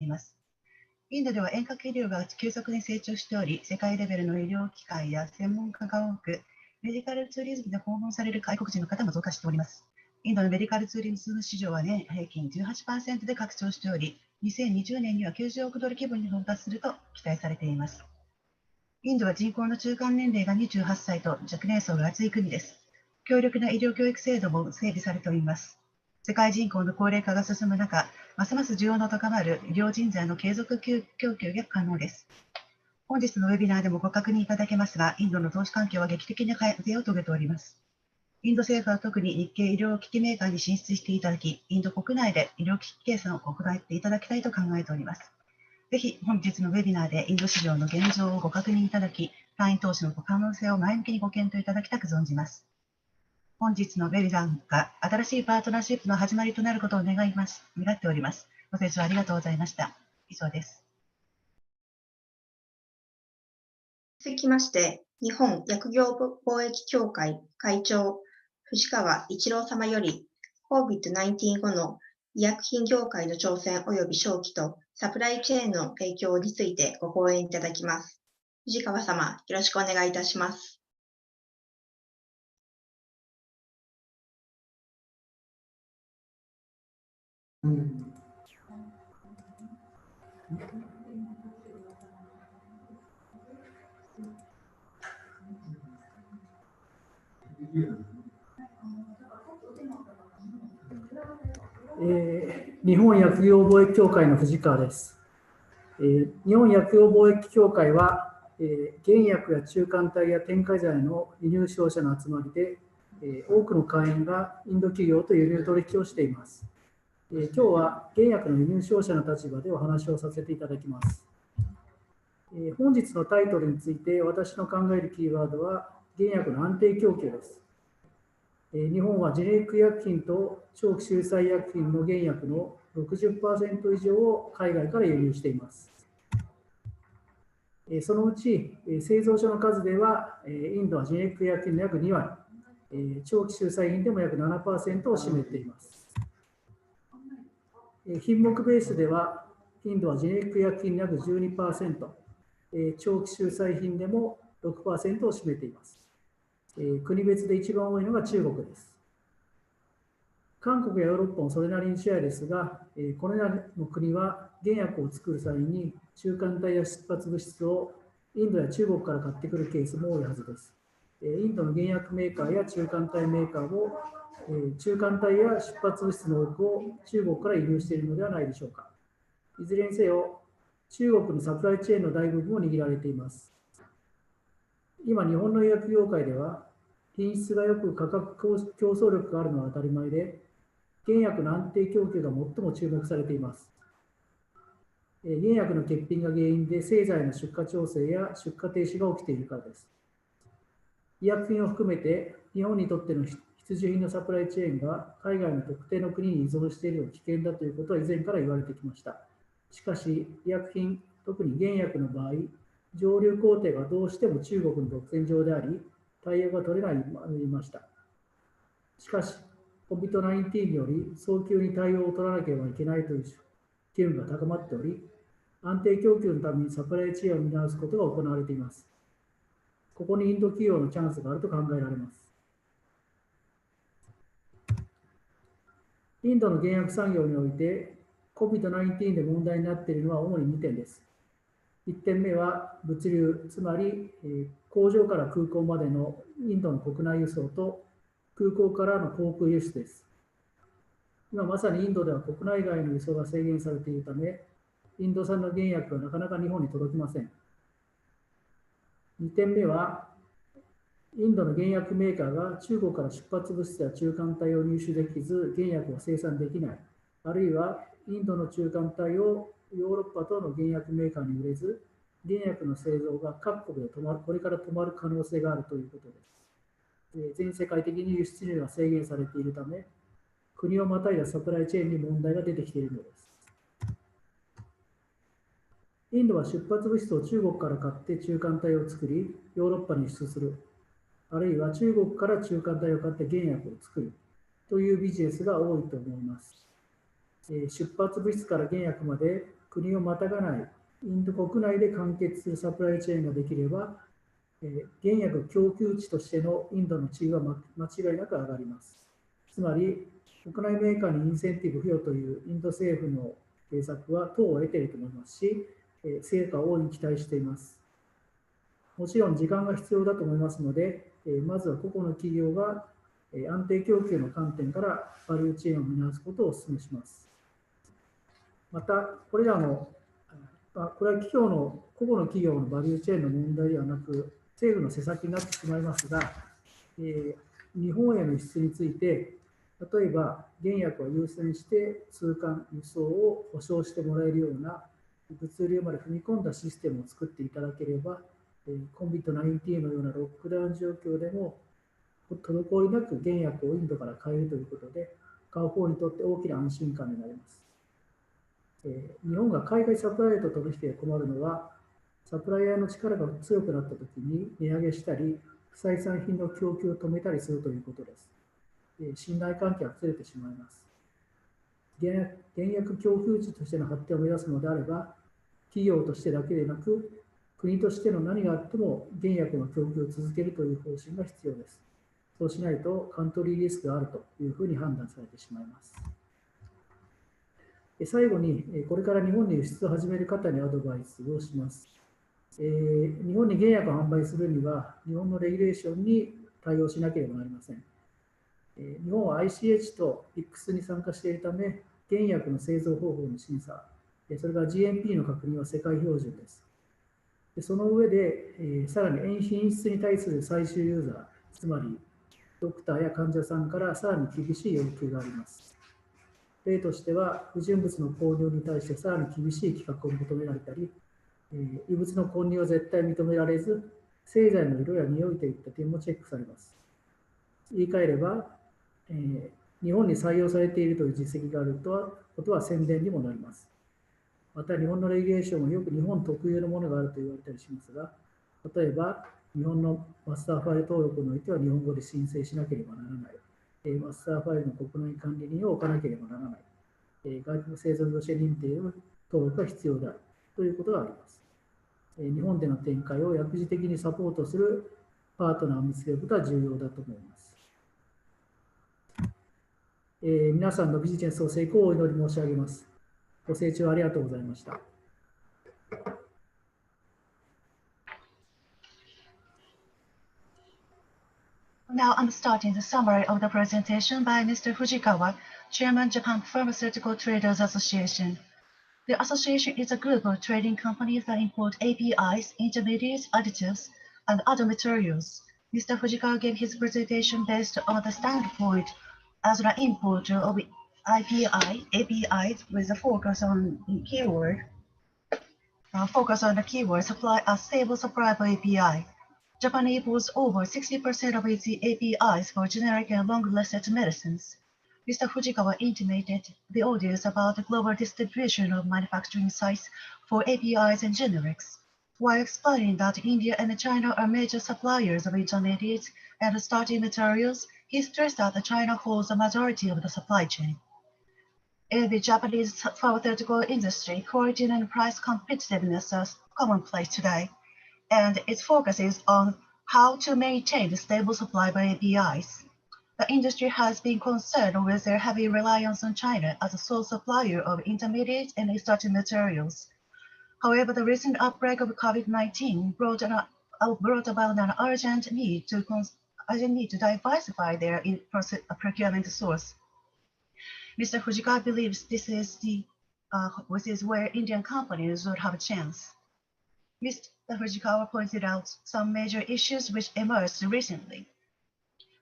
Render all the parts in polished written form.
います。インドでは遠隔医療が急速に成長しており、世界レベルの医療機関や専門家が多く、メディカルツーリズムで訪問される外国人の方も増加しております。インドのメディカルツーリズム市場は年平均 18% で拡張しており、2020年には90億ドル規模に到達すると期待されています。インドは人口の中間年齢が28歳と若年層が厚い国です。強力な医療教育制度も整備されております。世界人口の高齢化が進む中、ますます需要の高まる医療人材の継続供給が可能です。本日のウェビナーでもご確認いただけますが、インドの投資環境は劇的な改善を遂げております。インド政府は特に日系医療機器メーカーに進出していただき、インド国内で医療機器計算を行っていただきたいと考えております。ぜひ本日のウェビナーでインド市場の現状をご確認いただき、単位投資の可能性を前向きにご検討いただきたく存じます。本日のウェビナーが新しいパートナーシップの始まりとなることを願っております。ご清聴ありがとうございました。以上です。続きまして、日本薬業貿易協会会長、藤川一郎様より、COVID-19 後の医薬品業界の挑戦及び商機とサプライチェーンの影響についてご講演いただきます。藤川様、よろしくお願いいたします。日本薬業貿易協会の藤川です。日本薬業貿易協会は、原薬や中間体や添加剤の輸入商社の集まりで、多くの会員がインド企業と輸入取引をしています。今日は原薬の輸入商社の立場でお話をさせていただきます。本日のタイトルについて私の考えるキーワードは原薬の安定供給です。日本はジェネリック医薬品と長期収載医薬品の原薬の 60% 以上を海外から輸入しています。そのうち製造所の数ではインドはジェネリック医薬品の約2割、長期収載品でも約 7% を占めています。品目ベースではインドはジェネリック医薬品の約 12%、長期収載品でも 6% を占めています。国別で一番多いのが中国です。韓国やヨーロッパもそれなりにシェアですが、これらの国は原薬を作る際に中間体や出発物質をインドや中国から買ってくるケースも多いはずです。インドの原薬メーカーや中間体メーカーも中間体や出発物質の多くを中国から輸入しているのではないでしょうか。いずれにせよ、中国のサプライチェーンの大部分を握られています。今、日本の医薬業界では、品質が良く価格競争力があるのは当たり前で、原薬の安定供給が最も注目されています。原薬の欠品が原因で製剤の出荷調整や出荷停止が起きているからです。医薬品を含めて、日本にとっての必需品のサプライチェーンが海外の特定の国に依存しているのは危険だということは以前から言われてきました。しかし、医薬品、特に原薬の場合、上流工程がどうしても中国の独占上であり、対応が取れないと言いました。しかし、COVID-19 により早急に対応を取らなければいけないという機運が高まっており、安定供給のためにサプライチェーンを見直すことが行われています。ここにインド企業のチャンスがあると考えられます。インドの原薬産業において、COVID-19 で問題になっているのは主に2点です。1点目は物流、つまり工場から空港までのインドの国内輸送と空港からの航空輸出です。今まさにインドでは国内外の輸送が制限されているため、インド産の原薬はなかなか日本に届きません。2点目は、インドの原薬メーカーが中国から出発物質や中間体を入手できず、原薬を生産できない、あるいはインドの中間体をヨーロッパ等の原薬メーカーに売れず、原薬の製造が各国でこれから止まる可能性があるということです。全世界的に輸出入が制限されているため、国をまたいだサプライチェーンに問題が出てきているのです。インドは出発物質を中国から買って中間体を作り、ヨーロッパに輸出する、あるいは中国から中間体を買って原薬を作るというビジネスが多いと思います。出発物質から原薬まで国をまたがないインド国内で完結するサプライチェーンができれば、原薬供給地としてのインドの地位は間違いなく上がります。つまり、国内メーカーにインセンティブ付与というインド政府の政策は党を得ていると思いますし、成果を大いに期待しています。もちろん時間が必要だと思いますので、まずは個々の企業が安定供給の観点からバリューチェーンを見直すことをお勧めします。また、これらのこれは個々の企業のバリューチェーンの問題ではなく、政府の施策になってしまいますが、日本への輸出について、例えば原薬を優先して通関、輸送を保証してもらえるような物流まで踏み込んだシステムを作っていただければ、COVID-19 のようなロックダウン状況でも滞りなく原薬をインドから買えるということで、買う方にとって大きな安心感になります。日本が海外サプライヤーと取引で困るのは、サプライヤーの力が強くなったときに値上げしたり、不採算品の供給を止めたりするということです。信頼関係が崩れてしまいます。原薬供給地としての発展を目指すのであれば、企業としてだけでなく、国としての何があっても原薬の供給を続けるという方針が必要です。そうしないとカントリーリスクがあるというふうに判断されてしまいます。最後に、これから日本に輸出を始める方にアドバイスをします。日本に原薬を販売するには、日本のレギュレーションに対応しなければなりません。日本は ICH と PICS に参加しているため、原薬の製造方法の審査、それから GMP の確認は世界標準です。その上で、さらに品質に対する最終ユーザー、つまりドクターや患者さんからさらに厳しい要求があります。例としては、不純物の購入に対してさらに厳しい規格を求められたり、異物の混入は絶対認められず、製剤の色や匂いといった点もチェックされます。言い換えれば、日本に採用されているという実績があることは宣伝にもなります。また、日本のレギュレーションはよく日本特有のものがあると言われたりしますが、例えば、日本のマスターファイル登録においては日本語で申請しなければならない。マスターファイルの国内管理人を置かなければならない。外国製造業者認定の登録が必要であるということがあります。日本での展開を薬事的にサポートするパートナーを見つけることは重要だと思います。皆さんのビジネスの成功をお祈り申し上げます。ご清聴ありがとうございました。Now I'm starting the summary of the presentation by Mr. Fujikawa, Chairman, Japan Pharmaceutical Traders Association. The association is a group of trading companies that import APIs, intermediates, additives, and other materials. Mr. Fujikawa gave his presentation based on the standpoint as an importer of APIs with a focus on the keyword supply a stable supply of API. Japan imports over 60% of its APIs for generic and long-lasting medicines. Mr. Fujikawa intimated the audience about the global distribution of manufacturing sites for APIs and generics. While explaining that India and China are major suppliers of intermediates and starting materials, he stressed that China holds the majority of the supply chain. In the Japanese pharmaceutical industry, quality and price competitiveness are commonplace today, and its focus is on how to maintain the stable supply of APIs. The industry has been concerned with their heavy reliance on China as a sole supplier of intermediate and starting materials. However, the recent outbreak of COVID-19 brought about an urgent need to diversify their procurement source. Mr. Fujikawa believes this is where Indian companies would have a chance. Mr. Fujikawa pointed out some major issues which emerged recently.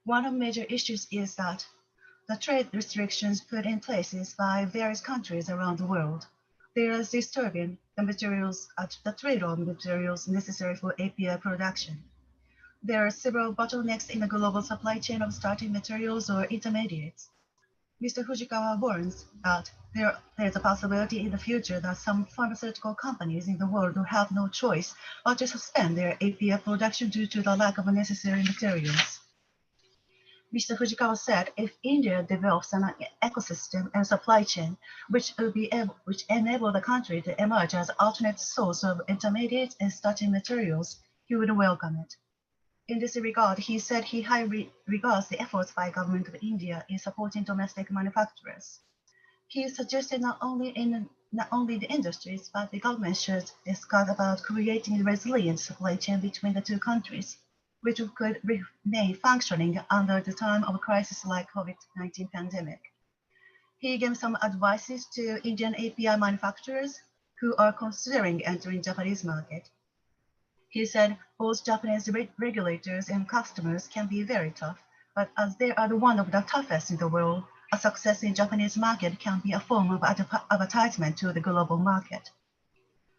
One of the major issues is that the trade restrictions put in place by various countries around the world. They are disturbing the trade of materials necessary for API production. There are several bottlenecks in the global supply chain of starting materials or intermediates. Mr. Fujikawa warns that there is a possibility in the future that some pharmaceutical companies in the world will have no choice but to suspend their API production due to the lack of necessary materials. Mr. Fujikawa said if India develops an ecosystem and supply chain which enable the country to emerge as an alternate source of intermediate and starting materials, he would welcome it. In this regard, he said he highly regards the efforts by the government of India in supporting domestic manufacturers. He suggested not only the industries, but the government should discuss about creating a resilient supply chain between the two countries, which could remain functioning under the time of a crisis like COVID-19 pandemic. He gave some advices to Indian API manufacturers who are considering entering Japanese market. He said both Japanese regulators and customers can be very tough, but as they are one of the toughest in the world, a success in Japanese market can be a form of advertisement to the global market.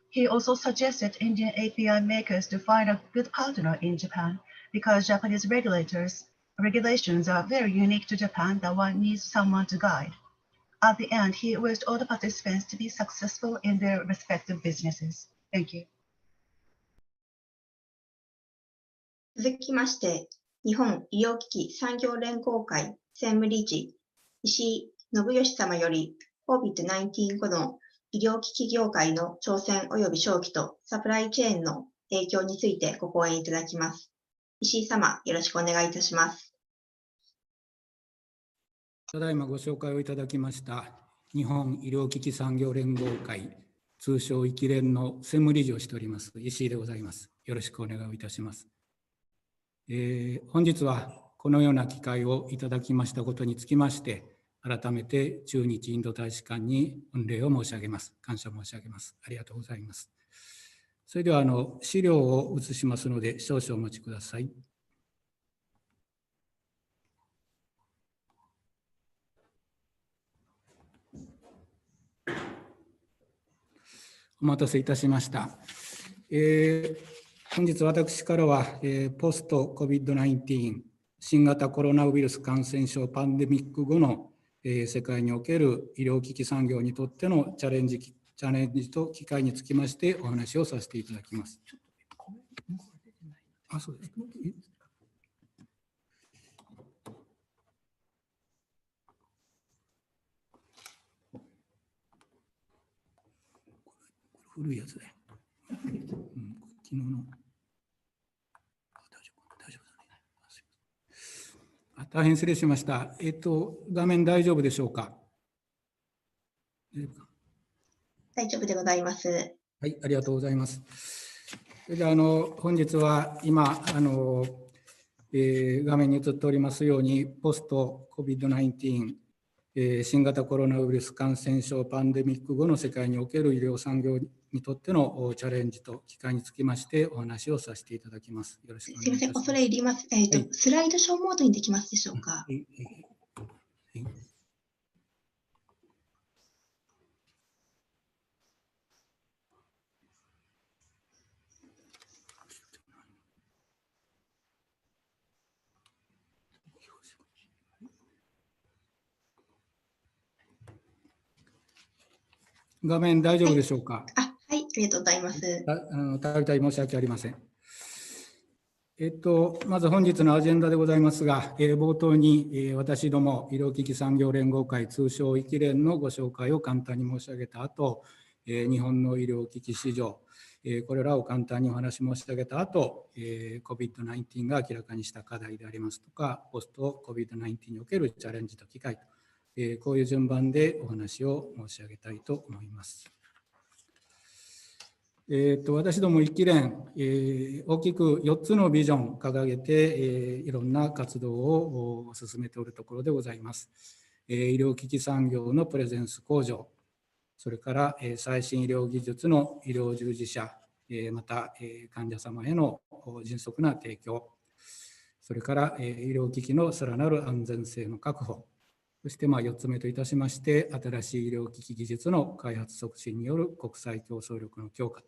He also suggested Indian API makers to find a good partner in Japan because Japanese regulations are very unique to Japan that one needs someone to guide. At the end, he wished all the participants to be successful in their respective businesses. Thank you. 続きまして、日本医療機器産業連合会専務理事、石井信義様より COVID-19 後の医療機器業界の挑戦及び商機とサプライチェーンの影響についてご講演いただきます。石井様、よろしくお願いいたします。ただいまご紹介をいただきました日本医療機器産業連合会通称医機連の専務理事をしております石井でございます。よろしくお願いをいたします。本日はこのような機会をいただきましたことにつきまして、改めて駐日インド大使館に御礼を申し上げます。感謝申し上げます。ありがとうございます。それでは資料を映しますので、少々お待ちください。お待たせいたしました。本日私からは、ポスト COVID-19 新型コロナウイルス感染症パンデミック後の、世界における医療機器産業にとってのチャレンジと機会につきましてお話をさせていただきます。あ、そうです。古いやつだよ。昨日の。大変失礼しました。画面大丈夫でしょうか。大丈夫でございます。はい、ありがとうございます。それでは本日は今画面に映っておりますように、ポスト COVID-19、新型コロナウイルス感染症パンデミック後の世界における医療産業にとってのチャレンジと機会につきましてお話をさせていただきます。よろしくお願いいたします。すみません、恐れ入ります。はい、スライドショーモードにできますでしょうか。画面大丈夫でしょうか。はい、ありがとうございます。たびたび申し訳ありません。まず本日のアジェンダでございますが、冒頭に私ども医療機器産業連合会通称医機連のご紹介を簡単に申し上げた後、日本の医療機器市場、これらを簡単にお話し申し上げた後、COVID-19 が明らかにした課題でありますとか、ポスト COVID-19 におけるチャレンジと機会と、こういう順番でお話を申し上げたいと思います。私ども医機連、大きく4つのビジョンを掲げて、いろんな活動を進めておるところでございます。医療機器産業のプレゼンス向上、それから最新医療技術の医療従事者、また患者様への迅速な提供、それから医療機器のさらなる安全性の確保、そして4つ目といたしまして、新しい医療機器技術の開発促進による国際競争力の強化、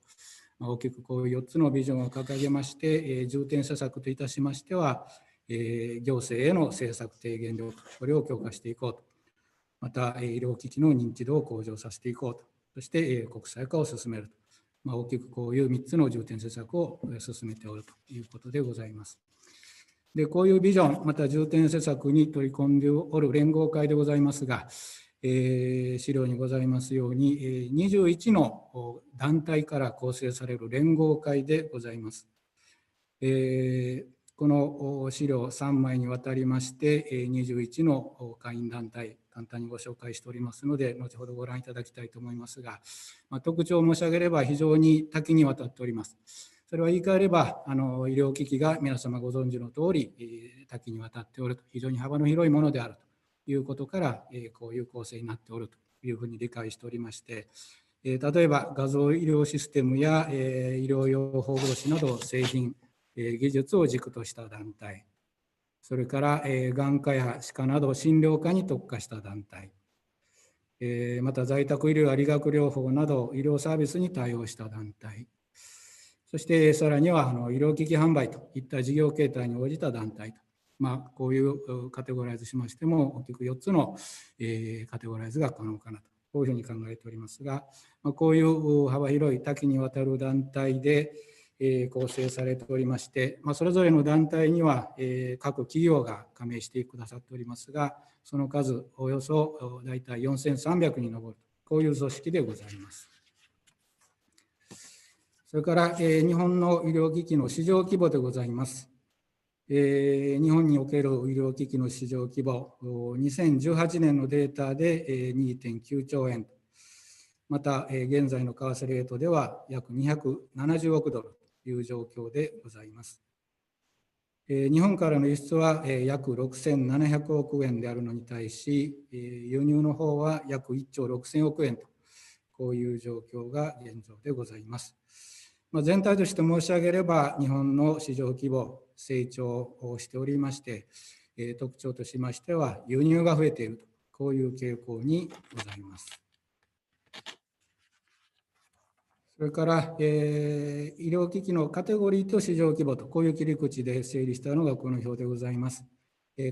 大きくこういう4つのビジョンを掲げまして、重点施策といたしましては、行政への政策提言力、これを強化していこうと、また医療機器の認知度を向上させていこうと、そして国際化を進めると、大きくこういう3つの重点施策を進めておるということでございます。で、こういうビジョン、また重点施策に取り込んでおる連合会でございますが、資料にございますように、21の団体から構成される連合会でございます。この資料3枚にわたりまして、21の会員団体、簡単にご紹介しておりますので、後ほどご覧いただきたいと思いますが、特徴を申し上げれば非常に多岐にわたっております。それは言い換えれば、医療機器が皆様ご存知の通り、多岐にわたっておると、非常に幅の広いものであるということから、こういう構成になっておるというふうに理解しておりまして、例えば画像医療システムや、医療用包装紙など製品、技術を軸とした団体、それから眼科や歯科など診療科に特化した団体、また在宅医療や理学療法など医療サービスに対応した団体、そしてさらには医療機器販売といった事業形態に応じた団体と、こういうカテゴライズしましても大きく4つのカテゴライズが可能かなと、こういうふうに考えておりますが、こういう幅広い多岐にわたる団体で構成されておりまして、それぞれの団体には各企業が加盟してくださっておりますが、その数およそ大体4300に上る、こういう組織でございます。それから日本の医療機器の市場規模でございます。日本における医療機器の市場規模、2018年のデータで 2.9 兆円、また現在の為替レートでは約270億ドルという状況でございます。日本からの輸出は約6700億円であるのに対し、輸入の方は約1兆6000億円と、こういう状況が現状でございます。全体として申し上げれば、日本の市場規模、成長をしておりまして、特徴としましては、輸入が増えていると、こういう傾向にございます。それから、医療機器のカテゴリーと市場規模と、こういう切り口で整理したのがこの表でございます。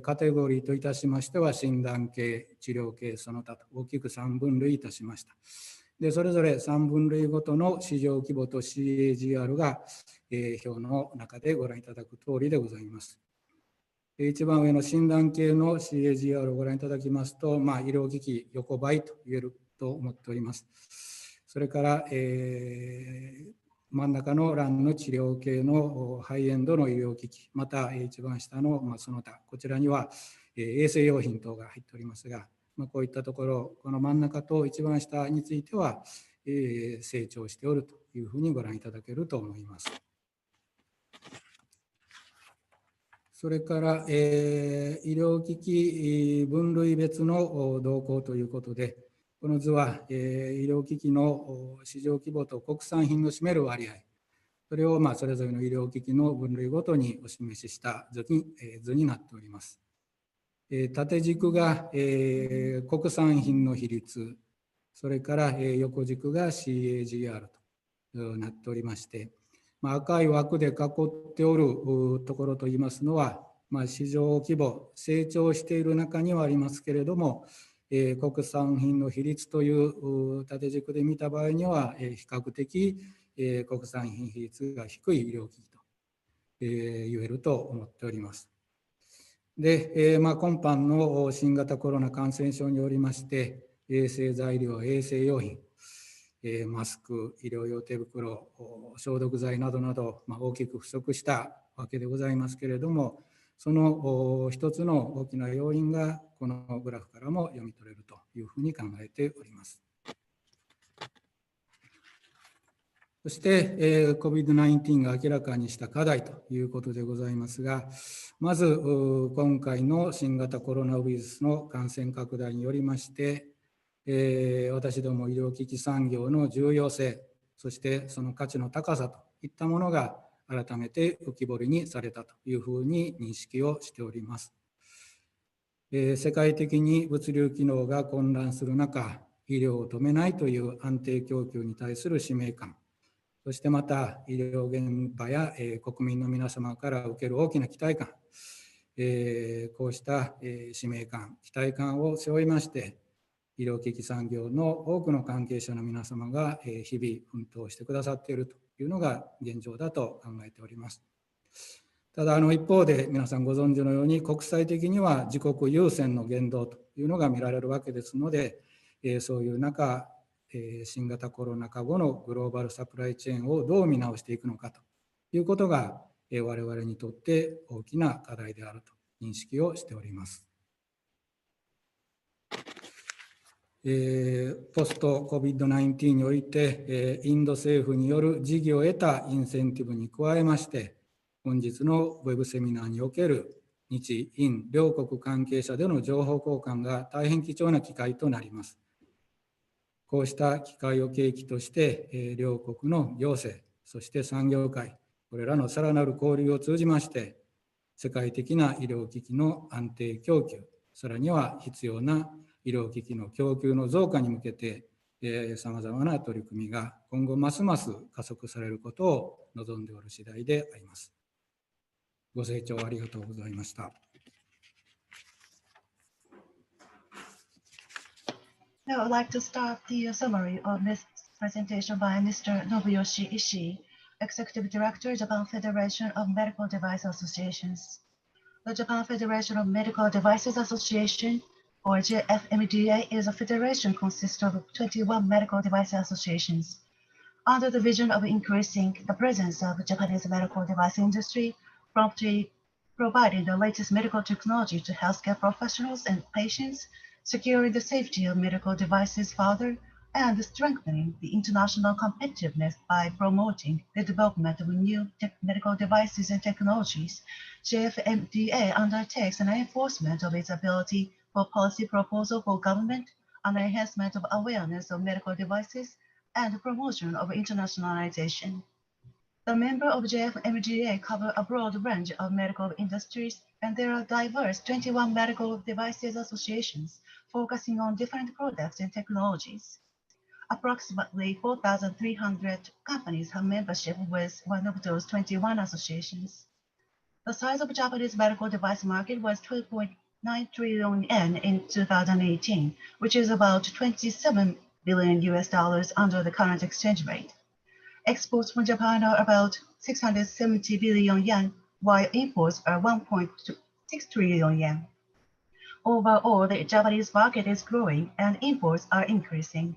カテゴリーといたしましては、診断系、治療系、その他と大きく3分類いたしました。でそれぞれ3分類ごとの市場規模と CAGR が、表の中でご覧いただく通りでございます。一番上の診断系の CAGR をご覧いただきますと、医療機器横ばいと言えると思っております。それから、真ん中の欄の治療系のハイエンドの医療機器、また一番下のその他、こちらには衛生用品等が入っておりますが、こういったところ、この真ん中と一番下については、成長しておるというふうにご覧いただけると思います。それから、医療機器分類別の動向ということで、この図は、医療機器の市場規模と国産品の占める割合、それをそれぞれの医療機器の分類ごとにお示しした図になっております。縦軸が国産品の比率、それから横軸が CAGR となっておりまして、赤い枠で囲っておるところといいますのは、市場規模、成長している中にはありますけれども、国産品の比率という縦軸で見た場合には、比較的国産品比率が低い医療機器と言えると思っております。で、今般の新型コロナ感染症によりまして、衛生材料、衛生用品、マスク、医療用手袋、消毒剤などなど、大きく不足したわけでございますけれども、その一つの大きな要因がこのグラフからも読み取れるというふうに考えております。そして、COVID-19 が明らかにした課題ということでございますが、まず今回の新型コロナウイルスの感染拡大によりまして、私ども医療機器産業の重要性、そしてその価値の高さといったものが改めて浮き彫りにされたというふうに認識をしております。世界的に物流機能が混乱する中、医療を止めないという安定供給に対する使命感、そしてまた医療現場や国民の皆様から受ける大きな期待感、こうした使命感、期待感を背負いまして、医療機器産業の多くの関係者の皆様が日々奮闘してくださっているというのが現状だと考えております。ただ一方で皆さんご存知のように国際的には自国優先の言動というのが見られるわけですので、そういう中、新型コロナ禍後のグローバルサプライチェーンをどう見直していくのかということが我々にとって大きな課題であると認識をしております。ポスト COVID-19 において、インド政府による事業を得たインセンティブに加えまして、本日のウェブセミナーにおける日印両国関係者での情報交換が大変貴重な機会となります。こうした機会を契機として、両国の行政、そして産業界、これらのさらなる交流を通じまして、世界的な医療機器の安定供給、さらには必要な医療機器の供給の増加に向けて、さまざまな取り組みが今後ますます加速されることを望んでおる次第であります。ご清聴ありがとうございました。Now I'd like to start the summary of this presentation by Mr. Nobuyoshi Ishii, Executive Director, Japan Federation of Medical Device Associations. The Japan Federation of Medical Devices Association, or JFMDA, is a federation consisting of 21 medical device associations. Under the vision of increasing the presence of the Japanese medical device industry, promptly providing the latest medical technology to healthcare professionals and patients, securing the safety of medical devices further, and strengthening the international competitiveness by promoting the development of new medical devices and technologies, JFMDA undertakes an enforcement of its ability for policy proposal for government, an enhancement of awareness of medical devices, and the promotion of internationalization. The members of JFMDA cover a broad range of medical industries, and there are diverse 21 medical devices associations focusing on different products and technologies. Approximately 4,300 companies have membership with one of those 21 associations. The size of the Japanese medical device market was 12.9 trillion yen in 2018, which is about 27 billion US dollars under the current exchange rate. Exports from Japan are about 670 billion yen, while imports are 1.6 trillion yen. Overall, the Japanese market is growing and imports are increasing.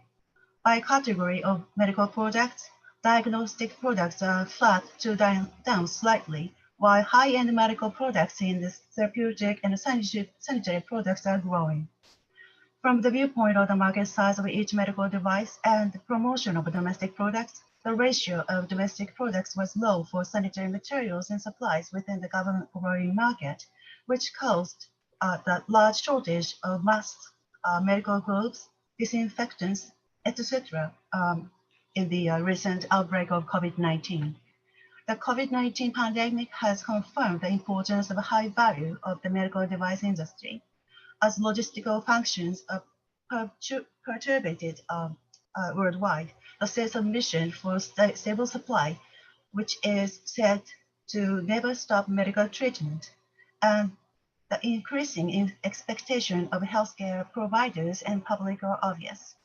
By category of medical products, diagnostic products are flat to down slightly, while high-end medical products in the therapeutic and sanitary products are growing. From the viewpoint of the market size of each medical device and the promotion of domestic products, the ratio of domestic products was low for sanitary materials and supplies within the government-growing market, which caused the large shortage of masks, medical gloves, disinfectants, etc. In the recent outbreak of COVID-19. The COVID-19 pandemic has confirmed the importance of the high value of the medical device industry, as logistical functions are perturbed worldwide. The sales of mission for stable supply, which is said to never stop medical treatment, and the increasing expectation of healthcare providers and public are obvious.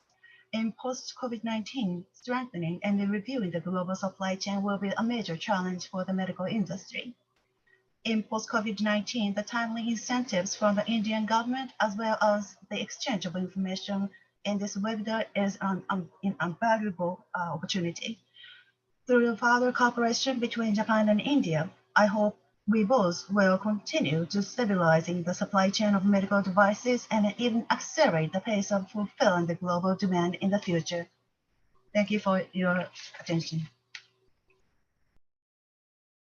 In post-COVID-19, strengthening and reviewing the global supply chain will be a major challenge for the medical industry. In post-COVID-19, the timely incentives from the Indian government, as well as the exchange of information in this webinar, is an invaluable opportunity. Through the further cooperation between Japan and India, I hope we both will continue to stabilizing the supply chain of medical devices and even accelerate the pace of fulfilling the global demand in the future. Thank you for your attention.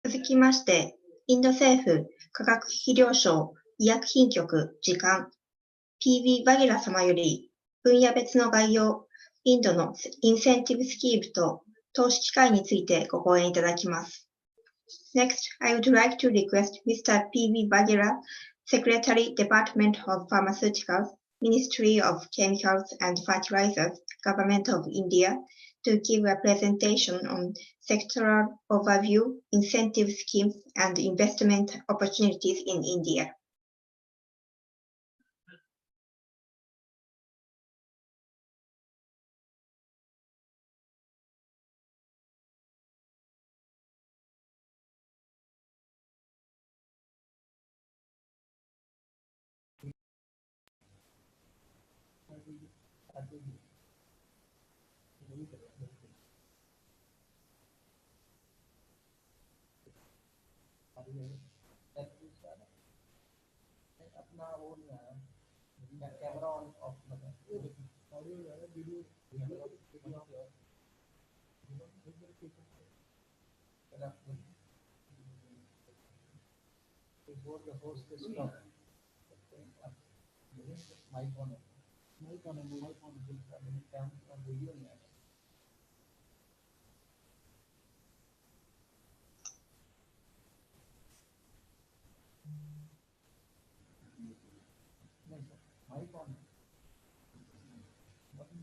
続きまして、インド政府科学機器了承医薬品局次官 PV バギラ様より分野別の概要、インドのインセンティブスキームと投資機会についてご講演いただきます。Next, I would like to request Mr. P.V. Bagera, Secretary, Department of Pharmaceuticals, Ministry of Chemicals and Fertilizers, Government of India, to give a presentation on sectoral overview, incentive schemes, and investment opportunities in India.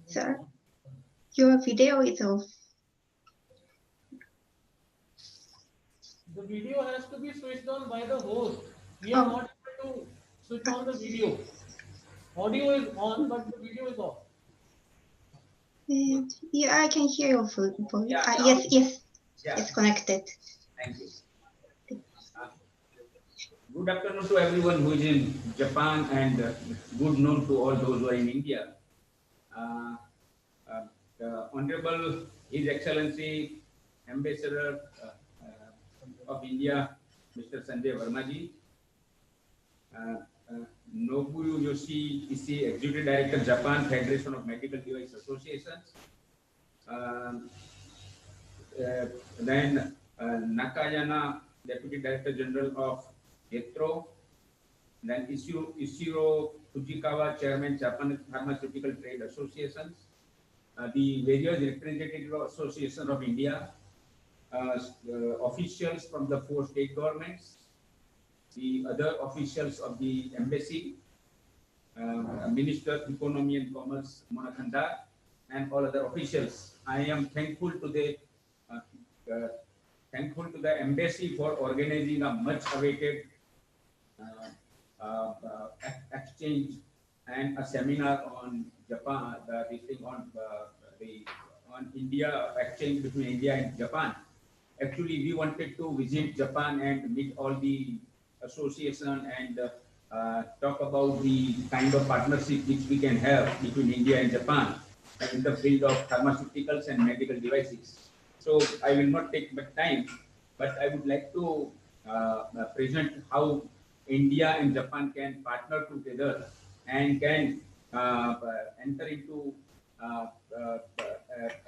Sir, your video is off. The video has to be switched on by the host. We are not able to switch on the video. Audio is on, but the video is off. Yeah, I can hear your voice. Yeah, Yes, Yeah. it's connected. Thank you. Good afternoon to everyone who is in Japan and good noon to all those who are in India. Honorable His Excellency Ambassador of India, Mr. Sanjay Vermaji, Nobuo Yoshi Ishii, Executive Director, Japan Federation of Medical Device Associations, then Nakayama, Deputy Director General of JETRO, then Ishiro Fujikawa, Chairman, Japan Pharmaceutical Trade Associations, the various representative associations of India, officials from the 4 state governments, the other officials of the embassy, Minister of Economy and Commerce, Monakanda, and all other officials. I am thankful to the embassy for organizing a much-awaited exchange and a seminar on Japan, on India, exchange between India and Japan. Actually, we wanted to visit Japan and meet all the association and talk about the kind of partnership which we can have between India and Japan in the field of pharmaceuticals and medical devices. So I will not take much time, but I would like to present how India and Japan can partner together and can enter into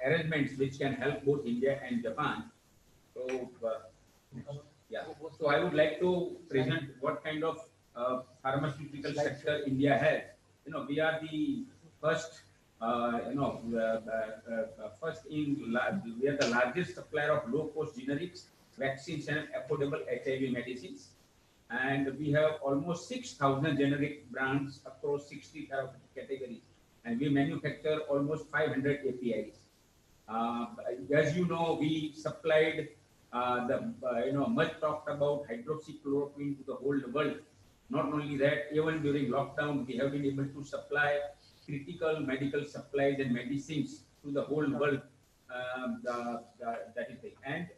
arrangements which can help both India and Japan. So, so I would like to present what kind of pharmaceutical sector India has. We are the first, we are the largest supplier of low-cost generics, vaccines, and affordable HIV medicines. And we have almost 6,000 generic brands across 60 therapeutic categories. And we manufacture almost 500 APIs. As you know, we supplied much talked about hydroxychloroquine to the whole world. Not only that, even during lockdown, we have been able to supply critical medical supplies and medicines to the whole world. That is it. And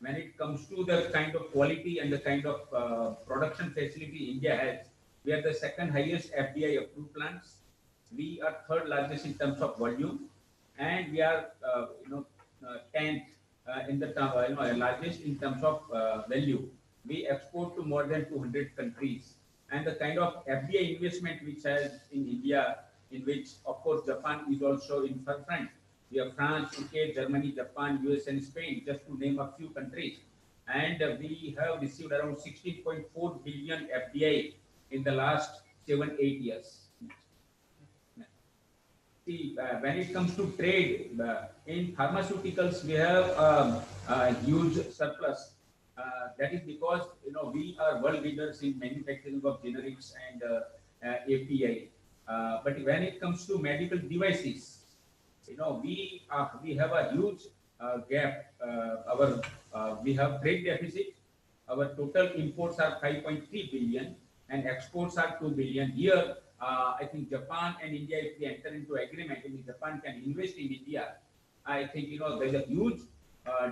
when it comes to the kind of quality and the kind of production facility India has, we are the second highest FDI approved plants. We are third largest in terms of volume, and we are 10th in the largest in terms of value. We export to more than 200 countries, and the kind of FDI investment which has in India, in which of course Japan is also in front. We have France, UK, Germany, Japan, US, and Spain, just to name a few countries. And we have received around 16.4 billion FDI in the last 7-8 years. See, when it comes to trade, in pharmaceuticals, we have a huge surplus. That is because we are world leaders in manufacturing of generics and API. But when it comes to medical devices, we have a huge gap. We have trade deficit. Our total imports are 5.3 billion and exports are 2 billion. Here, I think Japan and India, if we enter into agreement, if Japan can invest in India, I think there's a huge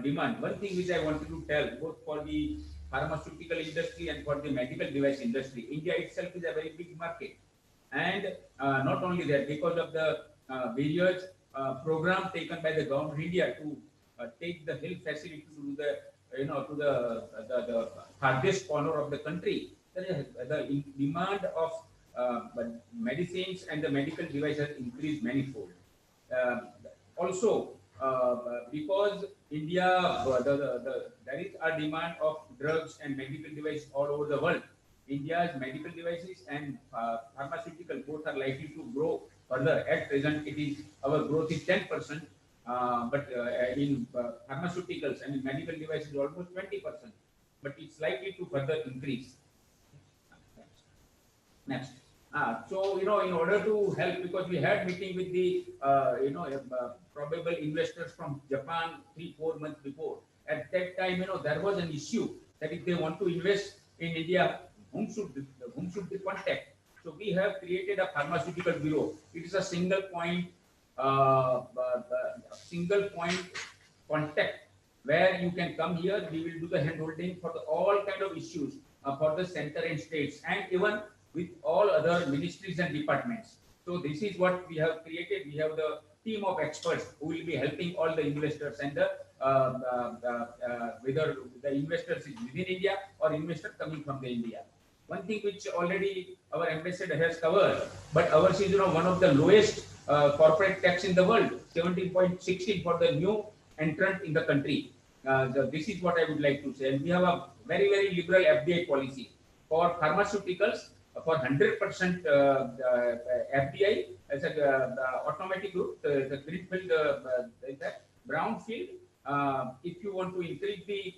demand. One thing which I wanted to tell, both for the pharmaceutical industry and for the medical device industry, India itself is a very big market. And not only that, because of the various program taken by the government of India to take the health facility to the to the farthest corner of the country. The demand of medicines and the medical devices increased manifold. Also, because India, there is a demand of drugs and medical devices all over the world. India's medical devices and pharmaceutical both are likely to grow further. At present, it is our growth is 10%, but in pharmaceuticals and in medical devices almost 20%. But it's likely to further increase. Next. So, in order to help, because we had meeting with the, probable investors from Japan 3-4 months before. At that time, there was an issue that if they want to invest in India, whom should they contact? So we have created a pharmaceutical bureau. It is a single point contact where you can come here. We will do the handholding for all kind of issues for the center and states, and even with all other ministries and departments. So this is what we have created. We have the team of experts who will be helping all the investors and the whether the investors is within India or investor coming from the India. One thing which already our ambassador has covered, but ours is one of the lowest corporate tax in the world, 17.16 for the new entrant in the country. This is what I would like to say. And we have a very, very liberal FDI policy for pharmaceuticals. For 100% FDI as a automatic route, the greenfield, brownfield. If you want to increase the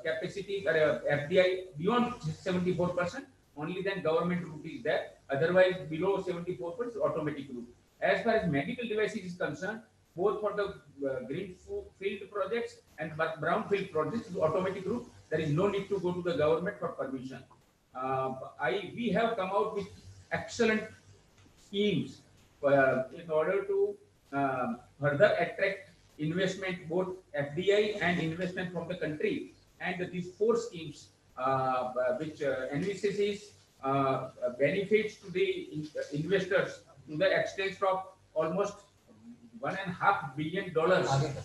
capacity FDI beyond 74%, only then government route is there. Otherwise, below 74% automatic route. As far as medical devices is concerned, both for the greenfield projects and brownfield projects, automatic route, there is no need to go to the government for permission. We have come out with excellent schemes in order to further attract investment, both FDI and investment from the country. And these 4 schemes, which envisages benefits to the investors to the extent of almost $1.5 billion.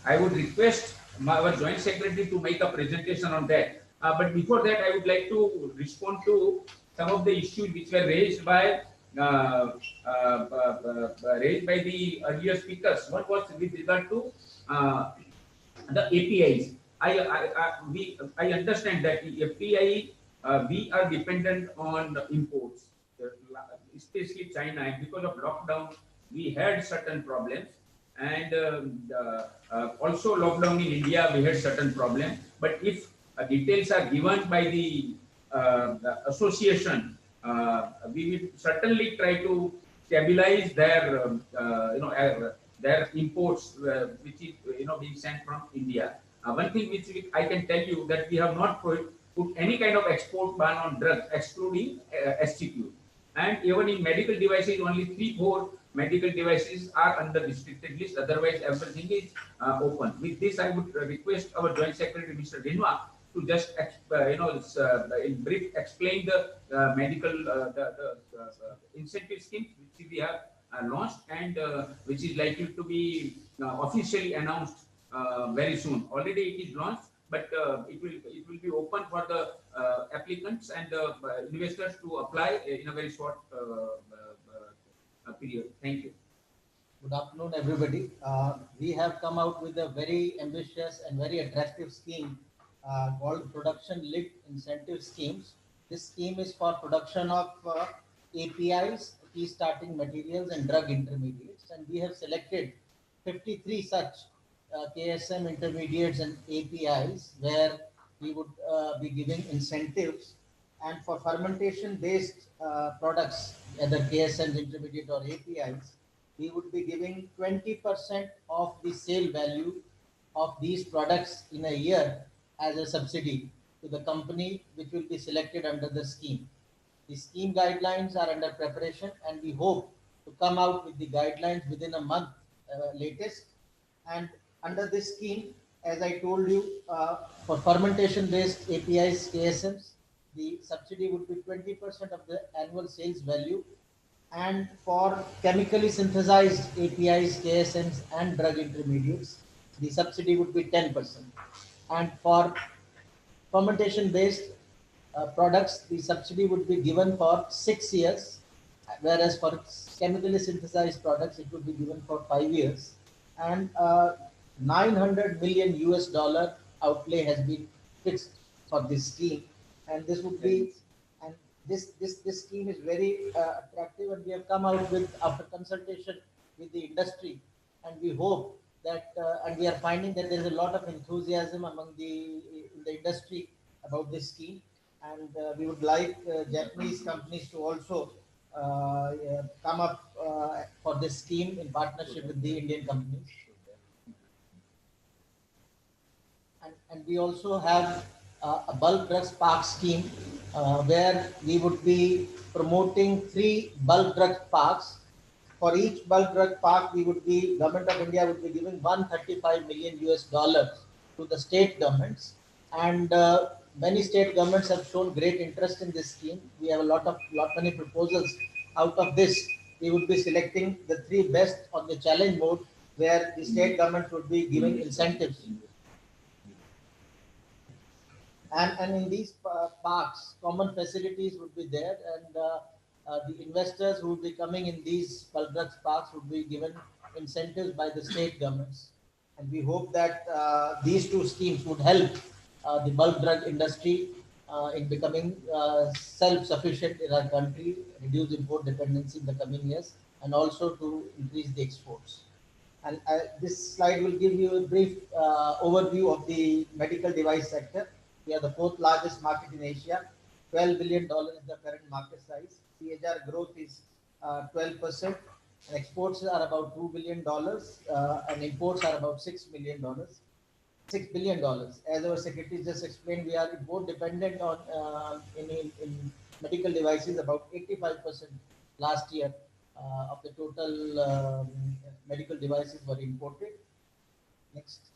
I would request our Joint Secretary to make a presentation on that. But before that, I would like to respond to some of the issues which were raised by the earlier speakers. One was with regard to the APIs. I understand that the API we are dependent on the imports, especially China, and because of lockdown we had certain problems, and also lockdown in India we had certain problems. But if details are given by the association, we will certainly try to stabilize their their imports, which is being sent from India. One thing which I can tell you that we have not put any kind of export ban on drugs, excluding SCQ. And even in medical devices, only 3-4 medical devices are under restricted list. Otherwise, everything is open. With this, I would request our Joint Secretary, Mr. Dinwa, to just in brief explain the medical incentive schemes which we have launched, and which is likely to be officially announced very soon. Already it is launched, but it will be open for the applicants and the investors to apply in a very short period. Thank you. Good afternoon, everybody. We have come out with a very ambitious and very attractive scheme called Production Linked Incentive Schemes. This scheme is for production of APIs, key starting materials, and drug intermediates. And we have selected 53 such KSM intermediates and APIs where we would be giving incentives. And for fermentation-based products, either KSMs, intermediate, or APIs, we would be giving 20% of the sale value of these products in a year as a subsidy to the company which will be selected under the scheme. The scheme guidelines are under preparation, and we hope to come out with the guidelines within a month latest. And under this scheme, as I told you, for fermentation-based APIs, KSMs, the subsidy would be 20% of the annual sales value and for chemically synthesized APIs, KSMs, and drug intermediates, the subsidy would be 10%. And for fermentation-based products, the subsidy would be given for 6 years, whereas for chemically synthesized products, it would be given for 5 years. And 900 million US dollar outlay has been fixed for this scheme, and this would be, and this scheme is very attractive, and we have come out with, after consultation with the industry, and we hope that, and we are finding that there is a lot of enthusiasm among in the industry about this scheme, and we would like Japanese companies to also come up for this scheme in partnership with the Indian companies. And we also have a bulk drugs park scheme where we would be promoting 3 bulk drug parks. For each bulk drug park, Government of India would be giving 135 million US dollars to the state governments, and many state governments have shown great interest in this scheme. We have many proposals. Out of this, we would be selecting the 3 best on the challenge mode, where the state government would be giving incentives. And in these parks, common facilities would be there, and the investors who would be coming in these bulk drugs parks would be given incentives by the state governments. And we hope that these 2 schemes would help the bulk drug industry in becoming self-sufficient in our country, reduce import dependency in the coming years, and also to increase the exports. And this slide will give you a brief overview of the medical device sector. We are the 4th largest market in Asia. $12 billion is the current market size. CAGR growth is 12%. And exports are about $2 billion, and imports are about $6 billion. As our secretary just explained, we are import dependent on in medical devices. About 85% last year of the total medical devices were imported. Next.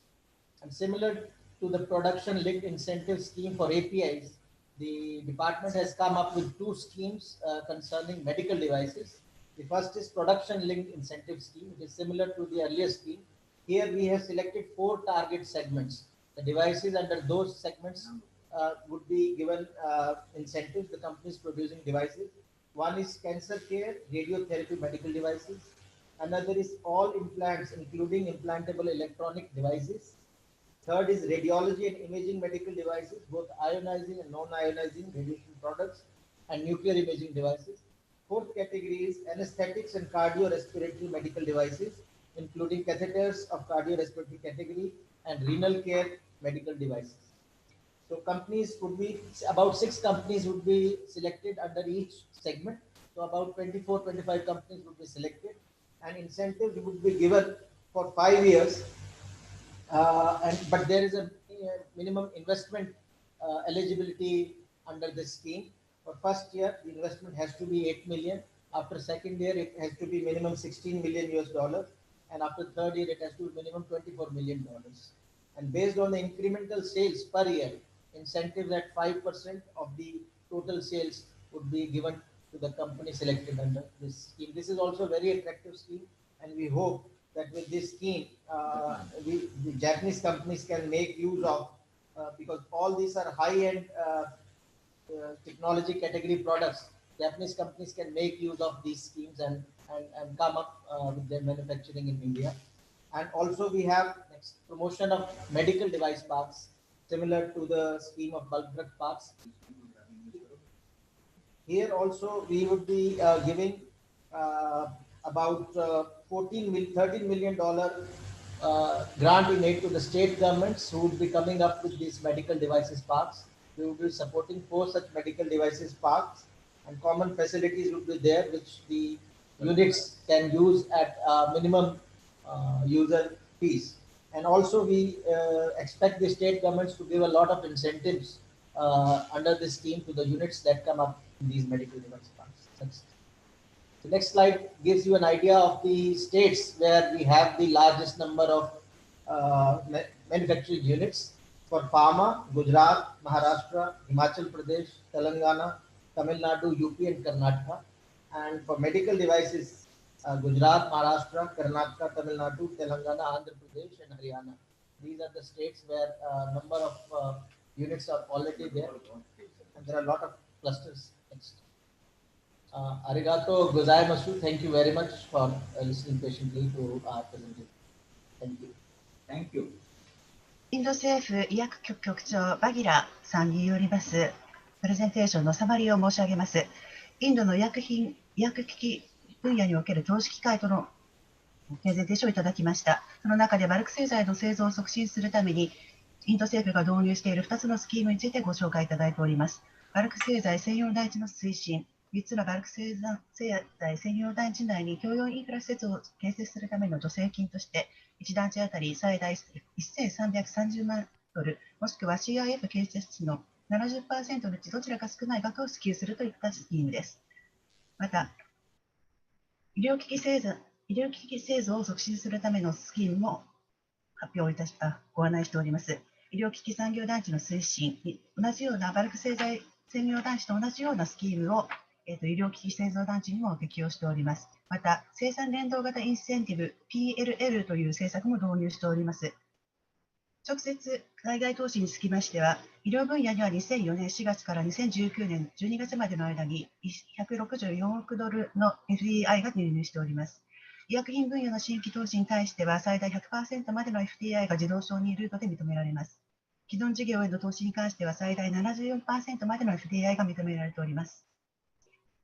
And similar to the production linked incentive scheme for APIs, the department has come up with 2 schemes concerning medical devices. The first is production linked incentive scheme, which is similar to the earlier scheme. Here we have selected 4 target segments. The devices under those segments would be given incentives, the companies producing devices. One is cancer care, radiotherapy medical devices. Another is all implants, including implantable electronic devices. Third is radiology and imaging medical devices, both ionizing and non-ionizing radiation products, and nuclear imaging devices. Fourth category is anesthetics and cardiorespiratory medical devices, including catheters of cardiorespiratory category and renal care medical devices. So companies would be, about 6 companies would be selected under each segment. So about 24, 25 companies would be selected, and incentives would be given for 5 years. But there is a minimum investment eligibility under this scheme. For first year, the investment has to be 8 million. After second year, it has to be minimum 16 million US dollars, and after third year, it has to be minimum 24 million dollars. And based on the incremental sales per year, incentives at 5% of the total sales would be given to the company selected under this scheme. This is also a very attractive scheme, and we hope that with this scheme, the Japanese companies can make use of, because all these are high-end technology category products. Japanese companies can make use of these schemes and come up with their manufacturing in India. And also we have next promotion of medical device parks, similar to the scheme of bulk drug parks. Here also we would be giving about $13 million grant in aid to the state governments who would be coming up with these medical devices parks. We would be supporting 4 such medical devices parks, and common facilities would be there, which the units can use at minimum user fees. And also we expect the state governments to give a lot of incentives under this scheme to the units that come up in these medical device parks. The next slide gives you an idea of the states where we have the largest number of manufacturing units. For pharma, Gujarat, Maharashtra, Himachal Pradesh, Telangana, Tamil Nadu, UP and Karnataka. And for medical devices, Gujarat, Maharashtra, Karnataka, Tamil Nadu, Telangana, Andhra Pradesh, and Haryana. These are the states where number of units are already there, and there are a lot of clusters. Next. Arigato gozaimasu. Thank you very much for listening patiently to our presentation. Thank you. Thank you. インド政府医薬局局長バギラさんによりますプレゼンテーションのサマリーを申し上げます。インドの医薬機器分野における投資機会とのプレゼンテーションをいただきました。その中でバルク製剤の製造を促進するためにインド政府が導入している2つのスキームについてご紹介いただいております。バルク製剤専用台地の推進、3つのバルク製剤専用台地内に共用インフラ施設を建設するための助成金として1団地あたり最大1330万ドル、もしくは CIF 建設費の 70% のうちどちらか少ない額を支給するといったスキームです。また、医療機器製造を促進するためのスキームもご案内しております。医療機器産業団地の推進に同じようなバルク製剤専業団地と同じようなスキームを、医療機器製造団地にも適用しております。また、生産連動型インセンティブ PLL という政策も導入しております。直接海外投資につきましては、医療分野には2004年4月から2019年12月までの間に164億ドルの FDI が入入しております。医薬品分野の新規投資に対しては最大 100% までの FDI が自動承認ルートで認められます。既存事業への投資に関しては最大 74% までの FDI が認められております。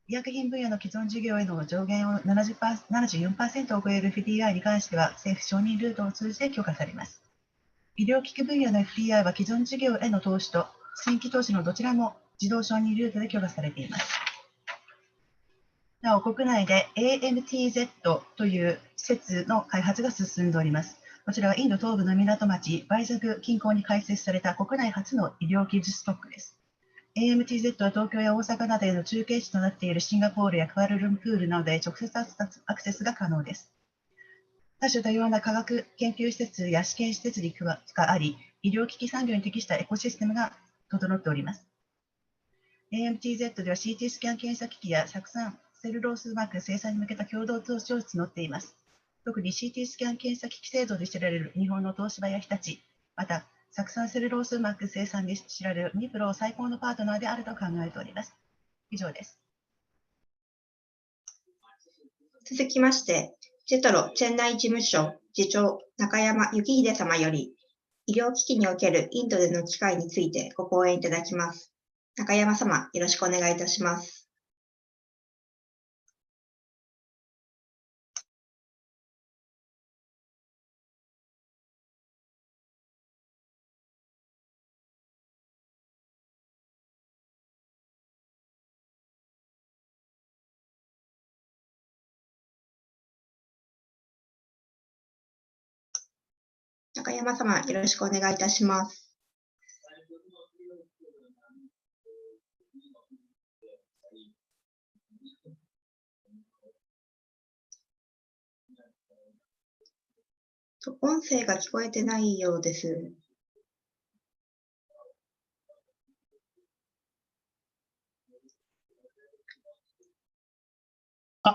医薬品分野の既存事業への上限を 74% を超える FDI に関しては政府承認ルートを通じて許可されます。医療機器分野の FDI は既存事業への投資と新規投資のどちらも自動承認ルートで許可されています。なお、国内で AMTZ という施設の開発が進んでおります。こちらはインド東部の港町バイザグ近郊に開設された国内初の医療技術ストックです。AMTZ は東京や大阪などへの中継地となっているシンガポールやクアラルンプールなどで直接アクセスが可能です。多種多様な科学研究施設や試験施設があり、医療機器産業に適したエコシステムが整っております。AMTZ では CT スキャン検査機器や酢酸セルロース膜生産に向けた共同投資を募っています。特に CT スキャン検査機器製造で知られる日本の東芝や日立、また酢酸セルロース膜生産で知られるニプロを最高のパートナーであると考えております。以上です。続きまして、ジェトロチェンナイ事務所次長中山幸秀様より、医療機器におけるインドでの機会についてご講演いただきます。中山様、よろしくお願いいたします。中山様、よろしくお願いいたします。音声が聞こえてないようです。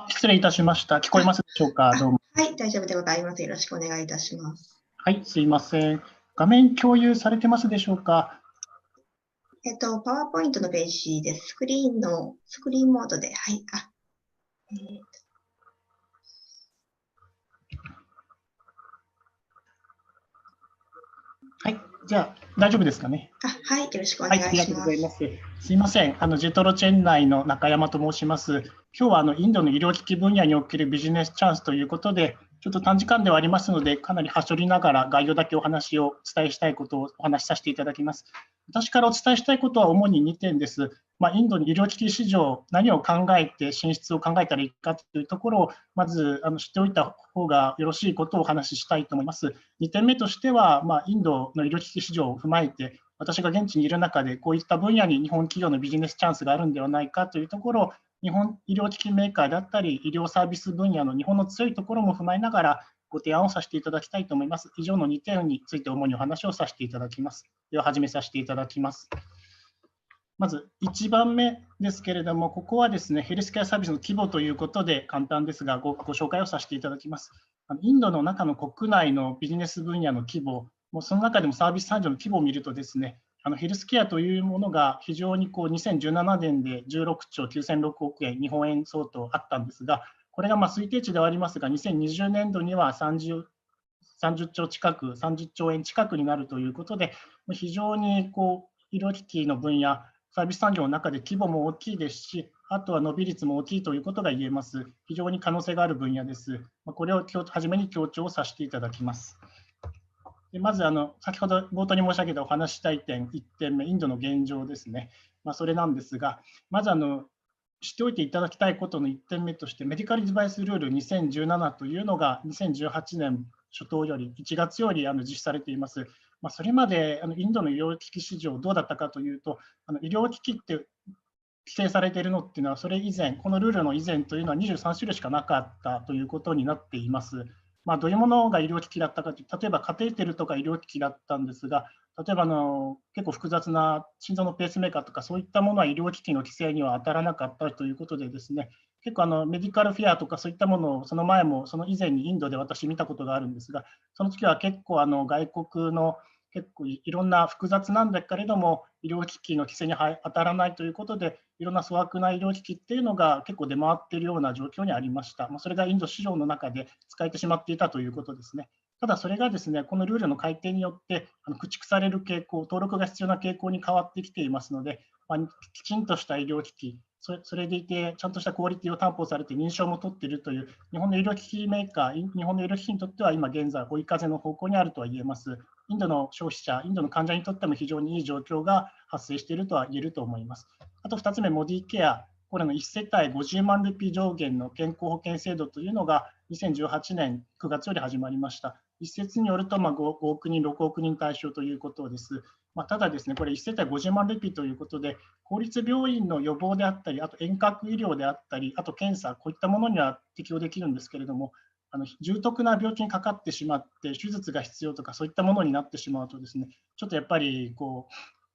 失礼いたしました。聞こえますでしょうか。どうも。はい、大丈夫でございます。よろしくお願いいたします。はい、すいません。画面共有されてますでしょうか。パワーポイントのページです。スクリーンモードで、はい。はい、じゃあ大丈夫ですかね。はい、よろしくお願いします。ありがとうございます。すいません。ジェトロチェン内の中山と申します。今日はインドの医療機器分野におけるビジネスチャンスということで、ちょっと短時間ではありますので、かなりはしょりながら概要だけお話を伝えしたいことをお話しさせていただきます。私からお伝えしたいことは主に2点です。インドの医療機器市場、何を考えて進出を考えたらいいかというところを、まず知っておいた方がよろしいことをお話ししたいと思います。2点目としては、インドの医療機器市場を踏まえて、私が現地にいる中で、こういった分野に日本企業のビジネスチャンスがあるんではないかというところを、日本医療機器メーカーであったり、医療サービス分野の日本の強いところも踏まえながら、ご提案をさせていただきたいと思います。以上の2点について主にお話をさせていただきます。では始めさせていただきます。まず1番目ですけれども、ここはですね、ヘルスケアサービスの規模ということで簡単ですがご紹介をさせていただきます。インドの中の国内のビジネス分野の規模、もうその中でもサービス産業の規模を見るとですね、ヘルスケアというものが非常に2017年で16兆9006億円、日本円相当あったんですが、これが推定値ではありますが、2020年度には30兆円近くになるということで、非常に医療機器の分野、サービス産業の中で規模も大きいですし、あとは伸び率も大きいということが言えます。非常に可能性がある分野です。これを初めに強調させていただきます。でまず先ほど冒頭に申し上げたお話したい点、1点目、インドの現状ですね。それなんですが、まず知っておいていただきたいことの1点目として、メディカルデバイスルール2017というのが2018年初頭より、1月より実施されています。それまでインドの医療機器市場どうだったかというと、医療機器って規制されているのっていうのは、それ以前、このルールの以前というのは23種類しかなかったということになっています。どういうものが医療機器だったかというと、例えばカテーテルとか医療機器だったんですが、例えば結構複雑な心臓のペースメーカーとか、そういったものは医療機器の規制には当たらなかったということでですね、結構メディカルフェアとかそういったものをその前もその以前にインドで私見たことがあるんですが、その時は結構外国の結構いろんな複雑なんだけれども、医療機器の規制に当たらないということで、いろんな粗悪な医療機器っていうのが結構出回っているような状況にありました。それがインド市場の中で使えてしまっていたということですね。ただそれがですね、このルールの改定によって駆逐される傾向、登録が必要な傾向に変わってきていますので、きちんとした医療機器、それでいてちゃんとしたクオリティを担保されて認証も取っているという日本の医療機器メーカー、日本の医療機器にとっては今現在追い風の方向にあるとは言えます。インドの消費者、インドの患者にとっても非常にいい状況が発生しているとは言えると思います。あと2つ目、モディケア。これの1世帯50万ルピー上限の健康保険制度というのが2018年9月より始まりました。一説によると5億人、6億人対象ということです。ただですね、これ1世帯50万ルピーということで、公立病院の予防であったり、あと遠隔医療であったり、あと検査、こういったものには適用できるんですけれども、重篤な病気にかかってしまって、手術が必要とか、そういったものになってしまうとですね、ちょっとやっぱり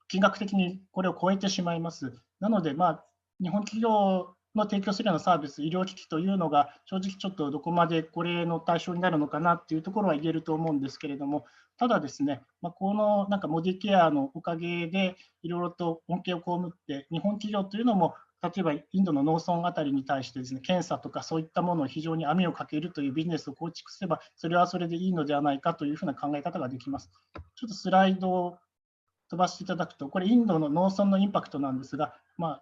金額的にこれを超えてしまいます。なので、日本企業の提供するようなサービス、医療機器というのが、正直ちょっとどこまでこれの対象になるのかなというところは言えると思うんですけれども、ただですね、このモディケアのおかげで、いろいろと恩恵を被って、日本企業というのも、例えばインドの農村あたりに対してですね、検査とかそういったものを非常に網をかけるというビジネスを構築すれば、それはそれでいいのではないかというふうな考え方ができます。ちょっとスライドを飛ばしていただくと、これインドの農村のインパクトなんですが、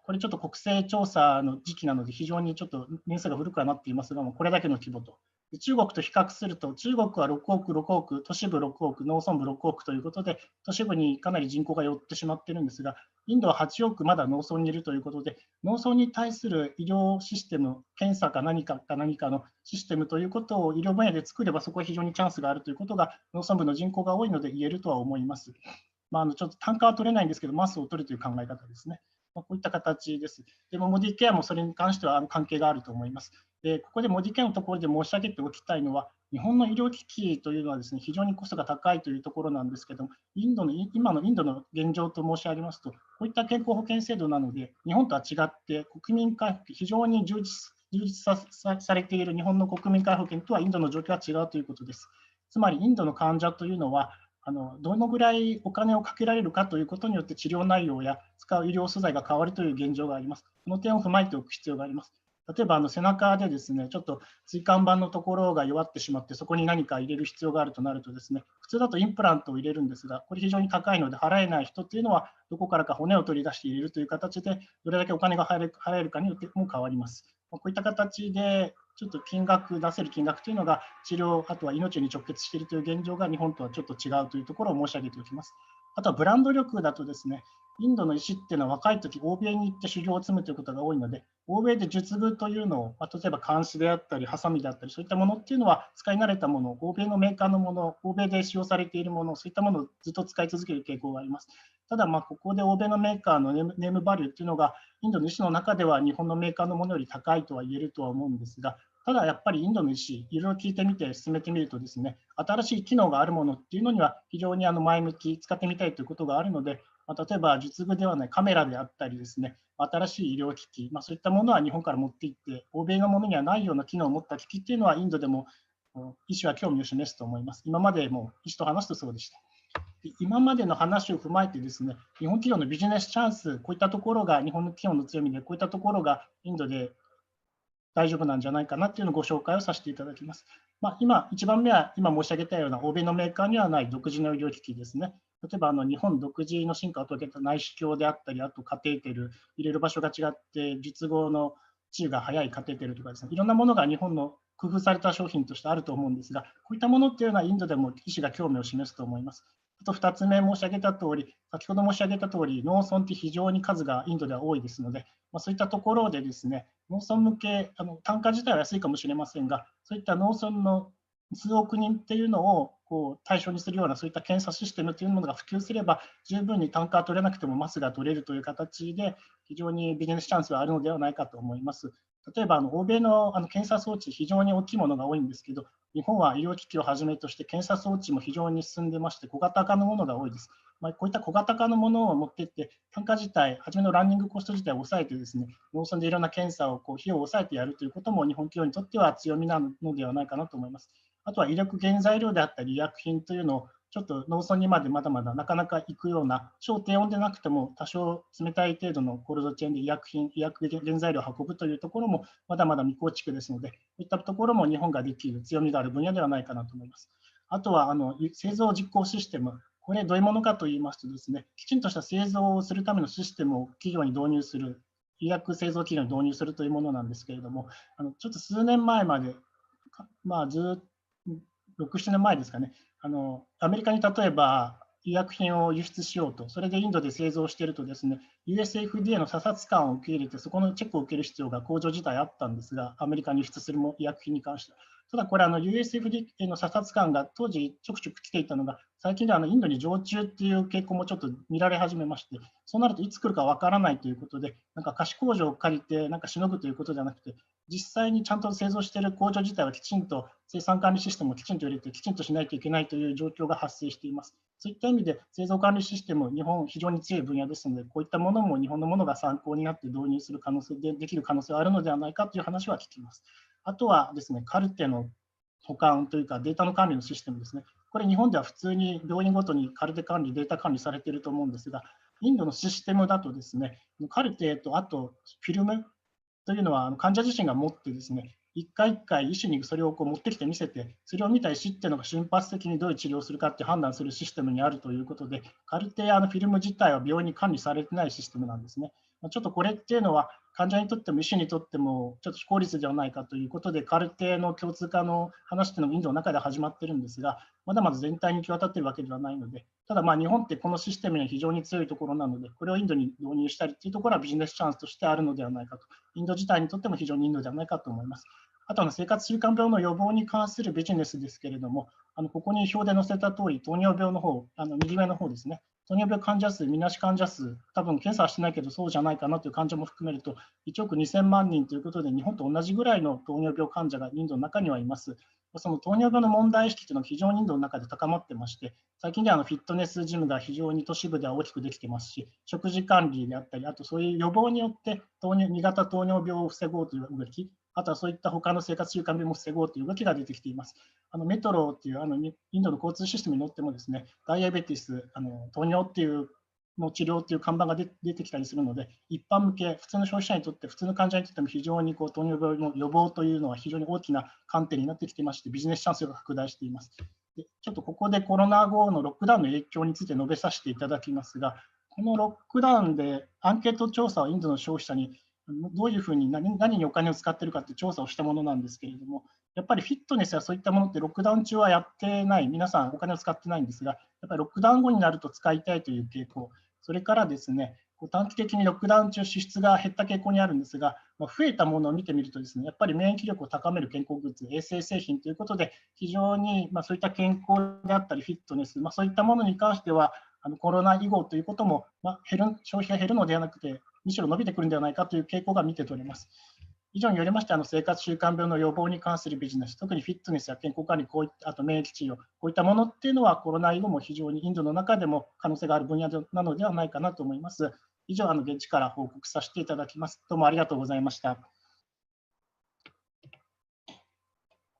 これちょっと国勢調査の時期なので非常にちょっと年数が古くはなっていますが、これだけの規模と。中国と比較すると、中国は6億、6億、都市部6億、農村部6億ということで、都市部にかなり人口が寄ってしまっているんですが、インドは8億まだ農村にいるということで、農村に対する医療システム、検査か何かのシステムということを医療分野で作れば、そこは非常にチャンスがあるということが、農村部の人口が多いので言えるとは思います。ちょっと単価は取れないんですけど、マスを取るという考え方ですね。こういった形です。でも、モディケアもそれに関しては関係があると思います。で、ここでモディケアのところで申し上げておきたいのは、日本の医療機器というのはですね、非常にコストが高いというところなんですけども、今のインドの現状と申し上げますと、こういった健康保険制度なので、日本とは違って国民皆保険、非常に充実されている日本の国民皆保険とはインドの状況は違うということです。つまり、インドの患者というのは、どのぐらいお金をかけられるかということによって治療内容や使う医療素材が変わるという現状があります。この点を踏まえておく必要があります。例えば背中でですね、ちょっと椎間板のところが弱ってしまって、そこに何か入れる必要があるとなるとですね、普通だとインプラントを入れるんですが、これ非常に高いので払えない人っていうのは、どこからか骨を取り出して入れるという形で、どれだけお金が払えるかによっても変わります。こういった形で、ちょっと出せる金額というのが治療、あとは命に直結しているという現状が日本とはちょっと違うというところを申し上げておきます。あとはブランド力だとですね、インドの医師っていうのは若い時、欧米に行って修行を積むということが多いので、欧米で術具というのを、例えば鉗子であったり、ハサミであったり、そういったものっていうのは使い慣れたもの、欧米のメーカーのもの、欧米で使用されているもの、そういったものをずっと使い続ける傾向があります。ただ、ここで欧米のメーカーのネームバリューっていうのが、インドの医師の中では日本のメーカーのものより高いとは言えるとは思うんですが、ただやっぱりインドの医師、いろいろ聞いてみて進めてみるとですね、新しい機能があるものっていうのには非常に前向き、使ってみたいということがあるので、例えば術後ではないカメラであったりですね、新しい医療機器、そういったものは日本から持っていって、欧米のものにはないような機能を持った機器っていうのはインドでも医師は興味を示すと思います。今までも医師と話すとそうでした。今までの話を踏まえてですね、日本企業のビジネスチャンス、こういったところが日本の企業の強みで、こういったところがインドで大丈夫なんじゃないかなというのをご紹介をさせていただきます。1番目は今申し上げたような欧米のメーカーにはない独自の医療機器ですね。例えば日本独自の進化を遂げた内視鏡であったり、あとカテーテル、入れる場所が違って、術後の治癒が早いカテーテルとかですね、いろんなものが日本の工夫された商品としてあると思うんですが、こういったものっていうのはインドでも医師が興味を示すと思います。あと2つ目申し上げた通り、先ほど申し上げた通り、農村って非常に数がインドでは多いですので、そういったところでですね、農村向け、単価自体は安いかもしれませんが、そういった農村の数億人っていうのを対象にするようなそういった検査システムというものが普及すれば、十分に単価は取れなくてもマスが取れるという形で、非常にビジネスチャンスはあるのではないかと思います。例えば欧米の検査装置、非常に大きいものが多いんですけど、日本は医療機器をはじめとして検査装置も非常に進んでまして、小型化のものが多いです。こういった小型化のものを持っていって、単価自体、初めのランニングコスト自体を抑えてですね、農村でいろんな検査を費用を抑えてやるということも日本企業にとっては強みなのではないかなと思います。あとは医薬原材料であったり医薬品というのをちょっと農村にまでまだまだなかなか行くような超低温でなくても多少冷たい程度のコールドチェーンで医薬原材料を運ぶというところもまだまだ未構築ですので、こういったところも日本ができる強みがある分野ではないかなと思います。あとは製造実行システム、これどういうものかと言いますとですね、きちんとした製造をするためのシステムを企業に導入する、医薬製造企業に導入するというものなんですけれども、ちょっと数年前まで、ずっと6、7年前ですかね、アメリカに例えば医薬品を輸出しようと、それでインドで製造しているとですね、USFDA の査察官を受け入れて、そこのチェックを受ける必要が工場自体あったんですが、アメリカに輸出する医薬品に関しては。ただこれUSFDA の査察官が当時ちょくちょく来ていたのが、最近ではインドに常駐っていう傾向もちょっと見られ始めまして、そうなるといつ来るかわからないということで、貸し工場を借りてしのぐということじゃなくて、実際にちゃんと製造している工場自体はきちんと生産管理システムをきちんと入れてきちんとしないといけないという状況が発生しています。そういった意味で製造管理システム、日本非常に強い分野ですので、こういったものも日本のものが参考になって導入する可能性できる可能性はあるのではないかという話は聞きます。あとはですね、カルテの保管というかデータの管理のシステムですね。これ日本では普通に病院ごとにカルテ管理、データ管理されていると思うんですが、インドのシステムだとですね、カルテとあとフィルムというのは患者自身が持ってですね、一回一回医師にそれを持ってきて見せて、それを見た医師っていうのが瞬発的にどういう治療をするかって判断するシステムにあるということで、カルテやフィルム自体は病院に管理されてないシステムなんですね。ちょっとこれっていうのは患者にとっても医師にとってもちょっと非効率ではないかということで、カルテの共通化の話っていうのもインドの中で始まってるんですが、まだまだ全体に行き渡っているわけではないので、ただ日本ってこのシステムには非常に強いところなので、これをインドに導入したりというところはビジネスチャンスとしてあるのではないかと、インド自体にとっても非常にインドではないかと思います。あと生活習慣病の予防に関するビジネスですけれども、ここに表で載せた通り、糖尿病の方、右上の方ですね、糖尿病患者数、みなし患者数、多分検査はしてないけどそうじゃないかなという患者も含めると、1億2000万人ということで、日本と同じぐらいの糖尿病患者がインドの中にはいます。その糖尿病の問題意識というのが非常にインドの中で高まってまして、最近ではフィットネスジムが非常に都市部では大きくできてますし、食事管理であったり、あとそういう予防によって2型糖尿病を防ごうという動き、あとはそういった他の生活習慣病も防ごうという動きが出てきています。メトロっていうインドの交通システムに乗ってもですね、ダイアベティス、糖尿っていうの治療という看板が出てきたりするので、一般向け、普通の消費者にとって、普通の患者にとっても非常に糖尿病の予防というのは非常に大きな観点になってきていまして、ビジネスチャンスが拡大しています。でちょっとここでコロナ後のロックダウンの影響について述べさせていただきますが、このロックダウンでアンケート調査をインドの消費者にどういうふうに何にお金を使っているかという調査をしたものなんですけれども、やっぱりフィットネスやそういったものってロックダウン中はやってない、皆さんお金を使ってないんですが、やっぱりロックダウン後になると使いたいという傾向、それからですね、短期的にロックダウン中支出が減った傾向にあるんですが、増えたものを見てみるとですね、やっぱり免疫力を高める健康グッズ、衛生製品ということで、非常にそういった健康であったりフィットネス、そういったものに関しては、コロナ以後ということも、消費が減るのではなくて、むしろ伸びてくるんではないかという傾向が見て取れます。以上によりまして、生活習慣病の予防に関するビジネス、特にフィットネスや健康管理、あと免疫治療、こういったものっていうのはコロナ以後も非常にインドの中でも可能性がある分野なのではないかなと思います。以上、現地から報告させていただきます。どうもありがとうございました。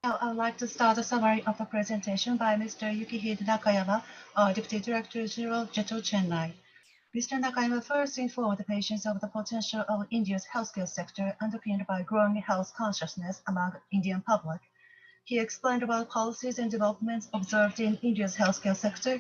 Now, I would like to start a summary of the presentation by Mr. Yukihide Nakayama, Deputy Director General, JETRO Chennai. Mr. Nakayama first informed the patients of the potential of India's healthcare sector underpinned by growing health consciousness among Indian public. He explained about policies and developments observed in India's healthcare sector.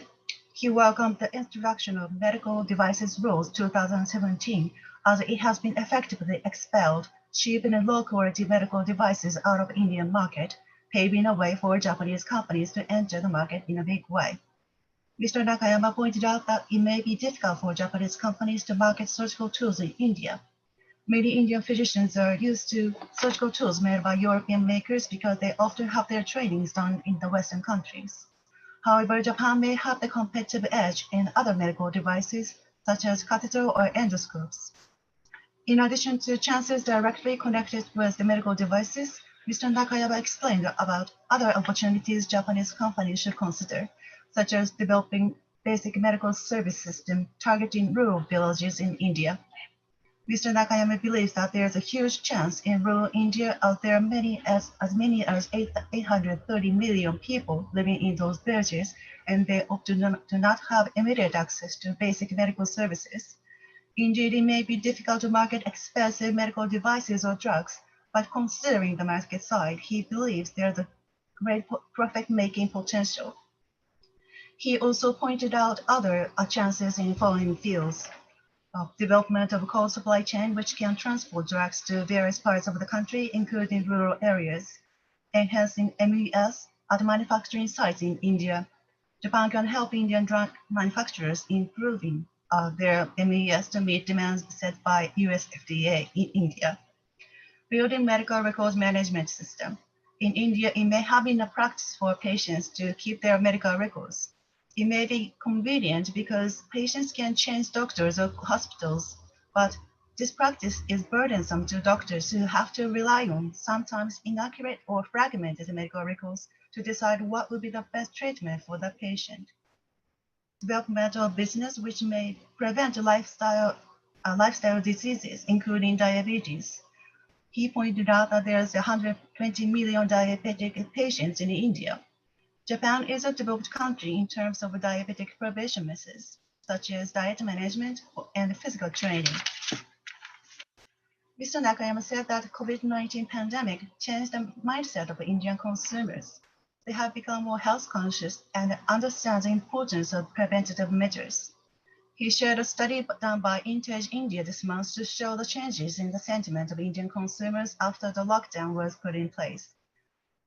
He welcomed the introduction of medical devices rules 2017, as it has been effectively expelled cheap and low-quality medical devices out of Indian market, paving a way for Japanese companies to enter the market in a big way. Mr. Nakayama pointed out that it may be difficult for Japanese companies to market surgical tools in India. Many Indian physicians are used to surgical tools made by European makers because they often have their trainings done in the Western countries. However, Japan may have the competitive edge in other medical devices, such as catheter or endoscopes. In addition to chances directly connected with the medical devices, Mr. Nakayama explained about other opportunities Japanese companies should consider, such as developing basic medical service system targeting rural villages in India. Mr. Nakayama believes that there is a huge chance in rural India as there are as many as 830 million people living in those villages, and they often do not have immediate access to basic medical services. Indeed, it may be difficult to market expensive medical devices or drugs, but considering the market side, he believes there is a great profit-making potential. He also pointed out other chances in following fields: development of cold supply chain, which can transport drugs to various parts of the country, including rural areas; enhancing MES at manufacturing sites in India. Japan can help Indian drug manufacturers improving their MES to meet demands set by US FDA in India. Building medical records management system. In India, it may have been a practice for patients to keep their medical records. It may be convenient because patients can change doctors or hospitals, but this practice is burdensome to doctors who have to rely on sometimes inaccurate or fragmented medical records to decide what would be the best treatment for the patient. Development of business which may prevent lifestyle diseases, including diabetes. He pointed out that there is 120 million diabetic patients in India. Japan is a developed country in terms of diabetic prevention methods, such as diet management and physical training. Mr. Nakayama said that the COVID-19 pandemic changed the mindset of Indian consumers. They have become more health conscious and understand the importance of preventative measures. He shared a study done by Intage India this month to show the changes in the sentiment of Indian consumers after the lockdown was put in place.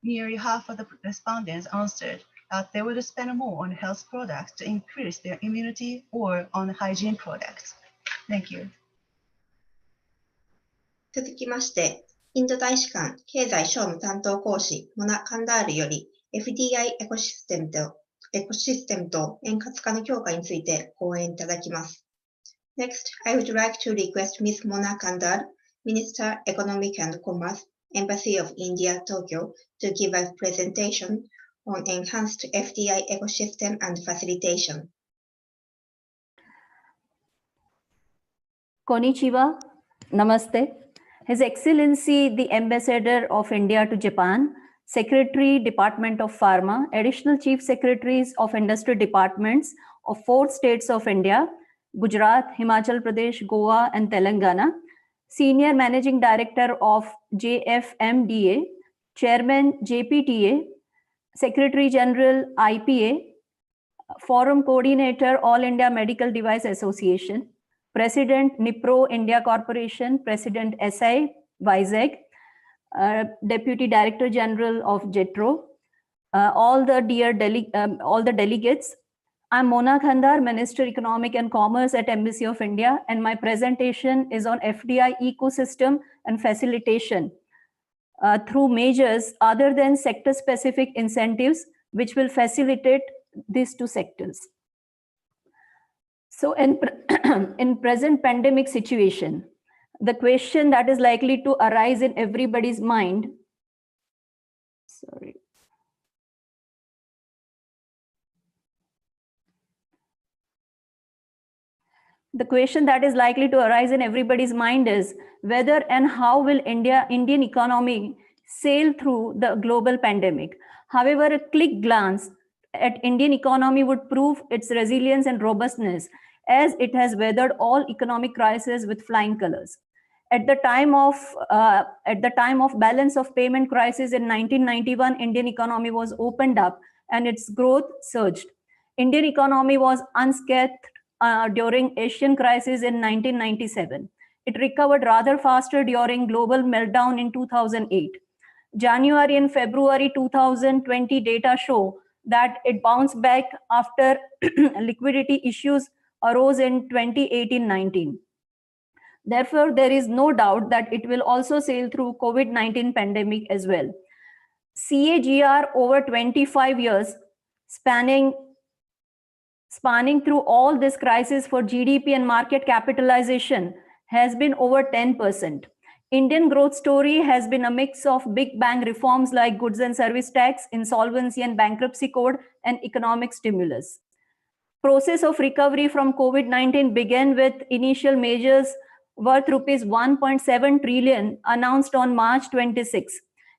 Nearly half of the respondents answered that they would spend more on health products to increase their immunity or on hygiene products. Thank you. 続きまして、インド大使館経済商務担当講師モナ・カンダールより FDI エコシステムと円滑化の強化について講演いただきます。Next, I would like to request Ms. Mona Kandar, Minister Economic and Commerce, Embassy of India, Tokyo, to give a presentation on enhanced FDI ecosystem and facilitation. Konnichiwa, Namaste. His Excellency, the Ambassador of India to Japan, Secretary, Department of Pharma, Additional Chief Secretaries of Industry Departments of 4 states of India, Gujarat, Himachal Pradesh, Goa, and Telangana, Senior Managing Director of JFMDA, Chairman JPTA, Secretary General IPA, Forum Coordinator All India Medical Device Association, President NIPRO India Corporation, President SI Vizag, Deputy Director General of JETRO, all the delegates. I'm Mona Khandar, Minister Economic and Commerce at Embassy of India, and my presentation is on FDI ecosystem and facilitation through measures other than sector-specific incentives, which will facilitate these 2 sectors. So in present pandemic situation, The question that is likely to arise in everybody's mind, sorry. The question that is likely to arise in everybody's mind is whether and how will Indian economy sail through the global pandemic. However, a quick glance at Indian economy would prove its resilience and robustness, as it has weathered all economic crises with flying colors. At the time of balance of payment crisis in 1991, Indian economy was opened up and its growth surged. Indian economy was unscathed during Asian crisis in 1997. It recovered rather faster during global meltdown in 2008. January and February 2020 data show that it bounced back after liquidity issues arose in 2018-19. Therefore, there is no doubt that it will also sail through COVID-19 pandemic as well. CAGR over 25 years, spanning through all this crisis for GDP and market capitalization, has been over 10%. Indian growth story has been a mix of big bang reforms like goods and service tax, insolvency and bankruptcy code, and economic stimulus. Process of recovery from COVID-19 began with initial measures worth rupees 1.7 trillion announced on March 26.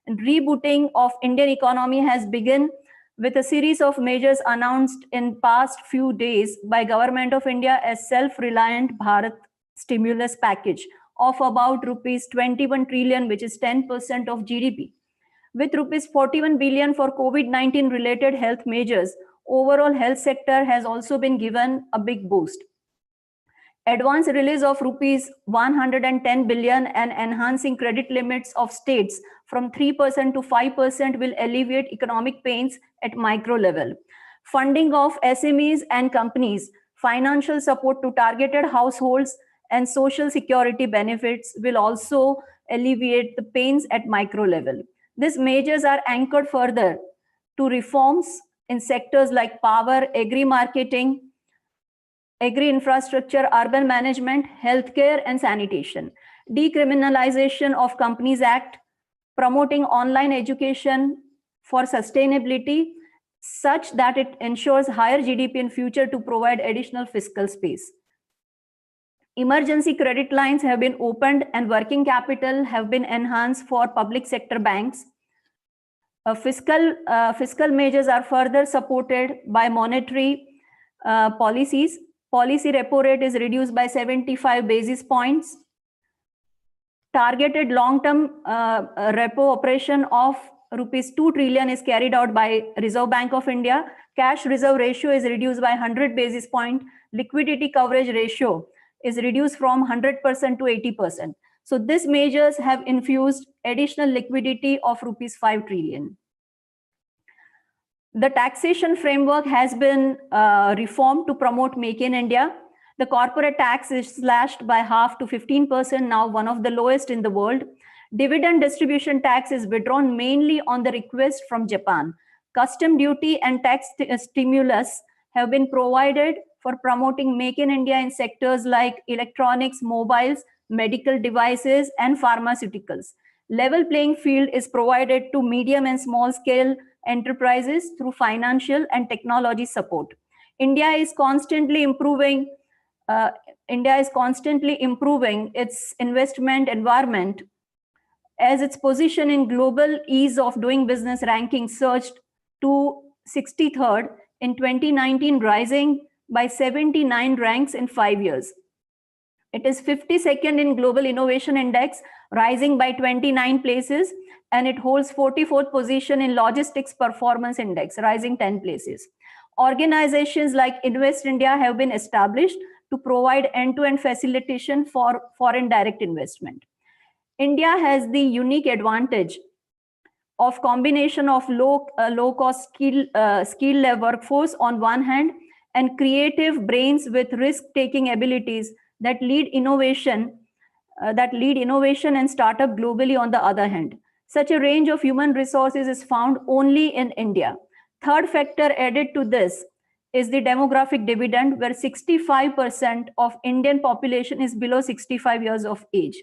And rebooting of Indian economy has begun with a series of measures announced in past few days by Government of India as Self-Reliant Bharat stimulus package of about rupees 21 trillion, which is 10% of GDP. With rupees 41 billion for COVID-19 related health measures, overall health sector has also been given a big boost. Advance release of rupees 110 billion and enhancing credit limits of states from 3% to 5% will alleviate economic pains at micro level. Funding of SMEs and companies, financial support to targeted households, and social security benefits will also alleviate the pains at micro level. These measures are anchored further to reforms in sectors like power, agri-marketing, agri-infrastructure, urban management, healthcare, and sanitation. Decriminalization of Companies Act, promoting online education for sustainability such that it ensures higher GDP in future to provide additional fiscal space. Emergency credit lines have been opened and working capital have been enhanced for public sector banks. Fiscal measures are further supported by monetary policies. Policy repo rate is reduced by 75 basis points. Targeted long-term repo operation of rupees 2 trillion is carried out by Reserve Bank of India. Cash reserve ratio is reduced by 100 basis points. Liquidity coverage ratio is reduced from 100% to 80%. So these measures have infused additional liquidity of rupees 5 trillion. The taxation framework has been reformed to promote Make in India. The corporate tax is slashed by half to 15%, now one of the lowest in the world. Dividend distribution tax is withdrawn mainly on the request from Japan. Custom duty and tax stimulus have been provided for promoting Make in India in sectors like electronics, mobiles, medical devices, and pharmaceuticals. Level playing field is provided to medium and small scale enterprises through financial and technology support. India is constantly improving its investment environment as its position in global ease of doing business ranking surged to 63rd in 2019, rising by 79 ranks in 5 years. It is 52nd in Global Innovation Index, rising by 29 places, and it holds 44th position in Logistics Performance Index, rising 10 places. Organizations like Invest India have been established to provide end-to-end facilitation for foreign direct investment. India has the unique advantage of combination of low-cost skill workforce on one hand and creative brains with risk-taking abilities that lead innovation and startup globally on the other hand. Such a range of human resources is found only in India. Third factor added to this is the demographic dividend, where 65% of Indian population is below 65 years of age.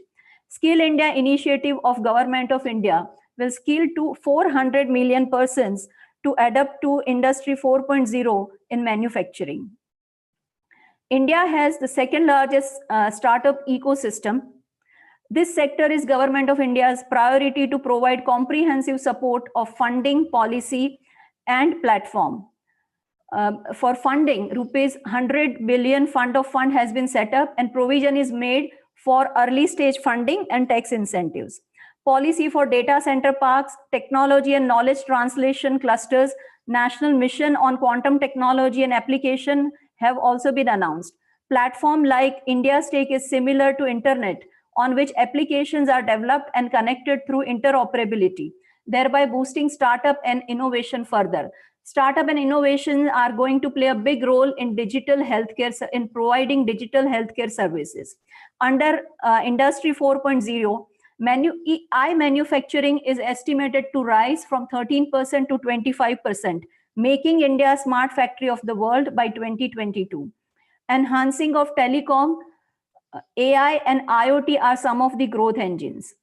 Skill India initiative of Government of India will skill to 400 million persons to adapt to Industry 4.0 in manufacturing. India has the second largest startup ecosystem. This sector is Government of India's priority to provide comprehensive support of funding, policy, and platform. For funding, rupees 100 billion fund of fund has been set up, and provision is made for early stage funding and tax incentives. Policy for data center parks, technology and knowledge translation clusters, national mission on quantum technology and application have also been announced. Platform like India's Take is similar to internet, on which applications are developed and connected through interoperability, thereby boosting startup and innovation further. Startup and innovation are going to play a big role in digital healthcare, in providing digital healthcare services. Under Industry 4.0, manufacturing is estimated to rise from 13% to 25%, making India a smart factory of the world by 2022. Enhancing of telecom, AI and IoT are some of the growth engines.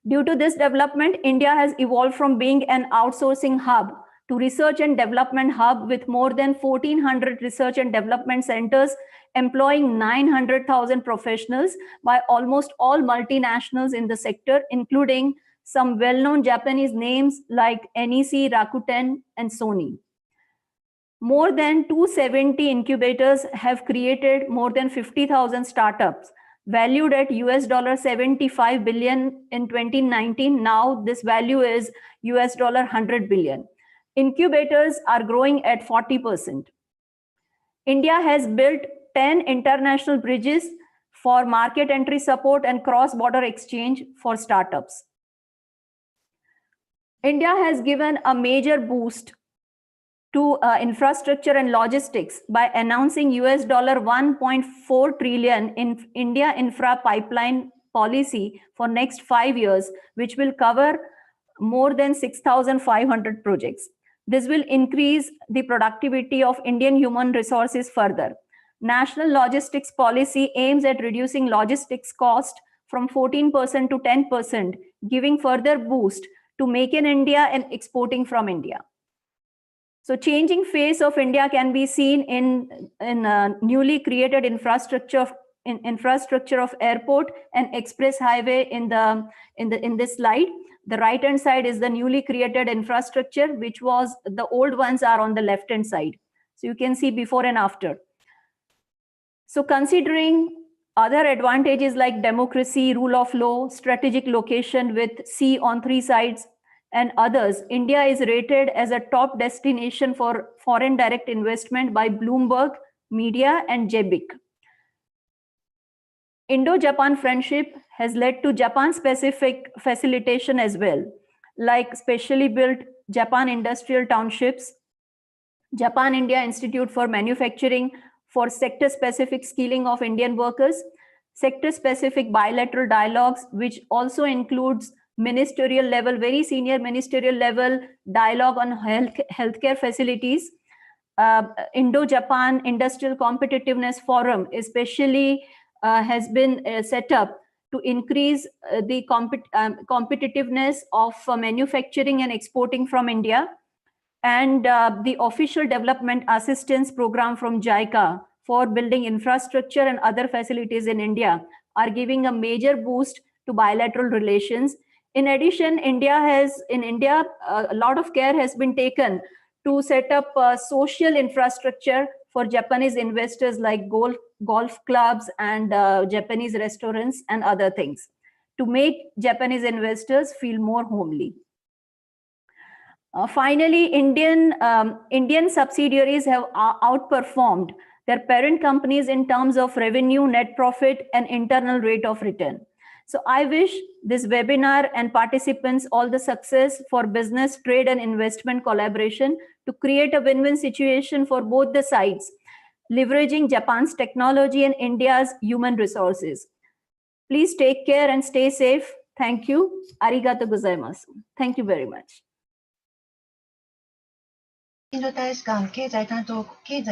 Due to this development, India has evolved from being an outsourcing hub to research and development hub with more than 1,400 research and development centers employing 900,000 professionals by almost all multinationals in the sector, including some well-known Japanese names like NEC, Rakuten, and Sony. More than 270 incubators have created more than 50,000 startups, valued at $75 billion in 2019. Now this value is $100 billion. Incubators are growing at 40%. India has built 10 international bridges for market entry support and cross-border exchange for startups. India has given a major boost to infrastructure and logistics by announcing $1.4 trillion in India Infra Pipeline policy for next 5 years, which will cover more than 6,500 projects. This will increase the productivity of Indian human resources further. National logistics policy aims at reducing logistics cost from 14% to 10%, giving further boost to Make in India and exporting from India. So changing face of India can be seen in newly created infrastructure of airport and express highway in this slide. The right hand side is the newly created infrastructure, which was the old ones are on the left hand side. So you can see before and after. So considering other advantages like democracy, rule of law, strategic location with sea on 3 sides, and others, India is rated as a top destination for foreign direct investment by Bloomberg, Media, and JBIC. Indo-Japan friendship has led to Japan-specific facilitation as well, like specially built Japan Industrial Townships, Japan-India Institute for Manufacturing for sector-specific skilling of Indian workers, sector-specific bilateral dialogues, which also includes ministerial level, very senior ministerial level dialogue on healthcare facilities. Indo-Japan Industrial Competitiveness Forum especially has been set up to increase the competitiveness of manufacturing and exporting from India. And the Official Development Assistance Program from JICA for building infrastructure and other facilities in India are giving a major boost to bilateral relations. In addition, a lot of care has been taken to set up social infrastructure for Japanese investors like golf clubs and Japanese restaurants and other things to make Japanese investors feel more homely. Finally, Indian subsidiaries have outperformed their parent companies in terms of revenue, net profit, and internal rate of return. So I wish this webinar and participants all the success for business, trade, and investment collaboration to create a win-win situation for both the sides, leveraging Japan's technology and India's human resources. Please take care and stay safe. Thank you. Arigato gozaimasu. Thank you very much. インド大使館経済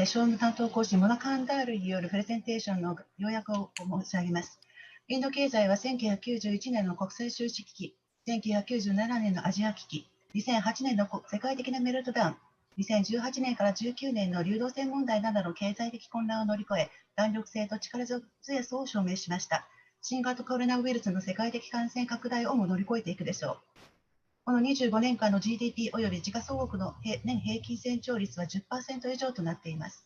商務担当講師モナカンダールによるプレゼンテーションの要約を申し上げます。インド経済は1991年の国際収支危機、1997年のアジア危機、2008年の世界的なメルトダウン、2018年から19年の流動性問題などの経済的混乱を乗り越え、弾力性と力強さを証明しました。新型コロナウイルスの世界的感染拡大をも乗り越えていくでしょう。この25年間の GDP および時価総国の年平均成長率は 10% 以上となっています。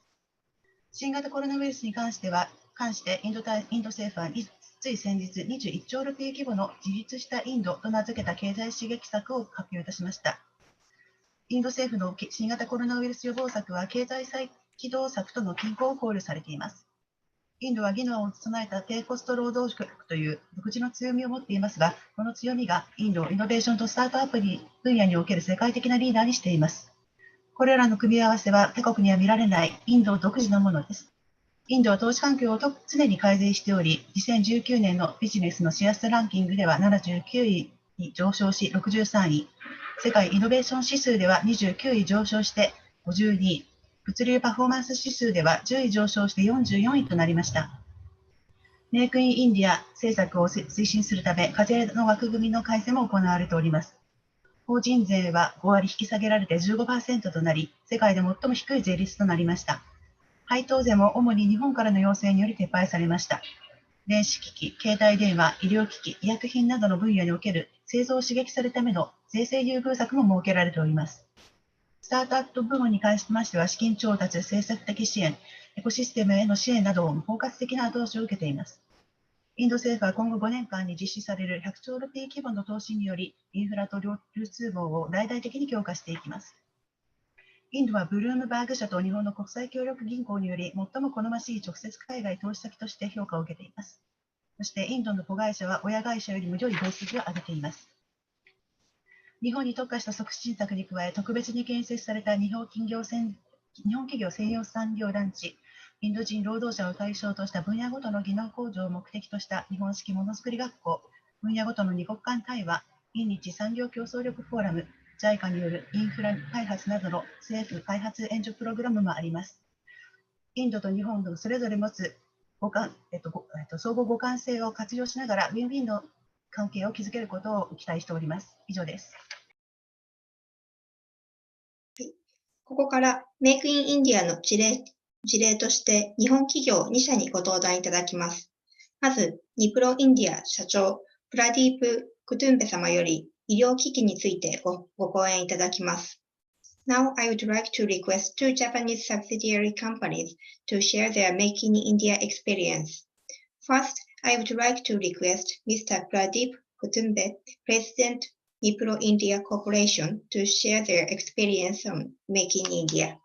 新型コロナウイルスに関してインド政府はつい先日21兆ルピー規模の自立したインドと名付けた経済刺激策を発表いたしました。インド政府の新型コロナウイルス予防策は経済再起動策との均衡を考慮されています。インドは技能を備えた低コスト労働力という独自の強みを持っていますが、この強みがインドをイノベーションとスタートアップ分野における世界的なリーダーにしています。これらの組み合わせは他国には見られないインド独自のものです。インドは投資環境を常に改善しており、2019年のビジネスのシェアスランキングでは79位に上昇し63位、世界イノベーション指数では29位上昇して52位、物流パフォーマンス指数では10位上昇して44位となりました。メイクインインディア政策を推進するため、課税の枠組みの改正も行われております。法人税は5割引き下げられて 15% となり、世界で最も低い税率となりました。配当税も主に日本からの要請により撤廃されました。電子機器、携帯電話、医療機器、医薬品などの分野における製造を刺激するための税制優遇策も設けられております。スタートアップ部門に関しましては、資金調達、政策的支援、エコシステムへの支援などを包括的な後押しを受けています。インド政府は今後5年間に実施される100兆ルピー規模の投資により、インフラと流通網を大々的に強化していきます。インドはブルームバーグ社と日本の国際協力銀行により、最も好ましい直接海外投資先として評価を受けています。そしてインドの子会社は親会社よりも良い業績を上げています。日本に特化した促進策に加え、特別に建設された日本企業専用産業団地、インド人労働者を対象とした分野ごとの技能向上を目的とした日本式ものづくり学校、分野ごとの二国間対話、印日産業競争力フォーラム、JICA によるインフラ開発などの政府開発援助プログラムもあります。インドと日本のそれぞれ持つ相互互換性を活用しながら、ウィンウィンの関係を築けることを期待しております。以上です。ここからメイクインインディアの事例として日本企業2社にご登壇いただきます。まず、ニプロインディア社長、プラディープ・クトゥンベ様より医療機器についてご講演いただきます。Now, I would like to request two Japanese subsidiary companies to share their Make in India experience. First, I would like to request Mr. Pradeep Kutumbe, President, Nipro India Corporation, to share their experience on Make in India.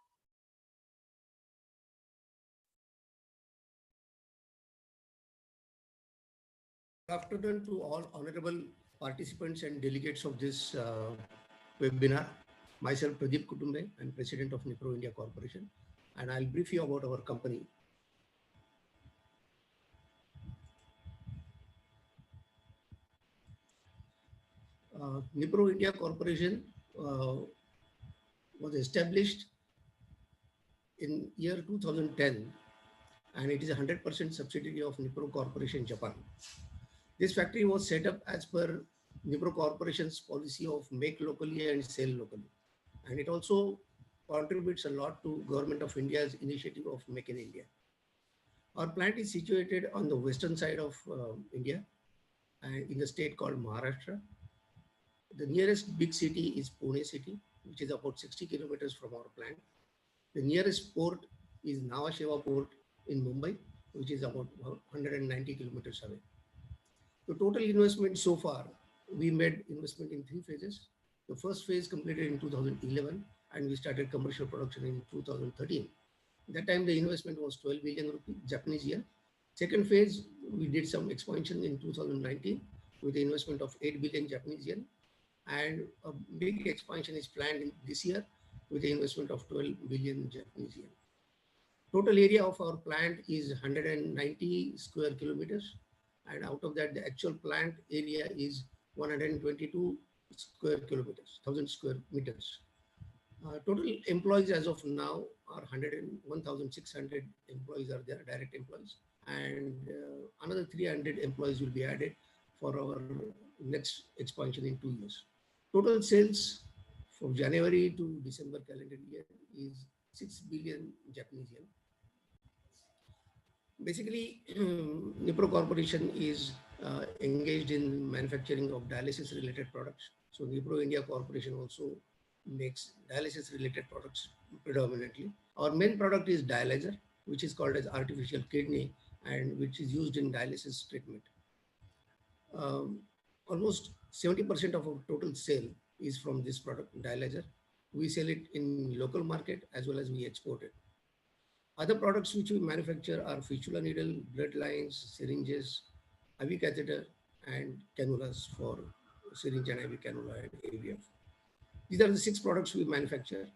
Good afternoon to all honorable participants and delegates of this webinar. Myself, Pradeep Kutumbe, I'm President of Nipro India Corporation, and I'll brief you about our company. Nipro India Corporation was established in year 2010, and it is a 100% subsidiary of Nipro Corporation Japan. This factory was set up as per Nipro Corporation's policy of make locally and sell locally. And it also contributes a lot to Government of India's initiative of Make in India. Our plant is situated on the western side of India and in the state called Maharashtra. The nearest big city is Pune city, which is about 60 kilometers from our plant. The nearest port is Nhava Sheva port in Mumbai, which is about 190 kilometers away. The total investment so far, we made investment in 3 phases. The first phase completed in 2011, and we started commercial production in 2013. That time the investment was 12 billion rupees, Japanese yen. Second phase, we did some expansion in 2019 with the investment of 8 billion Japanese yen. And a big expansion is planned in this year with the investment of 12 billion Japanese yen. Total area of our plant is 190 square kilometers. And out of that, the actual plant area is 122 square kilometers, 1000 square meters. Total employees as of now are 1,600 employees are there, direct employees, and another 300 employees will be added for our next expansion in 2 years. Total sales from January to December calendar year is 6 billion Japanese yen. Basically, Nipro Corporation is engaged in manufacturing of dialysis related products. So Nipro India Corporation also makes dialysis related products predominantly. Our main product is dialyzer, which is called as artificial kidney and which is used in dialysis treatment. Almost 70% of our total sale is from this product, dialyzer. We sell it in local market as well as we export it. Other products which we manufacture are fistula needle, blood lines, syringes, IV catheter, and cannulas for syringe and IV cannula and AVF. These are the 6 products we manufacture.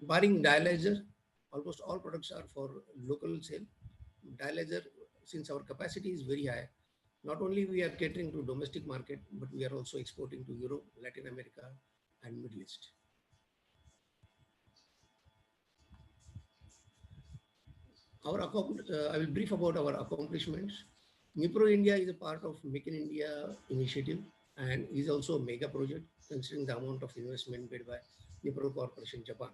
Barring dialyzer, almost all products are for local sale. Dialyzer, since our capacity is very high, not only we are catering to domestic market, but we are also exporting to Europe, Latin America, and Middle East. I will brief about our accomplishments. Nipro India is a part of Make in India initiative and is also a mega project considering the amount of investment made by Nipro Corporation Japan.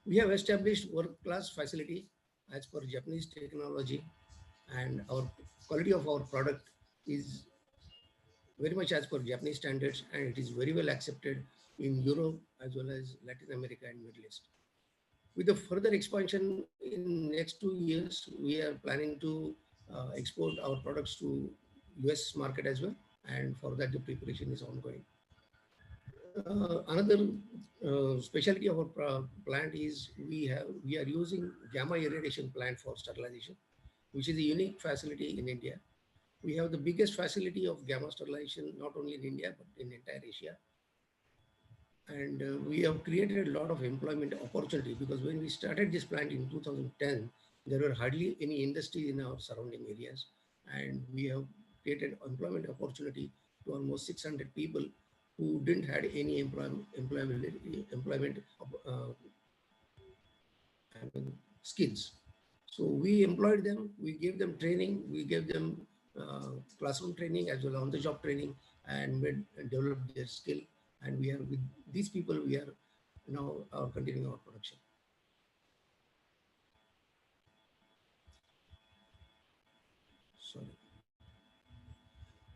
We have established world-class facility as per Japanese technology, and our quality of our product is very much as per Japanese standards, and it is very well accepted in Europe as well as Latin America and Middle East. With the further expansion in next 2 years, we are planning to export our products to US market as well, and for that the preparation is ongoing. Another specialty of our plant is we are using gamma irradiation plant for sterilization, which is a unique facility in India. We have the biggest facility of gamma sterilization not only in India but in entire Asia. And we have created a lot of employment opportunity because when we started this plant in 2010, there were hardly any industry in our surrounding areas, and we have created employment opportunity to almost 600 people who didn't have any employment skills. So we employed them, we gave them training, we gave them classroom training as well as on-the-job training, and developed their skill. And we are with these people, we are now continuing our production. Sorry.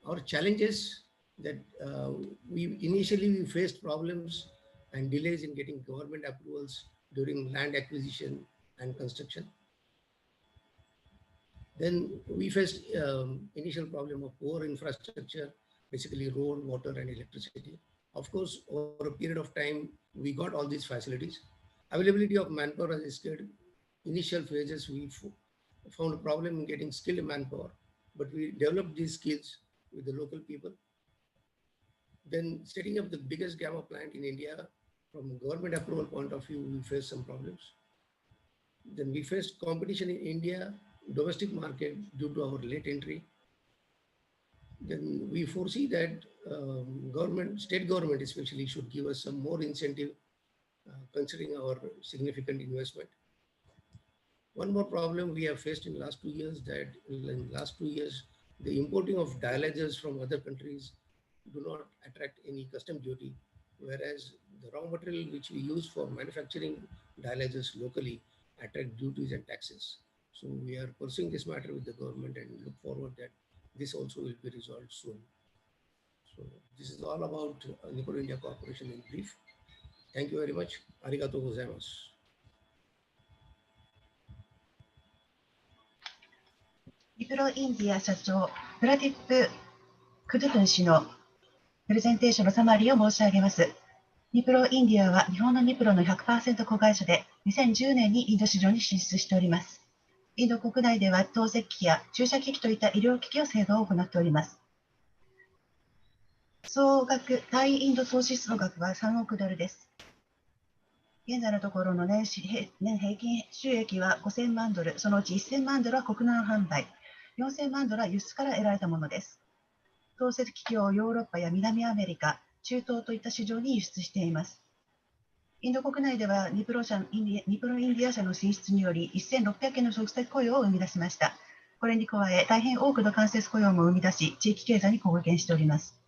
Our challenges that we initially faced problems and delays in getting government approvals during land acquisition and construction. Then we faced initial problem of poor infrastructure, basically road, water, and electricity. Of course, over a period of time, we got all these facilities. Availability of manpower, as I said, initial phases, we found a problem in getting skilled manpower, but we developed these skills with the local people. Then setting up the biggest gamma plant in India, from government approval point of view, we faced some problems. Then we faced competition in India, domestic market due to our late entry. Then we foresee that state government especially should give us some more incentive considering our significant investment. One more problem we have faced in last 2 years, that in last 2 years, the importing of dialyzers from other countries do not attract any custom duty, whereas the raw material which we use for manufacturing dialyzers locally attract duties and taxes. So we are pursuing this matter with the government and look forward that this also will be resolved soon. So this is all about Nipro India Corporation in brief. Thank you very much. Arigatou gozaimasu. ニプロインディア社長、プラディップ・クドゥトン氏のプレゼンテーションのサマリーを申し上げます。ニプロインディアは日本のニプロの 100% 子会社で2010年にインド市場に進出しております。インド国内では透析機や注射機器といった医療機器の製造を行っております。総額、対インド投資総額は3億ドルです。現在のところの年平均収益は5000万ドル、そのうち1000万ドルは国内販売、4000万ドルは輸出から得られたものです。透析機器をヨーロッパや南アメリカ、中東といった市場に輸出しています。インド国内ではニプロインディア社の進出により1600件の直接雇用を生み出しました。これに加え、大変多くの間接雇用も生み出し、地域経済に貢献しております。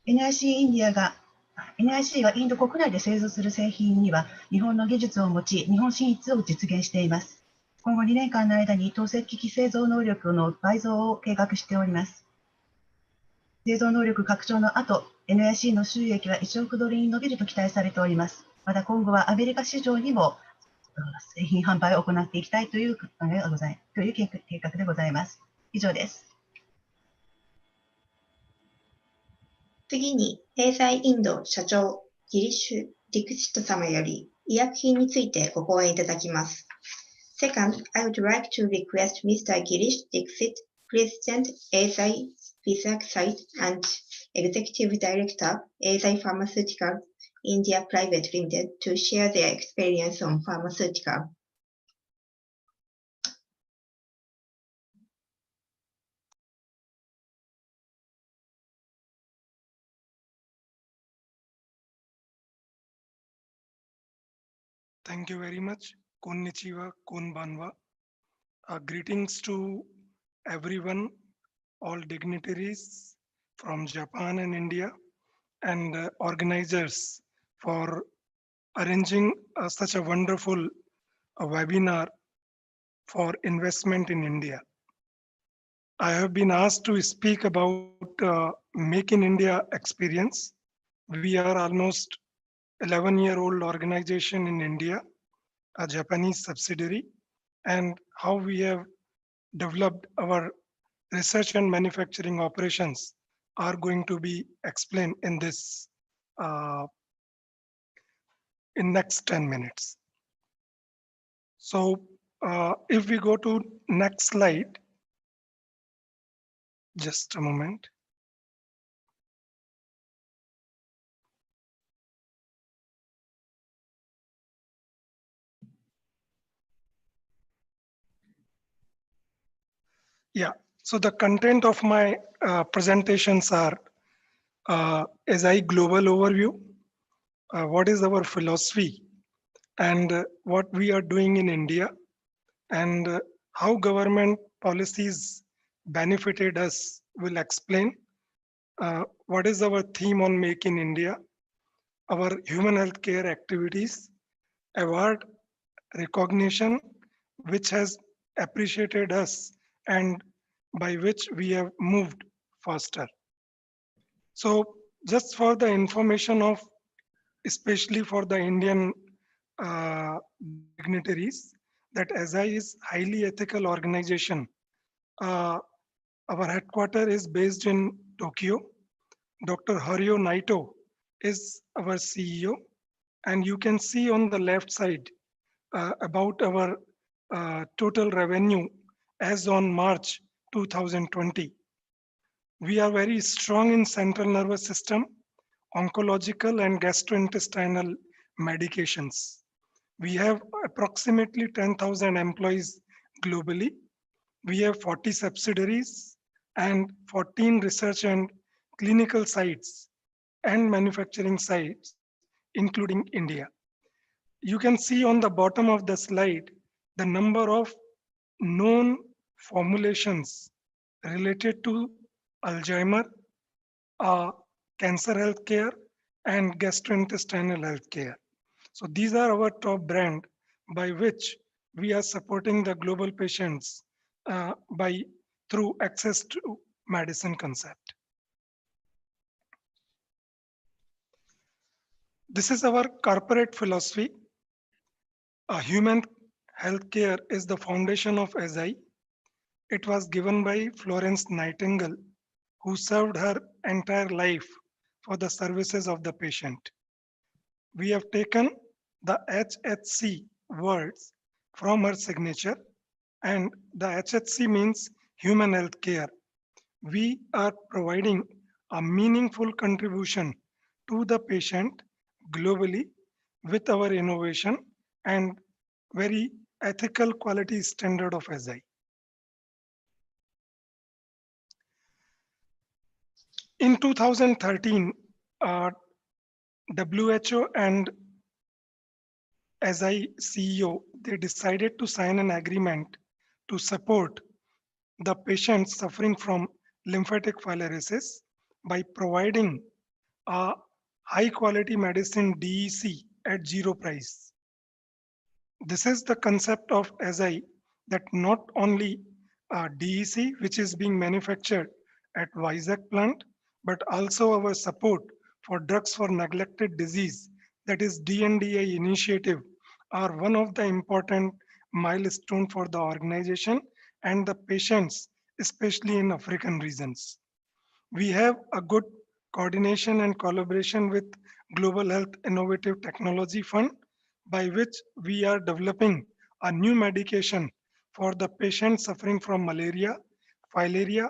NIC がインド国内で製造する製品には日本の技術を用い、日本進出を実現しています。今後2年間の間に透析機器製造能力の倍増を計画しております。製造能力拡張の後、NIC の収益は1億ドルに伸びると期待されております。また今後はアメリカ市場にも製品販売を行っていきたいという計画でございます。以上です。次に、エーザイインド社長、ギリッシュ・ディクシット様より医薬品についてご講演いただきます。Second, I would like to request Mr. Girish Dixit, President, Eisai Research Site and Executive Director, Eisai Pharmaceutical India Private Limited, to share their experience on pharmaceutical. Thank you very much. Konnichiwa, konbanwa. Greetings to everyone, all dignitaries from Japan and India, and organizers for arranging such a wonderful webinar for investment in India. I have been asked to speak about Make in India experience. We are almost 11-year-old organization in India, a Japanese subsidiary, and how we have developed our research and manufacturing operations are going to be explained in this in next 10 minutes. So if we go to next slide, just a moment. Yeah, so the content of my presentations are Eisai global overview, what is our philosophy, and what we are doing in India, and how government policies benefited us. Will explain what is our theme on Make in India, our human healthcare activities, award recognition which has appreciated us and by which we have moved faster. So just for the information of, especially for the Indian dignitaries, that Eisai is highly ethical organization. Our headquarters is based in Tokyo. Dr. Haruo Naito is our CEO, and you can see on the left side about our total revenue as on March 2020. We are very strong in central nervous system, oncological and gastrointestinal medications. We have approximately 10,000 employees globally. We have 40 subsidiaries and 14 research and clinical sites and manufacturing sites, including India. You can see on the bottom of the slide the number of known formulations related to Alzheimer, cancer healthcare, and gastrointestinal healthcare. So these are our top brand by which we are supporting the global patients through access to medicine concept. This is our corporate philosophy. Human healthcare is the foundation of Eisai. It was given by Florence Nightingale, who served her entire life for the services of the patient. We have taken the HHC words from her signature, and the HHC means human health care. We are providing a meaningful contribution to the patient globally with our innovation and very ethical quality standard of Eisai. In 2013, WHO and SI CEO, they decided to sign an agreement to support the patients suffering from lymphatic filariasis by providing a high quality medicine DEC at zero price. This is the concept of SI, that not only DEC, which is being manufactured at Vizag plant, but also our support for drugs for neglected disease, that is DNDI initiative, are one of the important milestone for the organization and the patients, especially in African regions. We have a good coordination and collaboration with Global Health Innovative Technology Fund, by which we are developing a new medication for the patients suffering from malaria, filaria,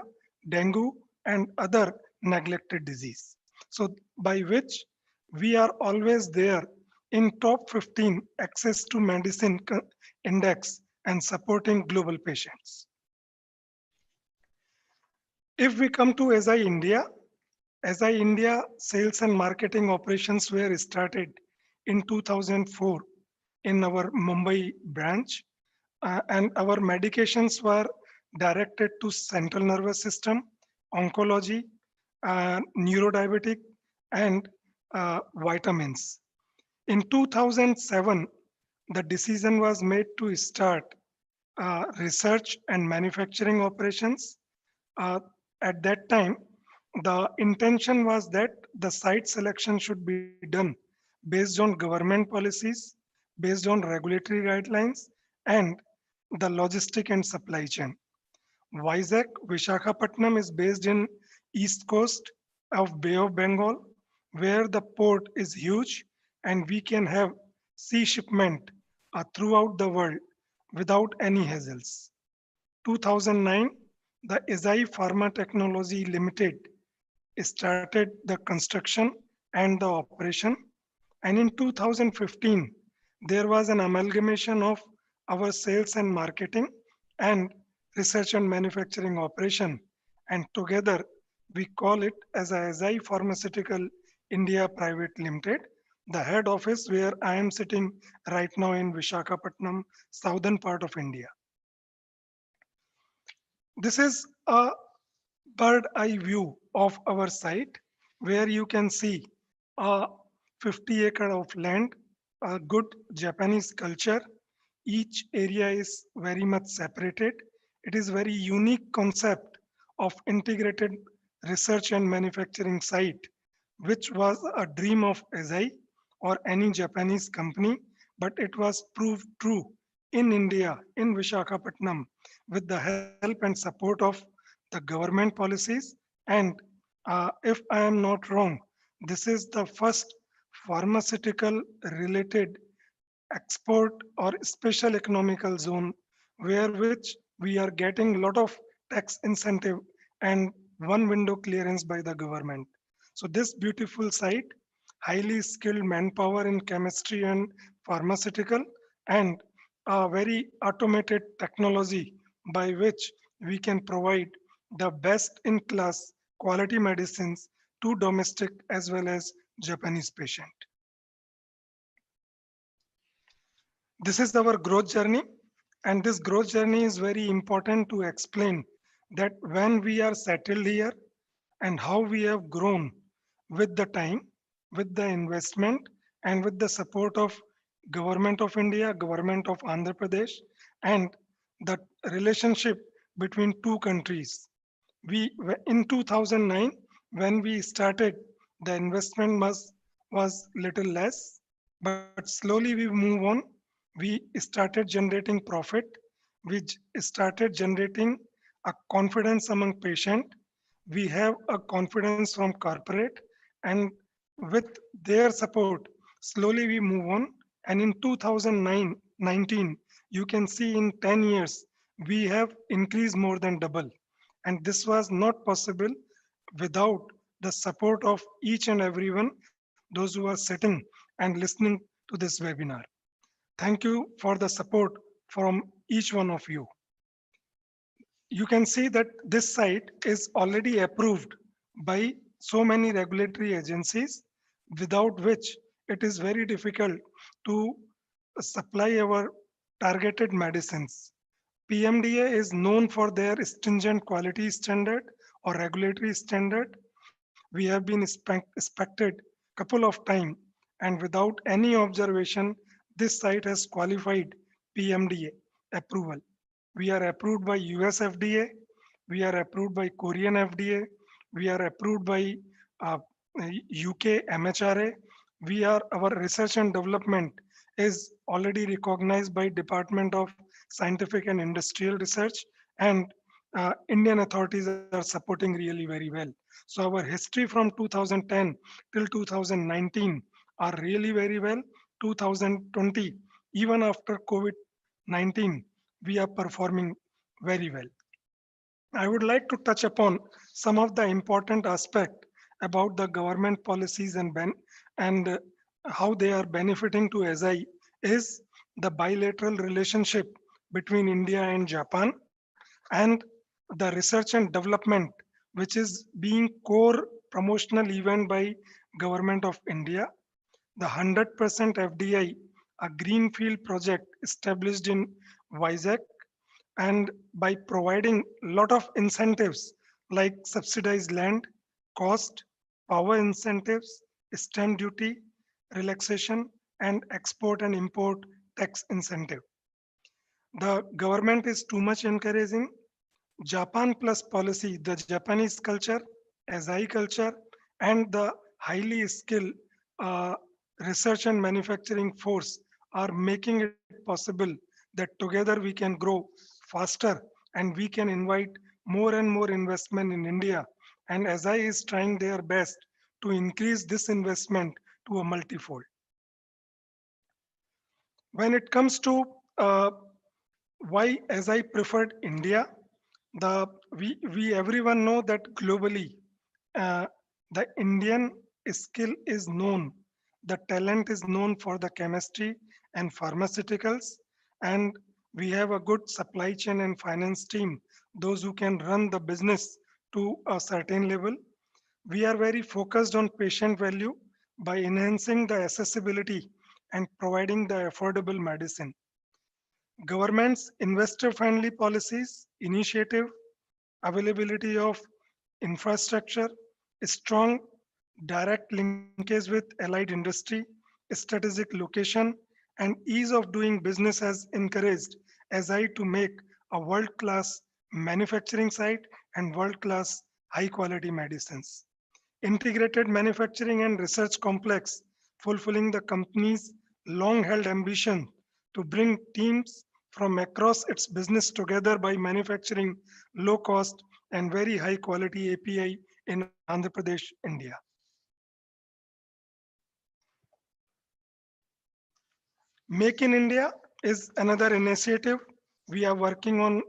dengue, and other neglected disease. So by which we are always there in top 15 access to medicine index and supporting global patients. If we come to SI India sales and marketing operations were started in 2004 in our Mumbai branch, and our medications were directed to central nervous system, oncology, neurodiabetic, and vitamins. In 2007, the decision was made to start research and manufacturing operations. At that time, the intention was that the site selection should be done based on government policies, based on regulatory guidelines, and the logistic and supply chain. Vizag, Vishakhapatnam is based in east coast of Bay of Bengal, where the port is huge and we can have sea shipment throughout the world without any hassles. 2009, the SI Pharma Technology Limited started the construction and the operation. And in 2015, there was an amalgamation of our sales and marketing and research and manufacturing operation. And together we call it as a SI Pharmaceutical India Private Limited, the head office where I am sitting right now in Vishakhapatnam, southern part of India. This is a bird eye view of our site where you can see a 50 acre of land, a good Japanese culture. Each area is very much separated. It is very unique concept of integrated research and manufacturing site, which was a dream of SI or any Japanese company, but it was proved true in India, in Vishakhapatnam, with the help and support of the government policies. And if I am not wrong, this is the first pharmaceutical related export or special economical zone where which we are getting a lot of tax incentive and one window clearance by the government. So this beautiful site, highly skilled manpower in chemistry and pharmaceutical, and a very automated technology by which we can provide the best in class quality medicines to domestic as well as Japanese patient. This is our growth journey, and this growth journey is very important to explain that when we are settled here and how we have grown with the time, with the investment, and with the support of Government of India, Government of Andhra Pradesh, and the relationship between two countries. In 2009, when we started, the investment was little less, but slowly we move on. We started generating profit. We started generating a confidence among patient. We have a confidence from corporate, and with their support, slowly we move on. And in 2019, you can see in 10 years, we have increased more than double. And this was not possible without the support of each and everyone, those who are sitting and listening to this webinar. Thank you for the support from each one of you. You can see that this site is already approved by so many regulatory agencies, without which it is very difficult to supply our targeted medicines. PMDA is known for their stringent quality standard or regulatory standard. We have been inspected couple of times, and without any observation, this site has qualified PMDA approval. We are approved by US FDA, we are approved by Korean FDA, we are approved by uh, UK MHRA. Our research and development is already recognized by Department of Scientific and Industrial Research, and Indian authorities are supporting really very well. So our history from 2010 till 2019 are really very well. 2020, even after COVID-19, we are performing very well. I would like to touch upon some of the important aspects about the government policies and how they are benefiting to SI is the bilateral relationship between India and Japan, and the research and development, which is being core promotional event by Government of India. The 100% FDI, a greenfield project established in Vizag, and by providing a lot of incentives like subsidized land, cost, power incentives, stamp duty, relaxation, and export and import tax incentive. The government is too much encouraging Japan plus policy, the Japanese culture, SI culture, and the highly skilled research and manufacturing force are making it possible that together we can grow faster and we can invite more and more investment in India. And SI is trying their best to increase this investment to a multifold. When it comes to why SI preferred India, we everyone know that globally the Indian skill is known, the talent is known for the chemistry and pharmaceuticals, and we have a good supply chain and finance team, those who can run the business to a certain level. We are very focused on patient value by enhancing the accessibility and providing the affordable medicine. Government's investor-friendly policies, initiative, availability of infrastructure, strong direct linkage with allied industry, strategic location, and ease of doing business has encouraged SI to make a world-class manufacturing site and world-class high-quality medicines. Integrated manufacturing and research complex, fulfilling the company's long-held ambition to bring teams from across its business together by manufacturing low cost and very high quality API in Andhra Pradesh, India. Make in India is another initiative. We are working on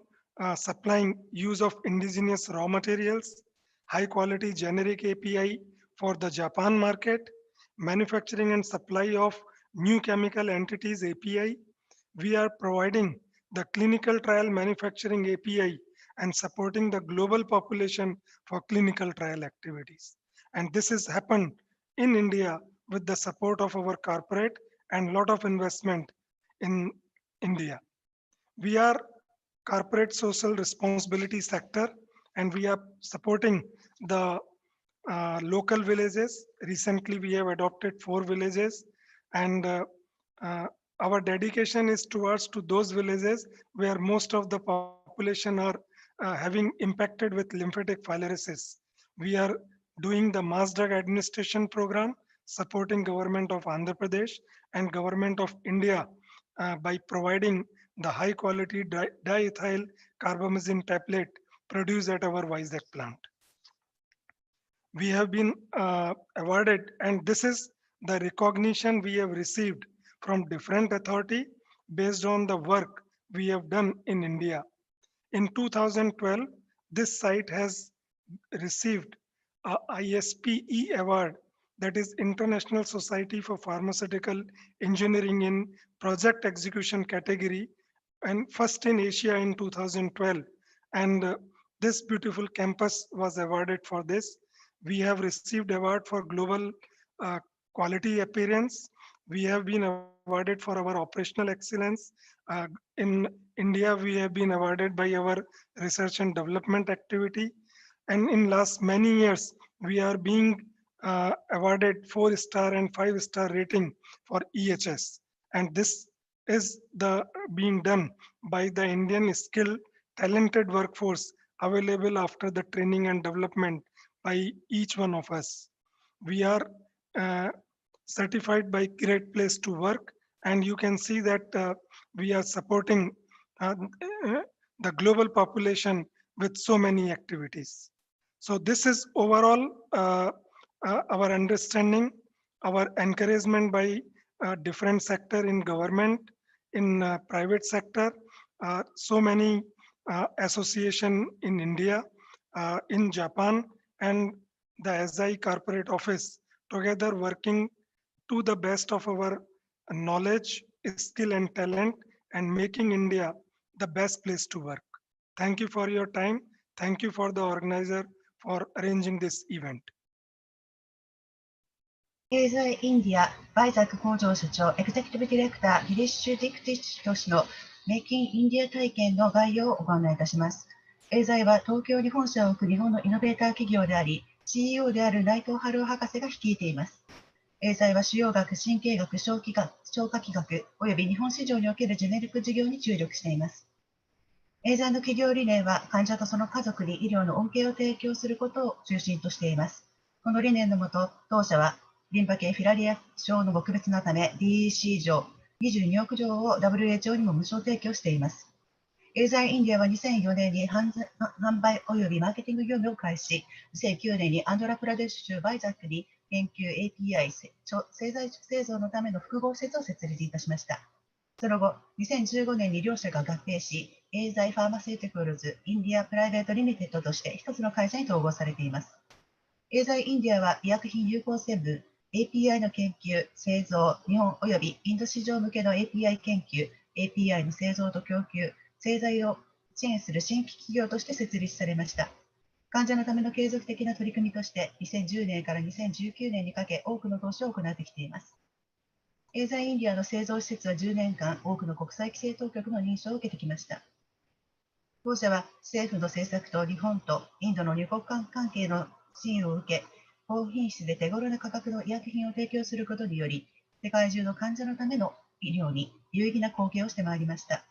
supplying use of indigenous raw materials, high quality generic API for the Japan market, manufacturing and supply of new chemical entities API. We are providing the clinical trial manufacturing API and supporting the global population for clinical trial activities. And this has happened in India with the support of our corporate and lot of investment in India. We are corporate social responsibility sector, and we are supporting the local villages. Recently, we have adopted 4 villages, and our dedication is towards to those villages where most of the population are having impacted with lymphatic filariasis. We are doing the mass drug administration program, supporting government of Andhra Pradesh and government of India by providing the high quality diethyl carbamazine tablet produced at our Vizag plant. We have been awarded, and this is the recognition we have received from different authority based on the work we have done in India. In 2012, this site has received a ISPE award, that is International Society for Pharmaceutical Engineering in project execution category, and first in Asia in 2012. And this beautiful campus was awarded for this. We have received award for global quality appearance. We have been awarded for our operational excellence. In India, we have been awarded by our research and development activity. And in last many years, we are being awarded 4-star and 5-star rating for EHS. And this is being done by the Indian skilled, talented workforce available after the training and development by each one of us. We are certified by Great Place to Work, and you can see that we are supporting the global population with so many activities. So this is overall our understanding, our encouragement by different sector in government, in private sector, so many association in India, in Japan, and the SI corporate office together working to the best of our knowledge, skill and talent, and making India the best place to work. Thank you for your time. Thank you for the organizer for arranging this event. 経済インディアバイザック工場所長エグゼクティブディレクターギリッシュ・ディクティッシュ都市のメイキン・インディア体験の概要をご案内いたします。エーザイは東京に本社を置く日本のイノベーター企業であり、CEO である内藤春夫博士が率いています。エーザイは主要学、神経学、消化器学および日本市場におけるジェネリック事業に注力しています。エーザイの企業理念は患者とその家族に医療の恩恵を提供することを中心としています。この理念のもと、当社はリンパ系フィラリア症の撲滅のため DEC 錠22億錠を WHO にも無償提供しています。エーザイインディアは2004年に販売およびマーケティング業務を開始、2009年にアンドラプラデシュ州バイザックに研究 API 製剤製造のための複合施設を設立いたしました。その後、2015年に両社が合併し、エーザイファーマセューティカルズインディアプライベートリミテッドとして一つの会社に統合されています。エーザイインディアは医薬品有効成分、API の研究、製造、日本及びインド市場向けの API 研究、API の製造と供給、製剤を支援する新規企業として設立されました。患者のための継続的な取り組みとして、2010年から2019年にかけ多くの投資を行ってきています。エーザイインディアの製造施設は10年間、多くの国際規制当局の認証を受けてきました。当社は政府の政策と日本とインドの二国間関係の支援を受け、高品質で手頃な価格の医薬品を提供することにより、世界中の患者のための医療に有意義な貢献をしてまいりました。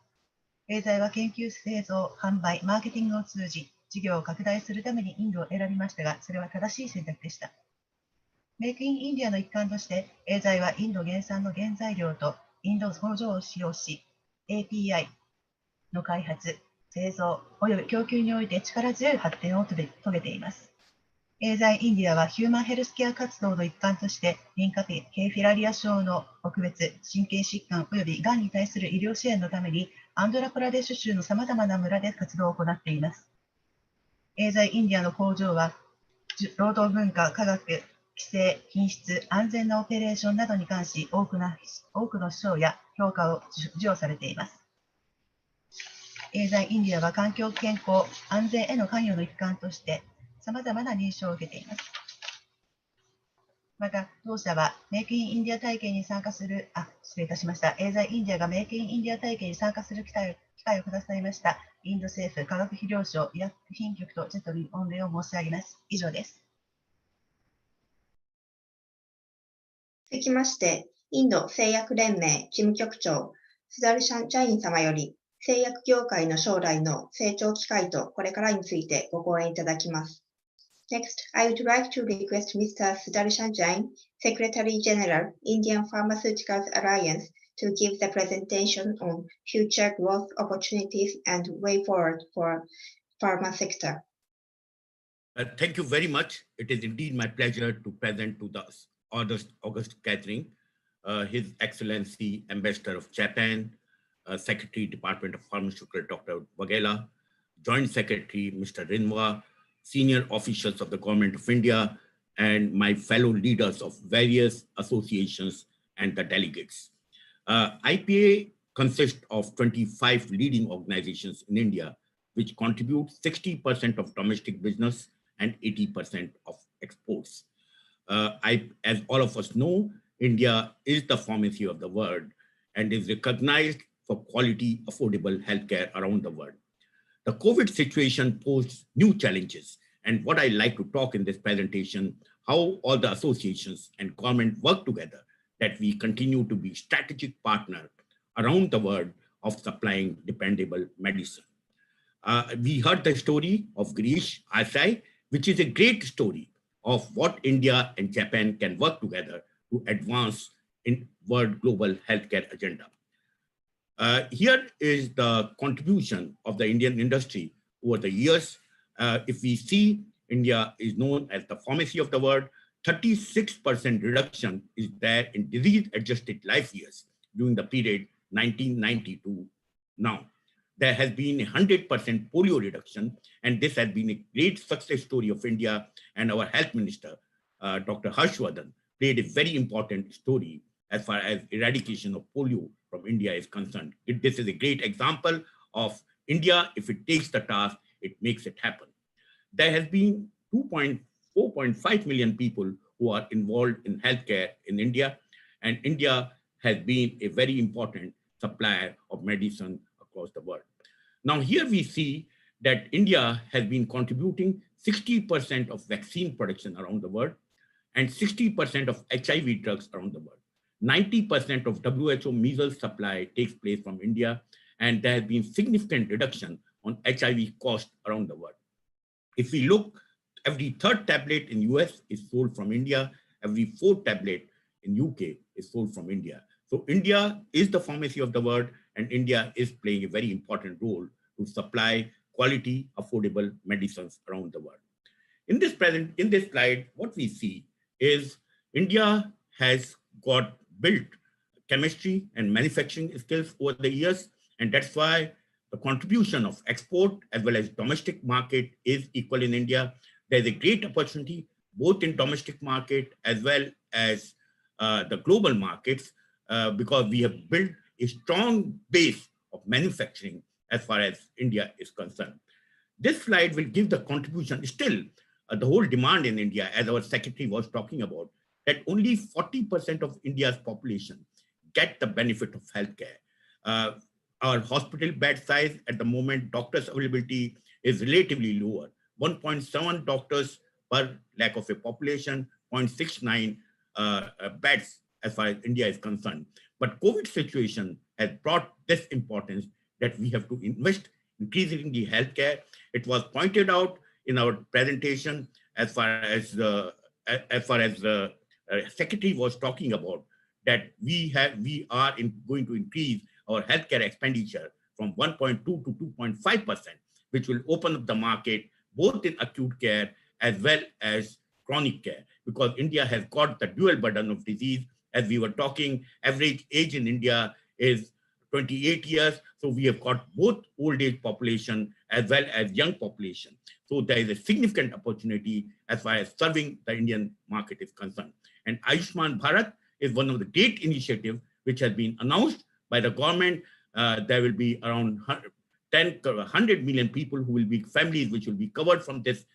エーザイは研究、製造、販売、マーケティングを通じ、事業を拡大するためにインドを選びましたが、それは正しい選択でした。メイクインインディアの一環として、エーザイはインド原産の原材料とインド工場を使用し、API の開発、製造および供給において力強い発展を遂げています。エーザイインディアはヒューマンヘルスケア活動の一環として、リンパ系フィラリア症の撲滅、神経疾患およびがんに対する医療支援のために、アンドラプラデシュ州のさまざまな村で活動を行っています。エーザイインディアの工場は、労働文化、科学、規制、品質、安全なオペレーションなどに関し、多くの賞や評価を授与されています。エーザイインディアは環境、健康、安全への関与の一環として、さまざまな認証を受けています。また、当社はメイクインインディア体験に参加する、失礼いたしました。エーザイインディアがメイクインインディア体験に参加する機会をくださいました。インド政府科学肥料省医薬品局とジェットに御礼を申し上げます。以上です。続きまして、インド製薬連盟事務局長、スダルシャン・ジャイン様より、製薬業界の将来の成長機会とこれからについてご講演いただきます。Next, I would like to request Mr. Sudarshan Jain, Secretary General, Indian Pharmaceuticals Alliance, to give the presentation on future growth opportunities and way forward for pharma sector. Thank you very much. It is indeed my pleasure to present to the August gathering, His Excellency Ambassador of Japan, Secretary Department of Pharmaceutical Dr. Waghela, Joint Secretary Mr. Rinwa, senior officials of the Government of India, and my fellow leaders of various associations and the delegates. IPA consists of 25 leading organizations in India, which contribute 60% of domestic business and 80% of exports. As all of us know, India is the pharmacy of the world and is recognized for quality, affordable healthcare around the world. The COVID situation posed new challenges, and what I like to talk in this presentation, how all the associations and government work together, that we continue to be strategic partner around the world of supplying dependable medicine. We heard the story of Girish Asai, which is a great story of what India and Japan can work together to advance in world global healthcare agenda. Here is the contribution of the Indian industry over the years. If we see, India is known as the pharmacy of the world. 36% reduction is there in disease-adjusted life years during the period 1990 to now. There has been 100% polio reduction, and this has been a great success story of India, and our health minister, Dr. Harshvardhan, played a very important story as far as eradication of polio from India is concerned. This is a great example of India. If it takes the task, it makes it happen. There has been 4.5 million people who are involved in healthcare in India, and India has been a very important supplier of medicine across the world. Now here we see that India has been contributing 60% of vaccine production around the world and 60% of HIV drugs around the world. 90% of WHO measles supply takes place from India, and there has been significant reduction on HIV cost around the world. If we look, every third tablet in US is sold from India, every fourth tablet in UK is sold from India. So India is the pharmacy of the world, and India is playing a very important role to supply quality, affordable medicines around the world. In this slide, what we see is India has got built chemistry and manufacturing skills over the years, and that's why the contribution of export as well as domestic market is equal in India. There's a great opportunity both in domestic market as well as the global markets because we have built a strong base of manufacturing as far as India is concerned. This slide will give the contribution still the whole demand in India, as our secretary was talking about, that only 40% of India's population get the benefit of healthcare. Our hospital bed size at the moment, doctors availability is relatively lower. 1.7 doctors per lakh of a population, 0.69 beds as far as India is concerned. But COVID situation has brought this importance that we have to invest increasingly in the healthcare. It was pointed out in our presentation as far as the secretary was talking about, that we are going to increase our healthcare expenditure from 1.2 to 2.5%, which will open up the market both in acute care as well as chronic care, because India has got the dual burden of disease. As we were talking, average age in India is 28 years. So we have got both old age population as well as young population. So there is a significant opportunity as far as serving the Indian market is concerned. And Ayushman Bharat is one of the great initiatives which has been announced by the government. There will be around 100 million people who will be families which will be covered from this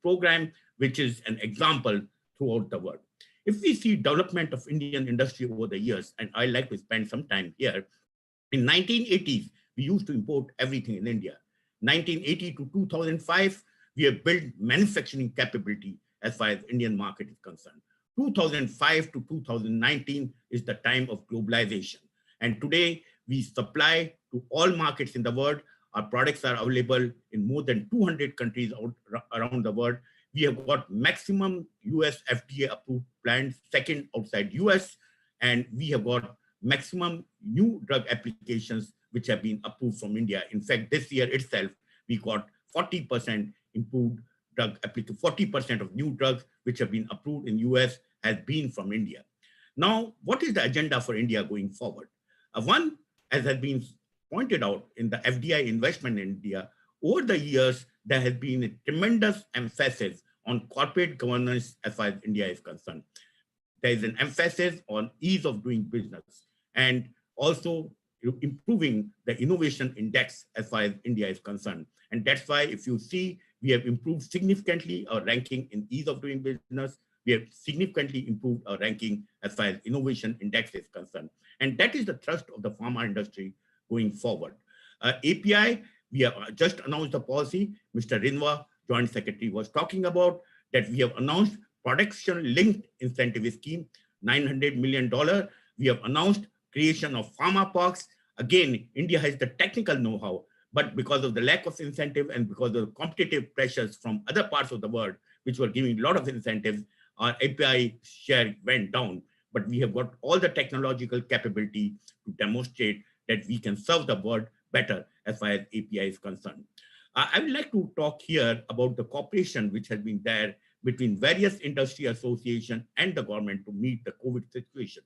program, which is an example throughout the world. If we see development of Indian industry over the years, and I like to spend some time here, in 1980s, we used to import everything in India. 1980 to 2005, we have built manufacturing capability as far as Indian market is concerned. 2005 to 2019 is the time of globalization. And today we supply to all markets in the world. Our products are available in more than 200 countries around the world. We have got maximum US FDA approved plants, second outside US, and we have got maximum new drug applications which have been approved from India. In fact, this year itself, we got 40% improved drug application, 40% of new drugs which have been approved in US has been from India. Now, what is the agenda for India going forward? One, as has been pointed out in the FDI investment in India, over the years, there has been a tremendous emphasis on corporate governance as far as India is concerned. There is an emphasis on ease of doing business and also improving the innovation index as far as India is concerned. And that's why if you see, we have improved significantly our ranking in ease of doing business. we have significantly improved our ranking as far as innovation index is concerned. And that is the thrust of the pharma industry going forward. API, we have just announced the policy. Mr. Rinwa, Joint Secretary, was talking about that we have announced production-linked incentive scheme, $900 million. We have announced creation of pharma parks. Again, India has the technical know-how, but because of the lack of incentive and because of competitive pressures from other parts of the world, which were giving a lot of incentives, our API share went down. But we have got all the technological capability to demonstrate that we can serve the world better as far as API is concerned. I would like to talk here about the cooperation which has been there between various industry associations and the government to meet the COVID situation.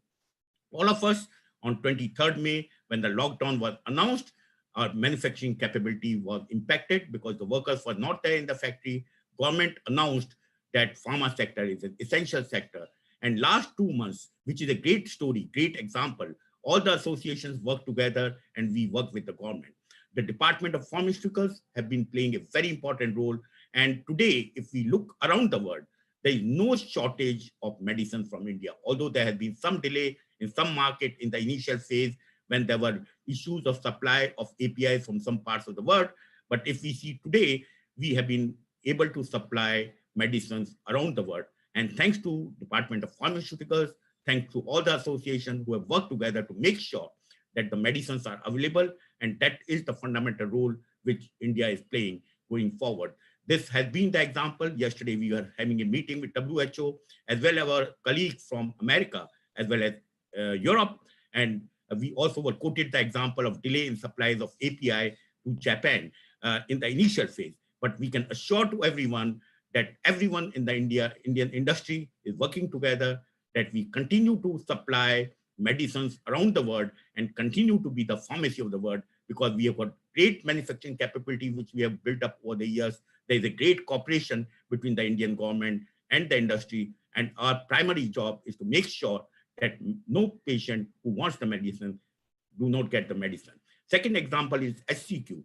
All of us on 23rd May, when the lockdown was announced, our manufacturing capability was impacted because the workers were not there in the factory. Government announced that pharma sector is an essential sector. And last 2 months, which is a great story, great example, all the associations work together and we work with the government. The Department of Pharmaceuticals have been playing a very important role. And today, if we look around the world, there is no shortage of medicine from India, although there has been some delay in some market in the initial phase when there were issues of supply of APIs from some parts of the world. But if we see today, we have been able to supply medicines around the world. And thanks to Department of Pharmaceuticals, thanks to all the associations who have worked together to make sure that the medicines are available. And that is the fundamental role which India is playing going forward. This has been the example. Yesterday, we were having a meeting with WHO, as well as our colleagues from America, as well as Europe. And we also were quoted the example of delay in supplies of API to Japan in the initial phase. But we can assure to everyone that everyone in the Indian industry is working together, that we continue to supply medicines around the world and continue to be the pharmacy of the world, because we have got great manufacturing capability, which we have built up over the years. There is a great cooperation between the Indian government and the industry. And our primary job is to make sure that no patient who wants the medicine do not get the medicine. Second example is HCQ.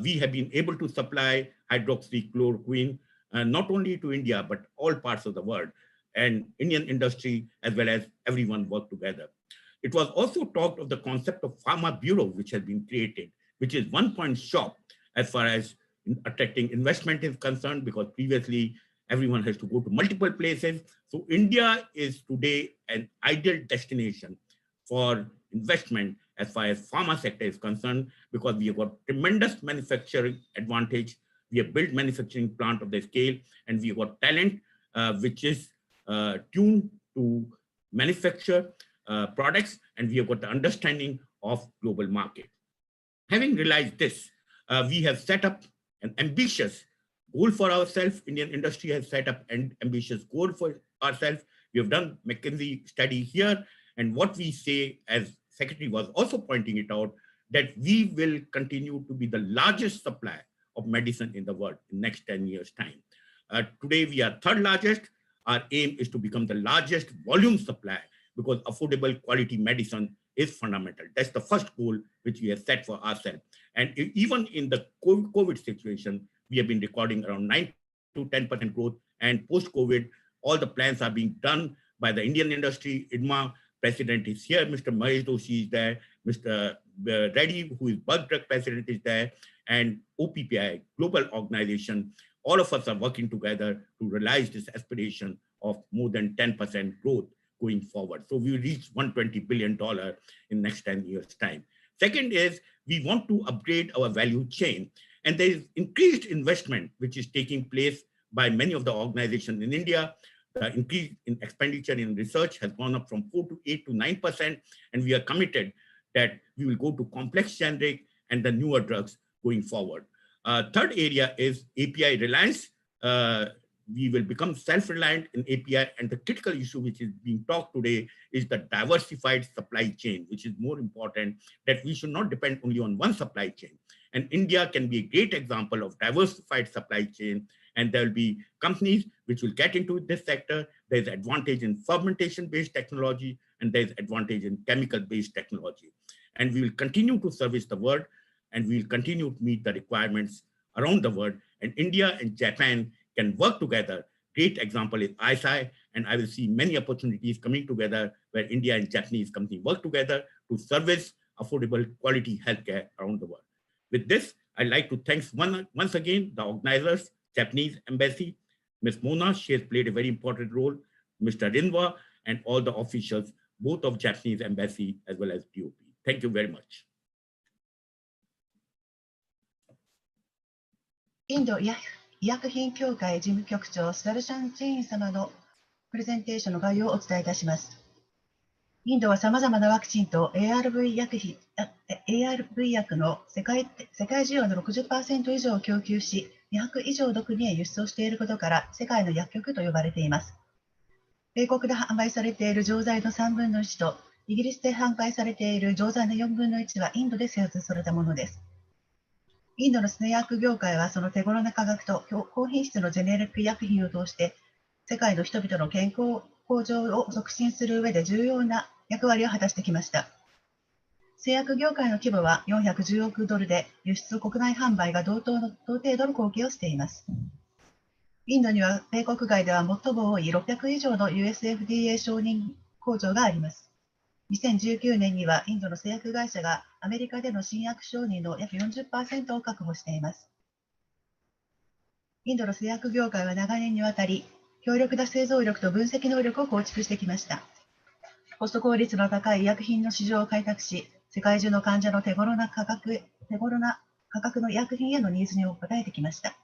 We have been able to supply hydroxychloroquine not only to India, but all parts of the world. And Indian industry, as well as everyone, work together. It was also talked of the concept of Pharma Bureau, which has been created, which is one-point shop as far as attracting investment is concerned, because previously everyone has to go to multiple places. So India is today an ideal destination for investment as far as pharma sector is concerned, because we have got tremendous manufacturing advantage. We have built manufacturing plant of the scale, and we have got talent which is tuned to manufacture products, and we have got the understanding of global market. Having realized this, we have set up an ambitious goal for ourselves. Indian industry has set up an ambitious goal for ourselves. We have done McKinsey study here, and what we say, as Secretary was also pointing it out, that we will continue to be the largest supplier of medicine in the world in the next 10 years' time. Today, we are third largest. Our aim is to become the largest volume supplier, because affordable quality medicine is fundamental. That's the first goal which we have set for ourselves. And even in the COVID situation, we have been recording around 9 to 10% growth. And post-COVID, all the plans are being done by the Indian industry. IDMA president is here. Mr. Mahesh Doshi is there. Mr. Reddy, who is Bulk Drug president, is there. And OPPI, global organization, all of us are working together to realize this aspiration of more than 10% growth going forward. So we will reach $120 billion in next 10 years' time. Second is, we want to upgrade our value chain. And there is increased investment which is taking place by many of the organizations in India. The increase in expenditure in research has gone up from 4 to 8 to 9%. And we are committed that we will go to complex generic and the newer drugs going forward. Third area is API reliance. We will become self-reliant in API, and the critical issue which is being talked today is the diversified supply chain, which is more important, that we should not depend only on one supply chain. And India can be a great example of diversified supply chain, and there will be companies which will get into this sector. There's advantage in fermentation-based technology, and there's advantage in chemical-based technology. And we will continue to service the world, and we will continue to meet the requirements around the world. And India and Japan can work together great example is ISI, and I will see many opportunities coming together where India and Japanese companies work together to service affordable quality healthcare around the world. With this, I'd like to thank once again the organizers, Japanese Embassy, Ms. Mona, she has played a very important role, Mr. Rinwa, and all the officials, both of Japanese Embassy as well as DOP. Thank you very much. インド医薬品協会事務局長スダルシャン・チェイン様のプレゼンテーションの概要をお伝えいたします。インドはさまざまなワクチンと ARV 薬の世界需要の 60% 以上を供給し、200以上の国へ輸出をしていることから世界の薬局と呼ばれています。米国で販売されている錠剤の3分の1とイギリスで販売されている錠剤の4分の1はインドで製造されたものです。インドの製薬業界はその手頃な価格と高品質のジェネリック医薬品を通して世界の人々の健康向上を促進する上で重要な役割を果たしてきました。製薬業界の規模は410億ドルで輸出国内販売が同程度の貢献をしています。インドには米国外では最も多い600以上の USFDA 承認工場があります。2019年にはインドの製薬会社がアメリカでの新薬承認の約 40% を確保しています。インドの製薬業界は長年にわたり強力な製造力と分析能力を構築してきました。コスト効率の高い医薬品の市場を開拓し、世界中の患者の手頃な価格の医薬品へのニーズに応えてきました。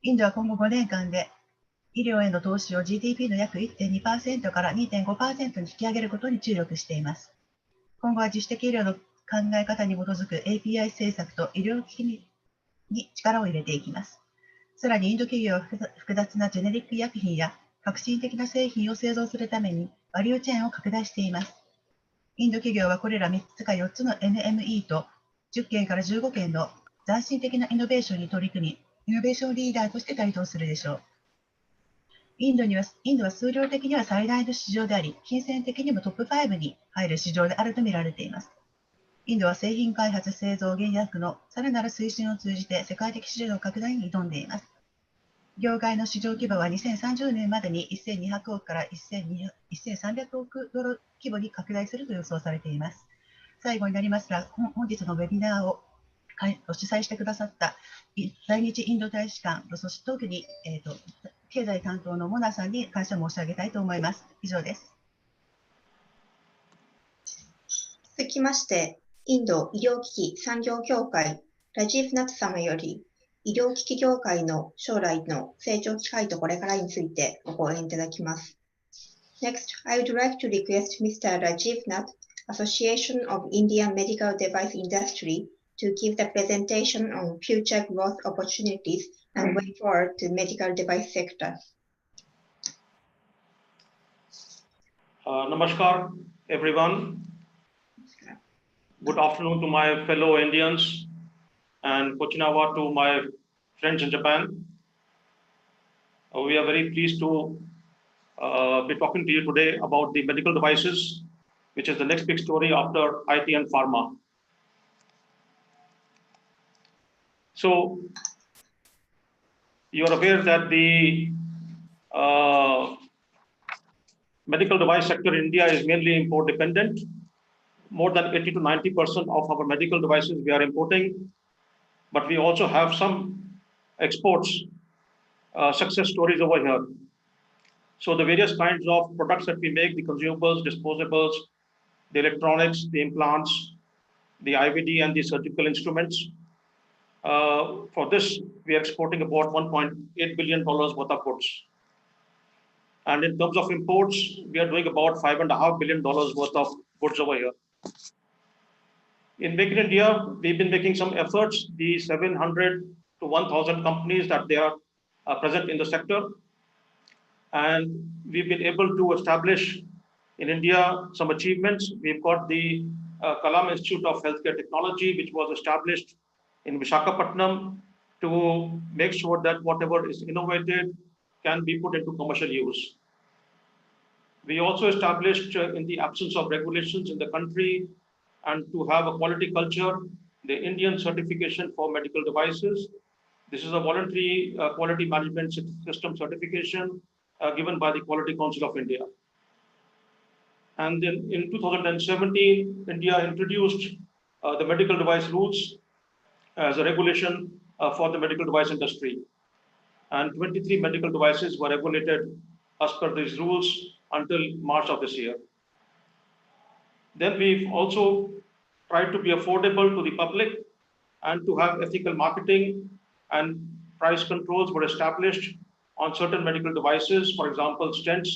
インドは今後5年間で医療への投資を GDP の約 1.2% から 2.5% に引き上げることに注力しています。今後は自主的医療の考え方に基づく API 政策と医療機器に力を入れていきます。さらにインド企業は複雑なジェネリック医薬品や革新的な製品を製造するためにバリューチェーンを拡大しています。インド企業はこれら3つか4つの NME と10件から15件の斬新的なイノベーションに取り組み、イノベーションリーダーとして台頭するでしょう。インドは数量的には最大の市場であり、金銭的にもトップ5に入る市場であると見られています。インドは製品開発、製造、原薬のさらなる推進を通じて世界的市場拡大に挑んでいます。業界の市場規模は2030年までに1200億から1300億ドル規模に拡大すると予想されています。最後になりますが、本日のウェビナーを主催してくださった在日インド大使館、そして特に、経済担当のモナさんに感謝申し上げたいと思います。以上です。続きまして、インド医療機器産業協会ラジーフ・ナツ様より、医療機器業界の将来の成長機会とこれからについてご講演いただきます。Next, I would like to request Mr. Rajiv Nath, Association of Indian Medical Device Industry, to give the presentation on future growth opportunities and way forward to medical device sector. Namaskar, everyone. Good afternoon to my fellow Indians and Kochinawa to my friends in Japan. We are very pleased to be talking to you today about the medical devices, which is the next big story after IT and pharma. So, you are aware that the medical device sector in India is mainly import dependent. More than 80 to 90% of our medical devices we are importing, but we also have some exports success stories over here. So the various kinds of products that we make, the consumables, disposables, the electronics, the implants, the IVD and the surgical instruments. For this, we are exporting about $1.8 billion worth of goods. And in terms of imports, we are doing about $5.5 billion worth of goods over here. In Make in India, we've been making some efforts. The 700 to 1,000 companies that they are present in the sector. And we've been able to establish in India some achievements. We've got the Kalam Institute of Healthcare Technology, which was established in Visakhapatnam to make sure that whatever is innovated can be put into commercial use. We also established, in the absence of regulations in the country and to have a quality culture, the Indian certification for medical devices, This is a voluntary quality management system certification given by the Quality Council of India. And then in 2017, India introduced the medical device rules as a regulation for the medical device industry. And 23 medical devices were regulated as per these rules until March of this year. Then we've also tried to be affordable to the public and to have ethical marketing, and price controls were established on certain medical devices, for example, stents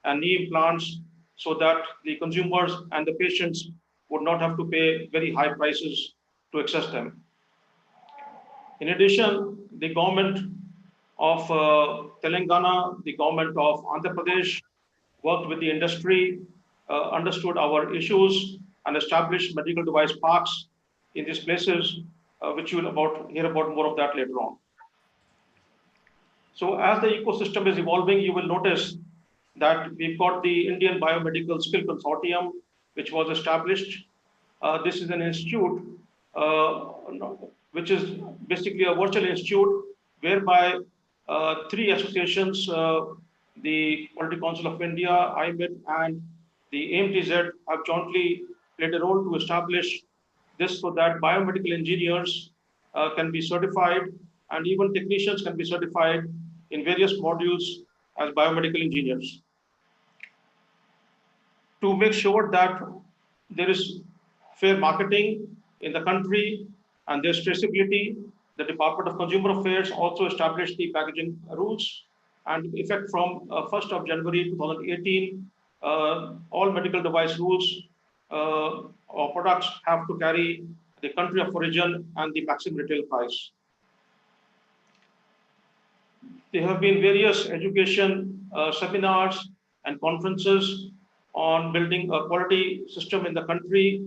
and knee implants, so that the consumers and the patients would not have to pay very high prices to access them. In addition, the government of Telangana, the government of Andhra Pradesh worked with the industry, understood our issues, and established medical device parks in these places, which you will hear about more of that later on. So as the ecosystem is evolving, you will notice that we've got the Indian Biomedical Skill Consortium, which was established. This is an institute, which is basically a virtual institute whereby 3 associations, the Quality Council of India, IMED, and the AIMTZ have jointly played a role to establish this so that biomedical engineers can be certified, and even technicians can be certified in various modules as biomedical engineers. To make sure that there is fair marketing in the country and there's traceability, the Department of Consumer Affairs also established the packaging rules, and in effect from 1st of January 2018, all medical device rules or products have to carry the country of origin and the maximum retail price. There have been various education seminars and conferences on building a quality system in the country,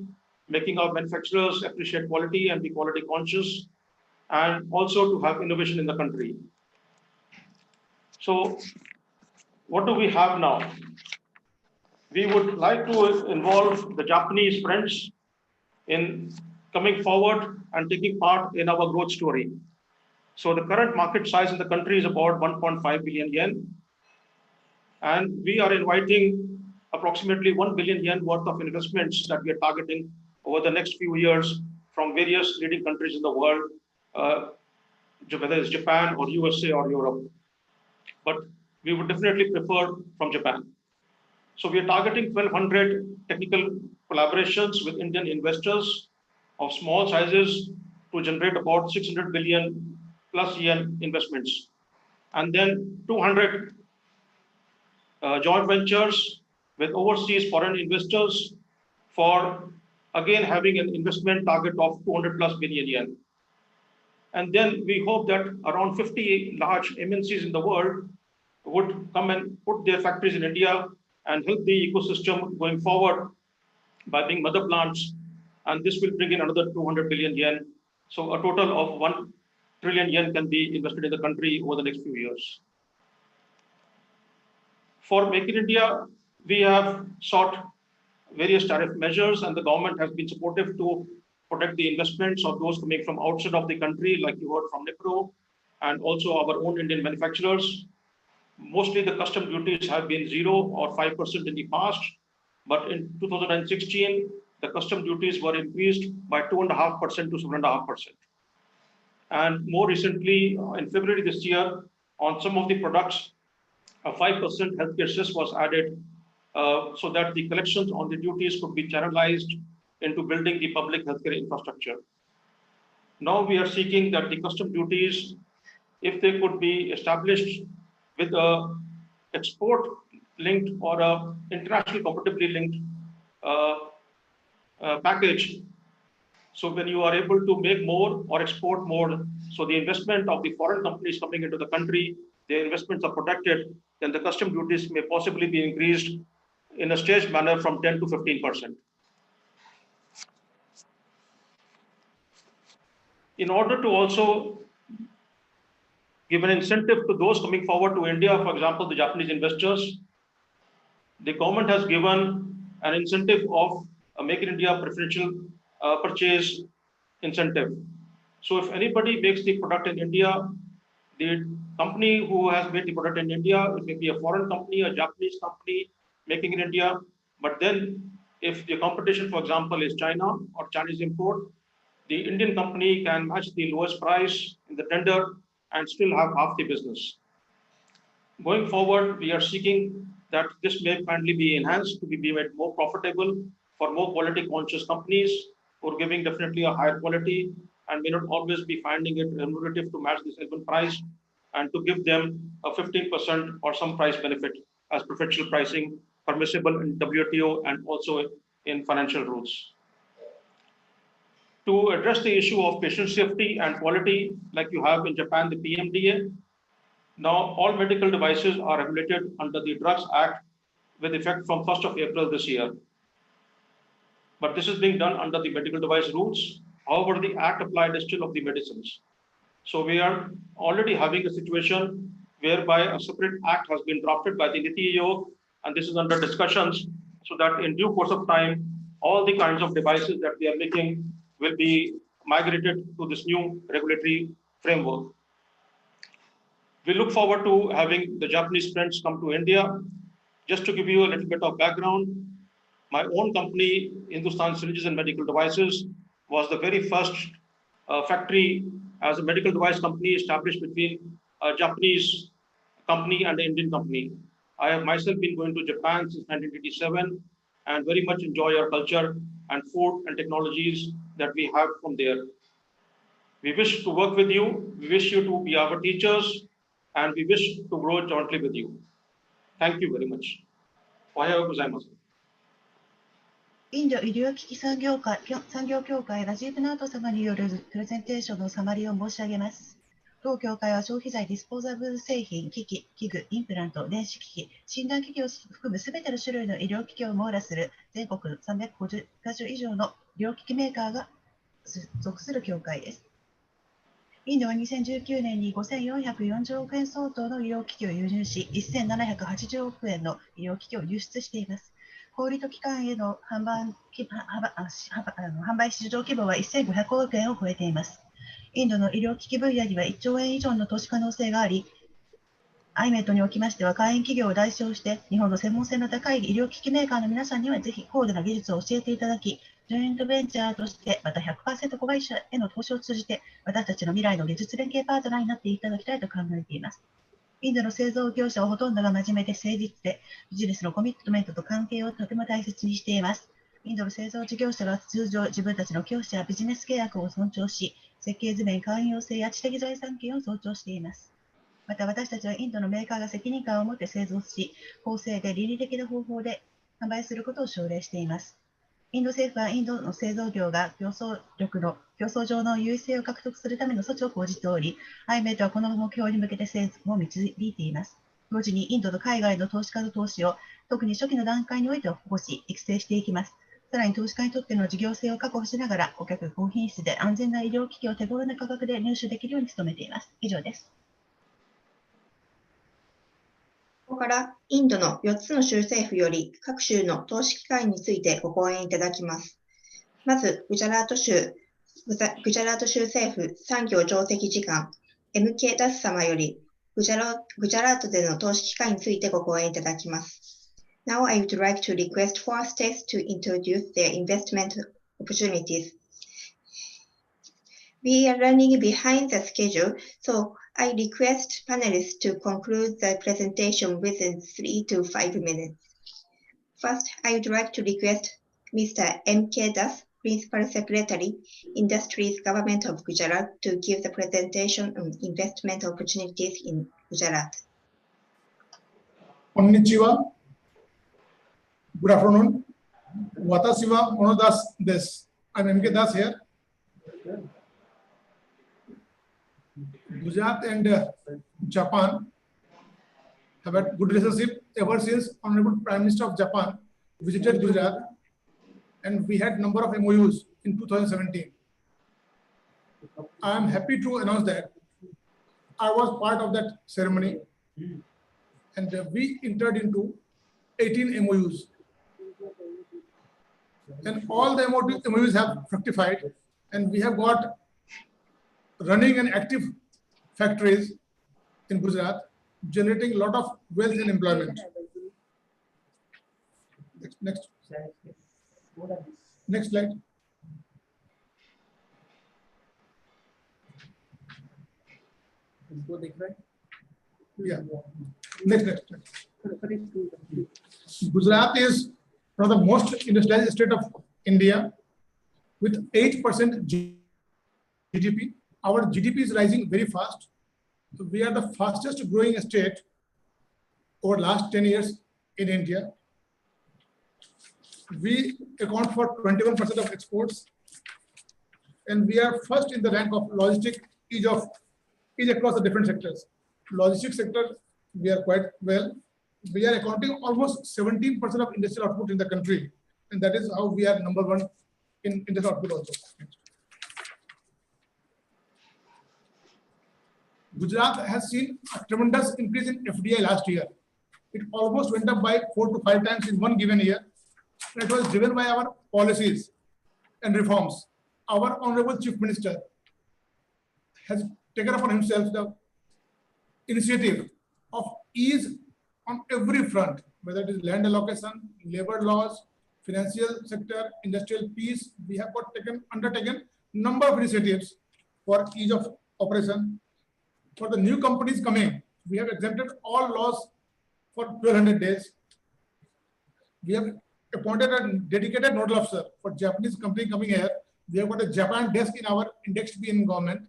making our manufacturers appreciate quality and be quality conscious, and also to have innovation in the country. So what do we have now? We would like to involve the Japanese friends in coming forward and taking part in our growth story. So the current market size in the country is about 1.5 billion yen. And we are inviting approximately 1 billion yen worth of investments that we are targeting over the next few years from various leading countries in the world, whether it's Japan or USA or Europe. But we would definitely prefer from Japan. So we are targeting 1,200 technical collaborations with Indian investors of small sizes to generate about 600 billion plus yen investments. And then 200 joint ventures with overseas foreign investors for, again, having an investment target of 200 plus billion yen. And then we hope that around 50 large MNCs in the world would come and put their factories in India and help the ecosystem going forward by being mother plants. And this will bring in another 200 billion yen. So a total of 1 trillion yen can be invested in the country over the next few years. For Make in India, we have sought various tariff measures, and the government has been supportive to protect the investments of those coming from outside of the country, like you heard from Nipro, and also our own Indian manufacturers. Mostly the custom duties have been 0 or 5% in the past, but in 2016, the custom duties were increased by 2.5% to 7.5%. And more recently, in February this year, on some of the products, a 5% healthcare cess was added so that the collections on the duties could be channelized into building the public healthcare infrastructure. Now we are seeking that the custom duties, if they could be established with a export linked or a international compatibility linked package. So when you are able to make more or export more, so the investment of the foreign companies coming into the country, their investments are protected, then the custom duties may possibly be increased in a staged manner from 10 to 15%. In order to also give an incentive to those coming forward to India, for example, the Japanese investors, the government has given an incentive of a Make in India preferential purchase incentive. So if anybody makes the product in India, the company who has made the product in India, it may be a foreign company, a Japanese company making in India. But then if the competition, for example, is China or Chinese import, the Indian company can match the lowest price in the tender and still have half the business. Going forward, we are seeking that this may finally be enhanced to be made more profitable for more quality conscious companies who are giving definitely a higher quality and may not always be finding it remunerative to match the salable price, and to give them a 15% or some price benefit as preferential pricing permissible in WTO and also in financial rules. To address the issue of patient safety and quality, like you have in Japan, the PMDA, now all medical devices are regulated under the Drugs Act with effect from 1st of April this year. But this is being done under the medical device rules. However, the Act applied is still of the medicines. So we are already having a situation whereby a separate act has been drafted by the Niti Aayog, and this is under discussions, so that in due course of time, all the kinds of devices that we are making will be migrated to this new regulatory framework. We look forward to having the Japanese friends come to India. Just to give you a little bit of background, my own company, Hindustan Syringes and Medical Devices, was the very first factory as a medical device company established between a Japanese company and an Indian company. I have myself been going to Japan since 1987 and very much enjoy our culture and food and technologies that we have from there. We wish to work with you. We wish you to be our teachers, and we wish to grow jointly with you. Thank you very much. おはようございます。インド医療機器産業協会ラジーブ・ナート様によるプレゼンテーションのサマリーを申し上げます。当協会は消費財、ディスポーザブル製品、機器、器具、インプラント、電子機器、診断機器を含むすべての種類の医療機器を網羅する全国350カ所以上の医療機器メーカーが属する協会です。インドは2019年に5440億円相当の医療機器を輸入し、1780億円の医療機器を輸出しています。小売と機関への販売市場規模は1500億円を超えています。インドの医療機器分野には1兆円以上の投資可能性があり、アイメットにおきましては会員企業を代表して日本の専門性の高い医療機器メーカーの皆さんにはぜひ高度な技術を教えていただき、ジョイントベンチャーとしてまた 100% 子会社への投資を通じて私たちの未来の技術連携パートナーになっていただきたいと考えています。インドの製造業者はほとんどが真面目で誠実でビジネスのコミットメントと関係をとても大切にしています。インドの製造事業者は通常自分たちの業者やビジネス契約を尊重し、設計図面、寛容性や知的財産権を尊重しています。また私たちはインドのメーカーが責任感を持って製造し、公正で倫理的な方法で販売することを奨励しています。インド政府はインドの製造業が競争上の優位性を獲得するための措置を講じており、アイメイトはこの目標に向けて政府を導いています。同時にインドと海外の投資家の投資を特に初期の段階においては保護し、育成していきます。さらに投資家にとっての事業性を確保しながら、顧客が高品質で安全な医療機器を手頃な価格で入手できるように努めています。以上です。ここからインドの4つの州政府より各州の投資機会についてご講演いただきます。まず、グジャラート州政府産業上席次官 MK ダス様よりグジャラートでの投資機会についてご講演いただきます。Now I would like to request 4 states to introduce their investment opportunities. We are running behind the schedule, so I request panelists to conclude the presentation within 3 to 5 minutes. First, I would like to request Mr. M.K. Das, Principal Secretary, Industries Government of Gujarat, to give the presentation on investment opportunities in Gujarat. Konnichiwa. Good afternoon. Watashi wa Ono Das desu. I'm M.K. Das here. Gujarat and Japan have had good relationship ever since Honorable Prime Minister of Japan visited Gujarat, and we had number of MOUs in 2017. I am happy to announce that I was part of that ceremony, and we entered into 18 MOUs. And all the MOUs have fructified, and we have got running and active factories in Gujarat, generating a lot of wealth and employment. Next slide. Yeah. Next. Gujarat is one of the most industrialized state of India with 8% GDP. Our GDP is rising very fast. So we are the fastest growing state over last 10 years in India. We account for 21% of exports, and we are first in the rank of logistic each across the different sectors. Logistics sector, we are quite well. We are accounting almost 17% of industrial output in the country, and that is how we are number one in industrial output also. Gujarat has seen a tremendous increase in FDI last year. It almost went up by 4 to 5 times in one given year. And it was driven by our policies and reforms. Our Honorable Chief Minister has taken upon himself the initiative of ease on every front, whether it is land allocation, labor laws, financial sector, industrial peace. We have undertaken number of initiatives for ease of operation. For the new companies coming, we have exempted all laws for 1200 days. We have appointed a dedicated nodal officer for Japanese company coming here. We have got a Japan desk in our indexed being government.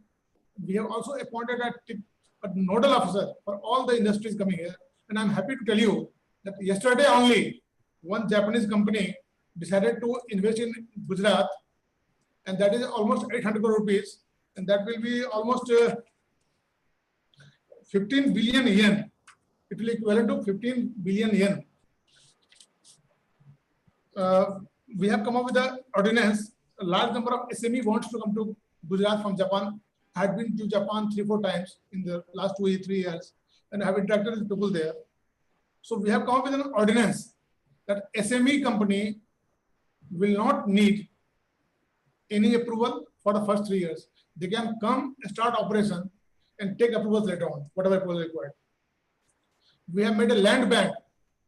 We have also appointed a nodal officer for all the industries coming here. And I'm happy to tell you that yesterday only, one Japanese company decided to invest in Gujarat, and that is almost 800 crore rupees, and that will be almost 15 billion yen. It will equivalent to 15 billion yen. We have come up with an ordinance. A large number of SME wants to come to Gujarat from Japan. I had been to Japan 3-4 times in the last 2 or 3 years, and I have interacted with people there. So we have come up with an ordinance that SME company will not need any approval for the first 3 years. They can come and start operation and take approvals later on, whatever approval is required. We have made a land bank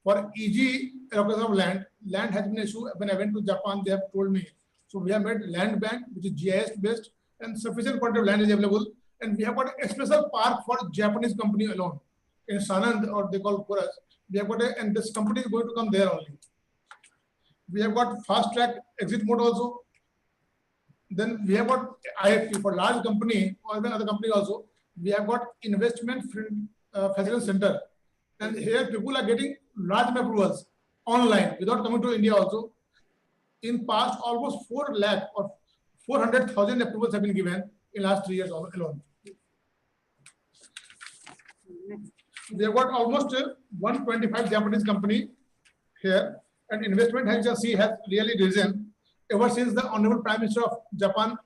for easy allocation of land. Land has been issued. When I went to Japan, they have told me. So we have made land bank, which is GIS based, and sufficient quantity of land is available. And we have got a special park for Japanese company alone in Sanand, or they call Kuras. We have got and this company is going to come there only. We have got fast track exit mode also. Then we have got IFP for large company or even other company also. We have got investment facility center, and here people are getting large approvals online without coming to India also. In past, almost 4 lakh or 400,000 approvals have been given in last 3 years alone. We have got almost 125 Japanese company here, and investment has really risen ever since the Honorable Prime Minister of Japan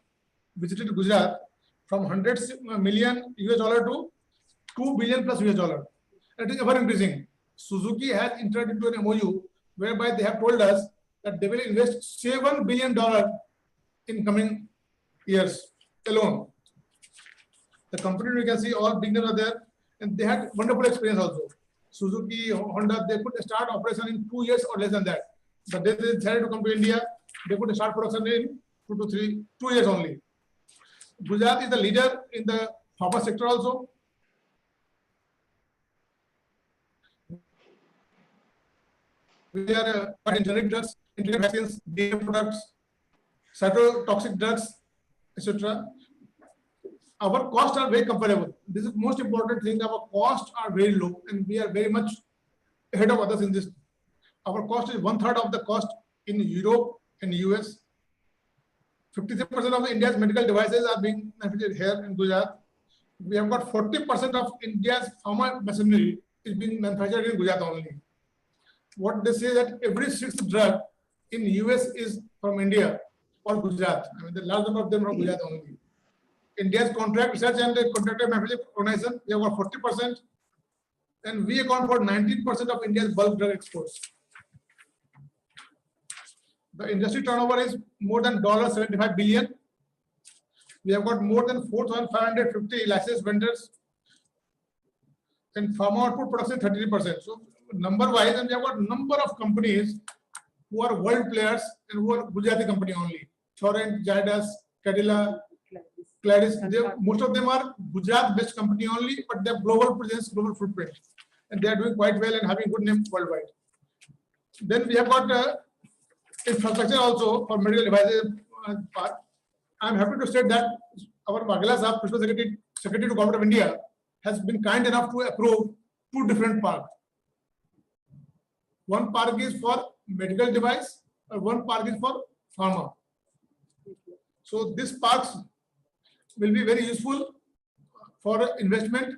visited Gujarat, from $100 million to $2 billion plus US. It is ever increasing. Suzuki has entered into an MOU whereby they have told us that they will invest $7 billion in coming years alone. The company, you can see all beginners are there, and they had wonderful experience also. Suzuki, Honda, they could start operation in 2 years or less than that. But they decided to come to India. They could start production in 2 years only. Gujarat is the leader in the pharma sector also. We are in generic drugs, integrated vaccines, DM products, cytotoxic drugs, etc. Our costs are very comparable. This is the most important thing. Our costs are very low, and we are very much ahead of others in this. Our cost is 1/3 of the cost in Europe and US. 53% of India's medical devices are being manufactured here in Gujarat. We have got 40% of India's pharma machinery is being manufactured in Gujarat only. What they say that every 6th drug in US is from India or Gujarat. I mean, the large number of them are from Gujarat only. India's contract research and contracted manufacturing organization, they have got 40%, and we account for 19% of India's bulk drug exports. The industry turnover is more than $75 billion. We have got more than 4,550 licensed vendors, and pharma output production 33%. So number wise, and we have got number of companies who are world players and who are Gujarati company only. Torrent, Jadis, Cadilla, Gladys, most of them are Gujarat-based company only, but they have global presence, global footprint, and they are doing quite well and having good name worldwide. Then we have got infrastructure also for medical devices part. I am happy to state that our Bagala Sahab, Principal Secretary to Government of India, has been kind enough to approve 2 different parks. One park is for medical device, and one park is for pharma. So these parks will be very useful for investment.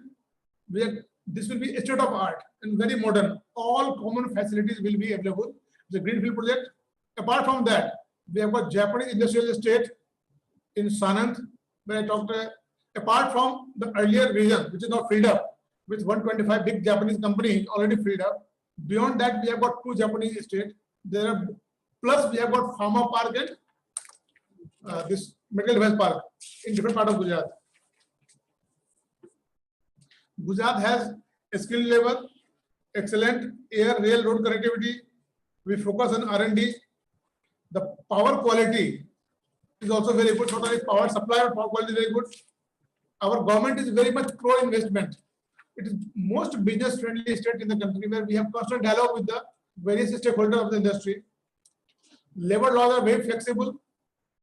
This will be a state of art and very modern. All common facilities will be available. It's a greenfield project. Apart from that, we have got Japanese industrial estate in Sanand, where I talked. Apart from the earlier region, which is not filled up, with 125 big Japanese companies already filled up. Beyond that, we have got 2 Japanese estates. There are plus we have got pharma park and this medical device park in different part of Gujarat. Gujarat has a skill level, excellent air, rail, road connectivity. We focus on R&D. The power quality is also very good. Not only power supply, but power quality is very good. Our government is very much pro-investment. It is most business-friendly state in the country, where we have constant dialogue with the various stakeholders of the industry. Labor laws are very flexible,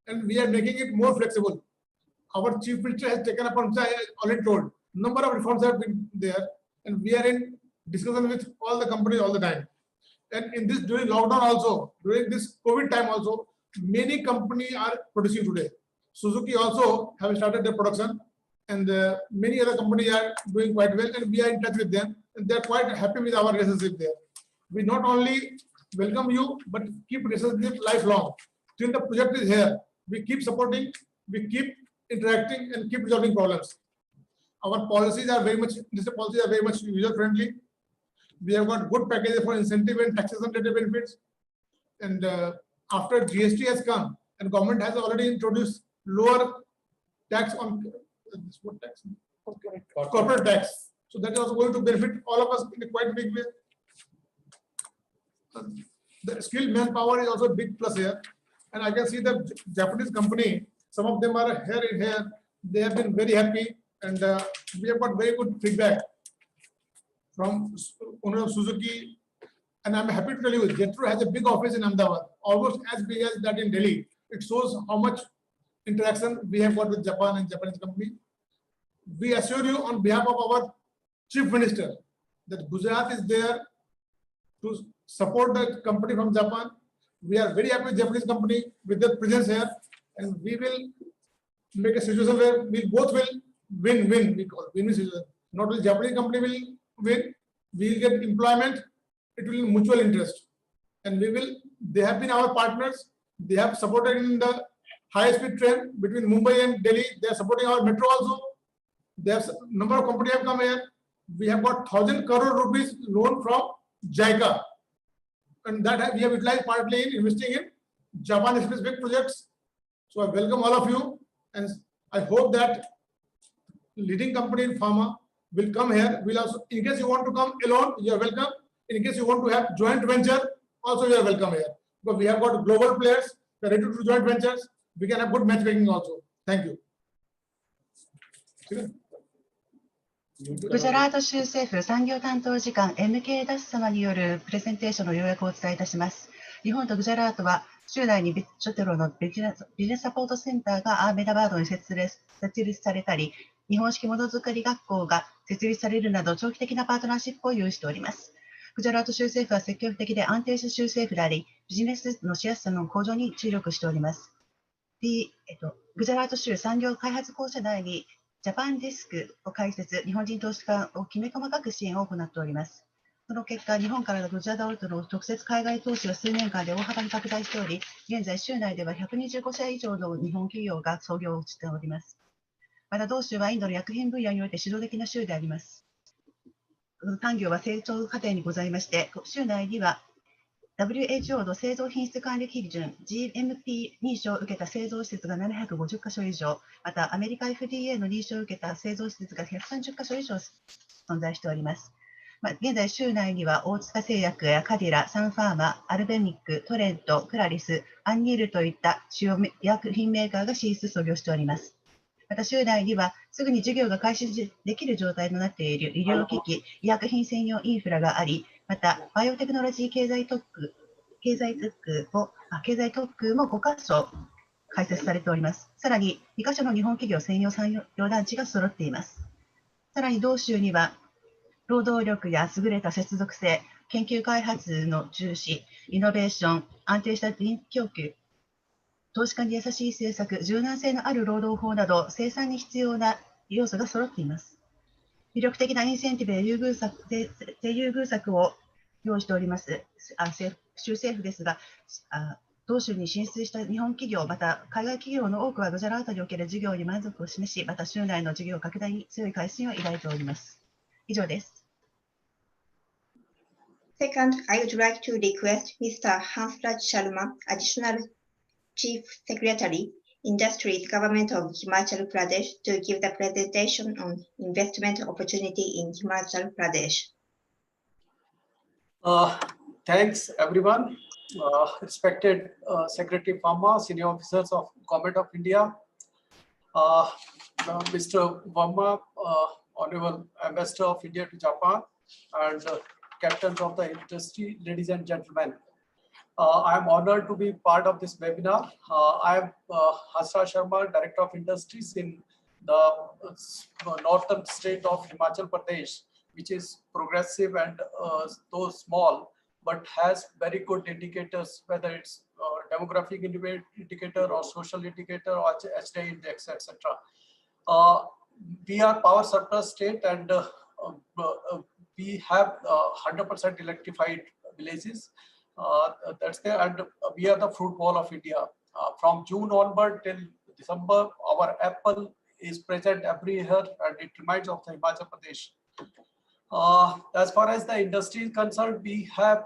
and we are making it more flexible. Our Chief Minister has taken up on, I already told, number of reforms have been there, and we are in discussion with all the companies all the time. And in this, during lockdown also, during this COVID time also, many companies are producing today. Suzuki also have started their production, and many other companies are doing quite well, and we are in touch with them, and they are quite happy with our relationship there. We not only welcome you, but keep relationship lifelong. Till the project is here, we keep supporting, we keep interacting, and keep resolving problems. Our policies are very much, user friendly. We have got good packages for incentive and taxation related benefits. And after GST has come, and government has already introduced lower tax on what tax? Corporate tax. So that is also going to benefit all of us in a quite big way. The skilled manpower is also a big plus here. And I can see the Japanese company, some of them are here in here. They have been very happy, and we have got very good feedback from owner of Suzuki. And I'm happy to tell you, Jetro has a big office in Ahmedabad, almost as big as that in Delhi. It shows how much interaction we have got with Japan and Japanese company. We assure you on behalf of our Chief Minister that Gujarat is there to support the company from Japan. We are very happy with Japanese company with their presence here, and we will make a situation where we both will win-win. We call win-win situation. Not only Japanese company will win, we will get employment. It will be mutual interest, and we will. They have been our partners. They have supported in the high-speed train between Mumbai and Delhi. They are supporting our metro also. There's a number of companies have come here. We have got 1,000 crore rupees loan from JICA, and that we have utilized partly in investing in Japan specific projects. So I welcome all of you, and I hope that leading company in pharma will come here. We'll also, in case you want to come alone, you are welcome. In case you want to have joint venture, also you are welcome here. Because we have got global players, we are ready to do joint ventures. We can have good matchmaking also. Thank you. グジャラート州政府産業担当次官 MK ダス様によるプレゼンテーションの要約をお伝えいたします。日本とグジャラートは州内にジョテロのビジネスサポートセンターがアーメダバードに設立されたり、日本式ものづくり学校が設立されるなど長期的なパートナーシップを有しております。グジャラート州政府は積極的で安定した州政府であり、ビジネスのしやすさの向上に注力しております。グジャラート州産業開発公社内にジャパンディスクを開設、日本人投資家をきめ細かく支援を行っております。その結果、日本からのグジャラートの直接海外投資は数年間で大幅に拡大しており、現在州内では125社以上の日本企業が創業をしております。また同州はインドの薬品分野において主導的な州であります。産業は成長過程にございまして、州内には WHO の製造品質管理基準 GMP 認証を受けた製造施設が750カ所以上、またアメリカ FDA の認証を受けた製造施設が130カ所以上存在しております。現在、州内には大塚製薬やカディラ、サンファーマ、アルベミック、トレント、クラリス、アンニールといった主要医薬品メーカーが進出操業しております。また、州内にはすぐに事業が開始できる状態となっている医療機器、医薬品専用インフラがあり、また、バイオテクノロジー経済特区も5カ所開設されております。さらに、2カ所の日本企業専用産業団地が揃っています。さらに、同州には、労働力や優れた接続性、研究開発の重視、イノベーション、安定した供給、投資家に優しい政策、柔軟性のある労働法など、生産に必要な要素が揃っています。魅力的なインセンティブや優遇策を用意しております。州政府ですが、同州に進出した日本企業、また海外企業の多くはグジャラートにおける事業に満足を示し、また州内の事業拡大に強い関心を抱いております。以上です。Second, I would like to request Mr. Hansraj Sharma, Additional Chief Secretary, Industries Government of Himachal Pradesh, to give the presentation on investment opportunity in Himachal Pradesh. Thanks, everyone. Respected Secretary Pharma, senior officers of Government of India, Mr. Verma, Honorable Ambassador of India to Japan, and captains of the industry, ladies and gentlemen. I am honored to be part of this webinar. I am Hansraj Sharma, Director of Industries in the northern state of Himachal Pradesh, which is progressive and though small, but has very good indicators, whether it's demographic indicator or social indicator or HDI index, etc. We are power surplus state, and we have 100% electrified villages. That's there, and we are the fruit bowl of India. From June onward till December, our apple is present every year, and it reminds of the Himachal Pradesh. As far as the industry is concerned, we have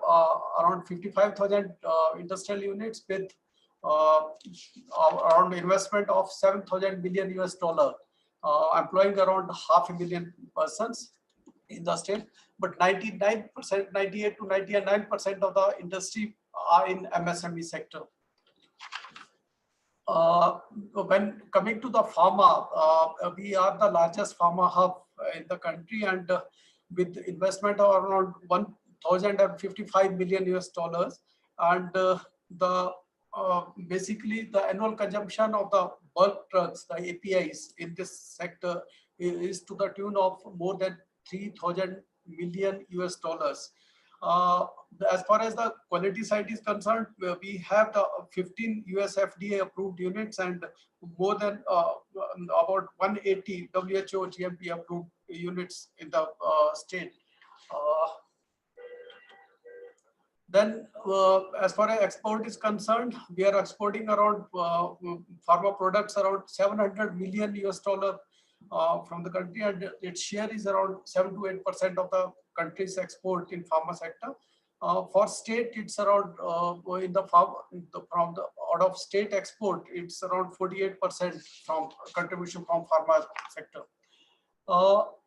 around 55,000 industrial units with around investment of $7,000 million US, employing around 500,000 persons in the state. But 99%, 98 to 99% of the industry are in MSME sector. When coming to the pharma, we are the largest pharma hub in the country, and with investment of around $1,055 million US, and basically the annual consumption of the bulk drugs, the APIs in this sector is to the tune of more than $3,000 million US. As far as the quality side is concerned, we have the 15 US FDA approved units and more than about 180 WHO GMP approved units in the state. Then, as far as export is concerned, we are exporting around pharma products around $700 million US from the country, and its share is around 7 to 8% of the country's export in pharma sector. For state, it's around in the from the out of state export, it's around 48% from contribution from pharma sector.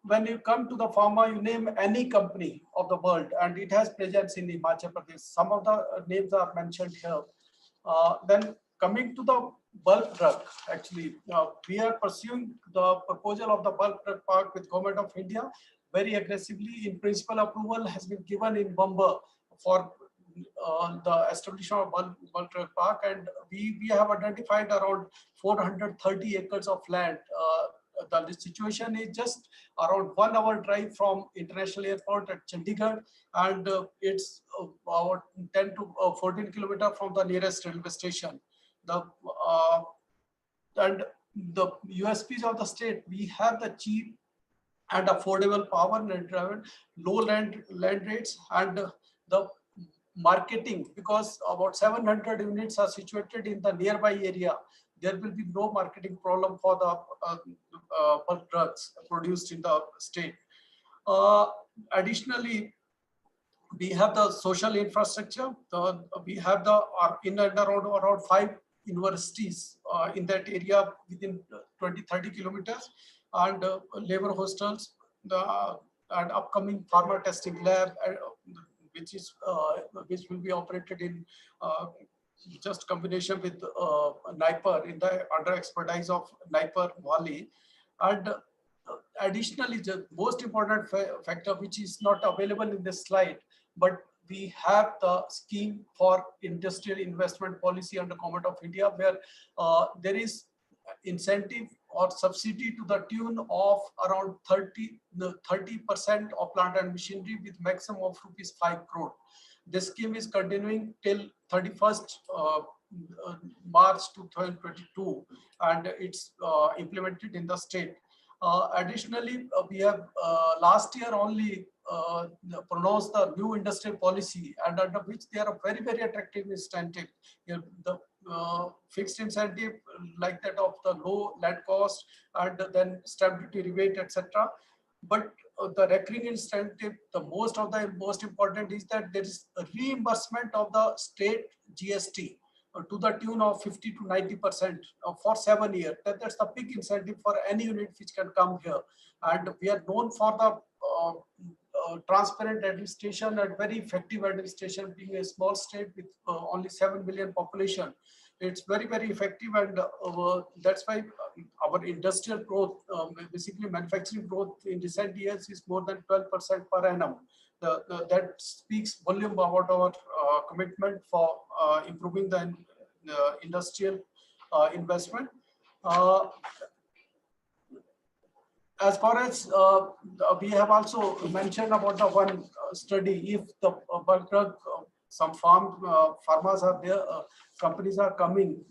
When you come to the pharma, you name any company of the world, and it has presence in Himachal Pradesh. Some of the names are mentioned here. Then coming to the bulk drug, actually, we are pursuing the proposal of the bulk drug park with Government of India very aggressively. In principal approval has been given in Bombay for the establishment of bulk drug park, and we have identified around 430 acres of land. The situation is just around 1 hour drive from international airport at Chandigarh, and it's about 10 to 14 kilometers from the nearest railway station. And the USPs of the state, we have the cheap and affordable power and low land rates, and the marketing, because about 700 units are situated in the nearby area. There will be no marketing problem for the bulk drugs produced in the state. Additionally, we have the social infrastructure. We have in and around 5 universities in that area within 20-30 kilometers, and labor hostels, and upcoming pharma testing lab, which will be operated in just combination with NIPER under expertise of NIPER Wali. And additionally, the most important factor, which is not available in this slide, but we have the scheme for industrial investment policy under Government of India, where there is incentive or subsidy to the tune of around 30% of plant and machinery with maximum of rupees 5 crore. This scheme is continuing till 31st March 2022, and it's implemented in the state. Additionally, we have last year only pronounced the new industrial policy, and under which there are very, very attractive incentive. The fixed incentive like that of the low land cost, and then stamp duty rebate, etc. But the recurring incentive, the most important is that there is a reimbursement of the state GST to the tune of 50 to 90% for 7 years. That's the big incentive for any unit which can come here. And we are known for the transparent administration and very effective administration. Being a small state with only 7 million population, it's very, very effective, and that's why our industrial growth, basically manufacturing growth in recent years, is more than 12% per annum. That speaks volume about our commitment for improving the industrial investment. As far as we have also mentioned about the one study, if the bulk drug, some pharmas are there, companies are coming,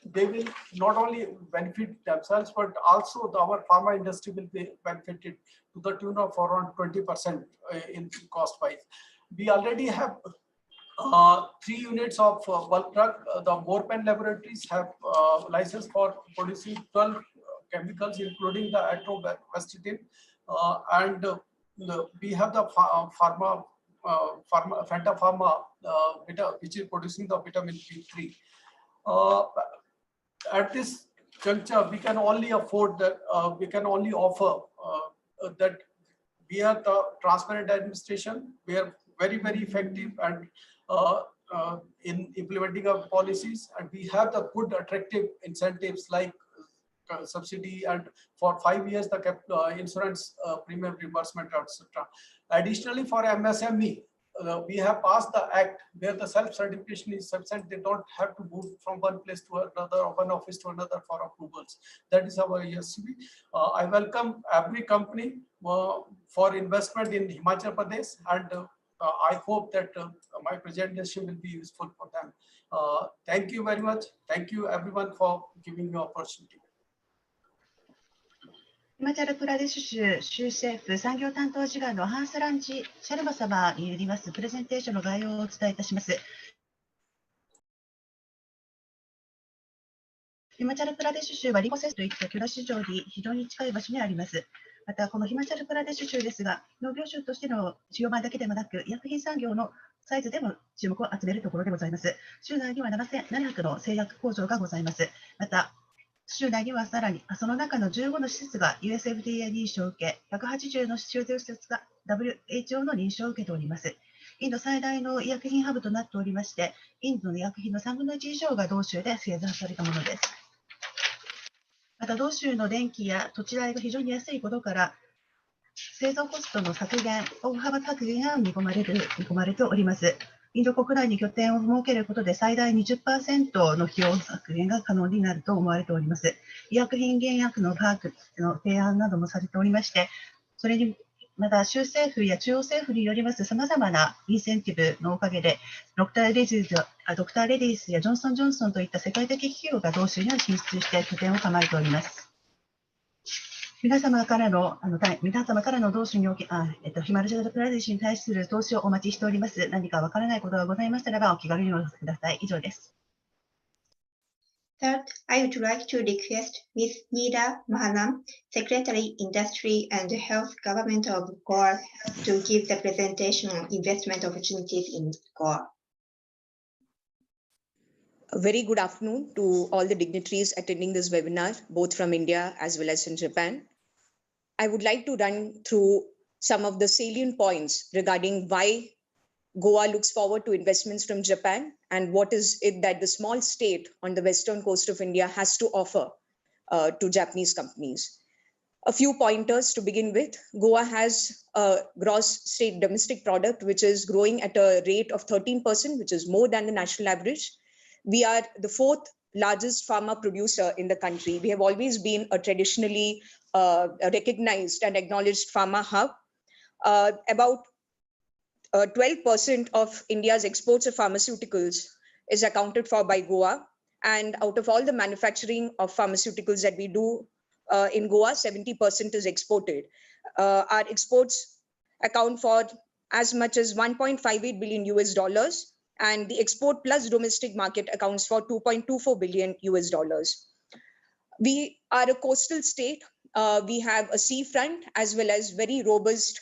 they will not only benefit themselves, but also our pharma industry will be benefited to the tune of around 20% in cost wise. We already have 3 units of bulk drug. The Morpen laboratories have license for producing 12 chemicals, including the atorvastatin, and we have the Fanta Pharma, which is producing the vitamin B3. At this juncture, we can only afford that. We can only offer that we are the transparent administration. We are very, very effective and in implementing our policies, and we have the good attractive incentives like subsidy, and for 5 years the insurance premium reimbursement, etc. Additionally, for MSME, we have passed the act where the self-certification is sufficient. They don't have to move from one place to another or one office to another for approvals. That is our ESCB. I welcome every company for investment in Himachal Pradesh, and I hope that my presentation will be useful for them. Thank you very much. Thank you everyone for giving me opportunity. ヒマチャルプラデシュ州州政府産業担当次官のハンスランジ・シャルマ様によりますプレゼンテーションの概要をお伝えいたします。ヒマチャルプラデシュ州はリコセスといった巨大市場に非常に近い場所にあります。また、このヒマチャルプラデシュ州ですが、農業州としての需要場だけでもなく、医薬品産業のサイズでも注目を集めるところでございます。州内には7700の製薬工場がございます。また、州内にはさらにその中の15の施設が USFDA 認証を受け、180の州施設が WHO の認証を受けております。インド最大の医薬品ハブとなっておりまして、インドの医薬品の3分の1以上が同州で生産されたものです。また、同州の電気や土地代が非常に安いことから、製造コストの削減、大幅削減が見込まれております。インド国内に拠点を設けることで最大 20% の費用削減が可能になると思われております。医薬品原薬の価格の提案などもされておりまして、それにまた州政府や中央政府によりますさまざまなインセンティブのおかげで、ドクター・レディースやジョンソン・ジョンソンといった世界的企業が同州に進出して拠点を構えております。皆様からの同州にヒマチャルプラデシュに対する投資をお待ちしております。何かわからないことがございましたらばお気軽にお寄せください。以上です。Third, I would like to request Ms. Neera Mahanam, Secretary, Industry and Health Government of Goa, to give the presentation on investment opportunities in Goa. A very good afternoon to all the dignitaries attending this webinar, both from India as well as in Japan. I would like to run through some of the salient points regarding why Goa looks forward to investments from Japan and what is it that the small state on the western coast of India has to offer to Japanese companies. A few pointers to begin with. Goa has a gross state domestic product, which is growing at a rate of 13%, which is more than the national average. We are the fourth largest pharma producer in the country. We have always been a traditionally recognized and acknowledged pharma hub. About 12% of India's exports of pharmaceuticals is accounted for by Goa. And out of all the manufacturing of pharmaceuticals that we do in Goa, 70% is exported. Our exports account for as much as $1.58 billion US, and the export plus domestic market accounts for $2.24 billion US. We are a coastal state. We have a seafront as well as very robust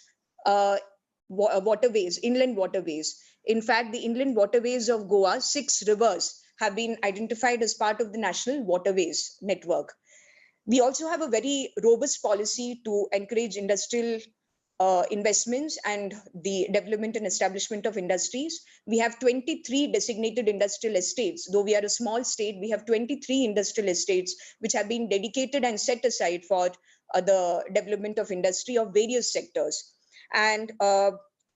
waterways, inland waterways. In fact, the inland waterways of Goa, 6 rivers have been identified as part of the National Waterways Network. We also have a very robust policy to encourage industrial investments and the development and establishment of industries. We have 23 designated industrial estates. Though we are a small state, we have 23 industrial estates which have been dedicated and set aside for the development of industry of various sectors. And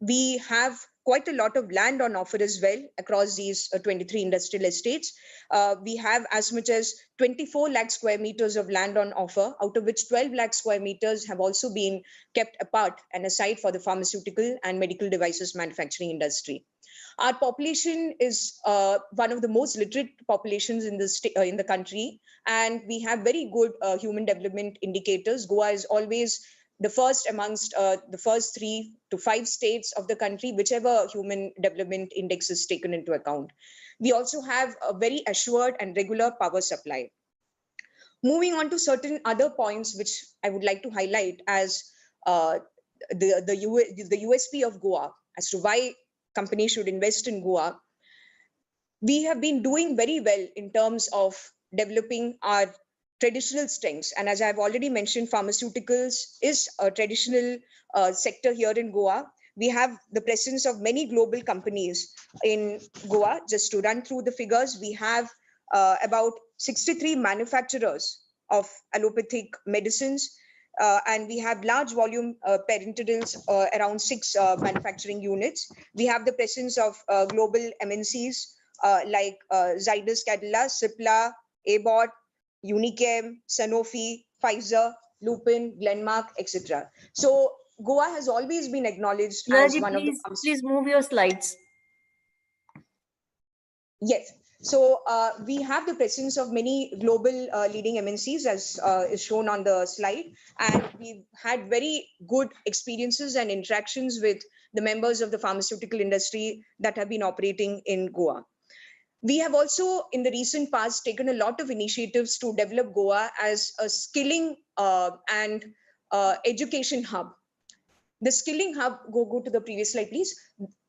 we have quite a lot of land on offer as well across these 23 industrial estates. We have as much as 24 lakh square meters of land on offer, out of which 12 lakh square meters have also been kept apart and aside for the pharmaceutical and medical devices manufacturing industry. Our population is one of the most literate populations in the country, and we have very good human development indicators. Goa is always the first amongst the first 3 to 5 states of the country, whichever human development index is taken into account. We also have a very assured and regular power supply. Moving on to certain other points, which I would like to highlight as the USP of Goa, as to why companies should invest in Goa. We have been doing very well in terms of developing our traditional strengths. And as I've already mentioned, pharmaceuticals is a traditional sector here in Goa. We have the presence of many global companies in Goa. Just to run through the figures, we have about 63 manufacturers of allopathic medicines, and we have large volume parenterals, around 6 manufacturing units. We have the presence of global MNCs like Zydus Cadila, Cipla, Abbott, Unichem, Sanofi, Pfizer, Lupin, Glenmark, etc. So Goa has always been acknowledged as one of the... Please move your slides. Yes. So we have the presence of many global leading MNCs, as is shown on the slide, and we've had very good experiences and interactions with the members of the pharmaceutical industry that have been operating in Goa. We have also, in the recent past, taken a lot of initiatives to develop Goa as a skilling and education hub. The skilling hub, go to the previous slide, please.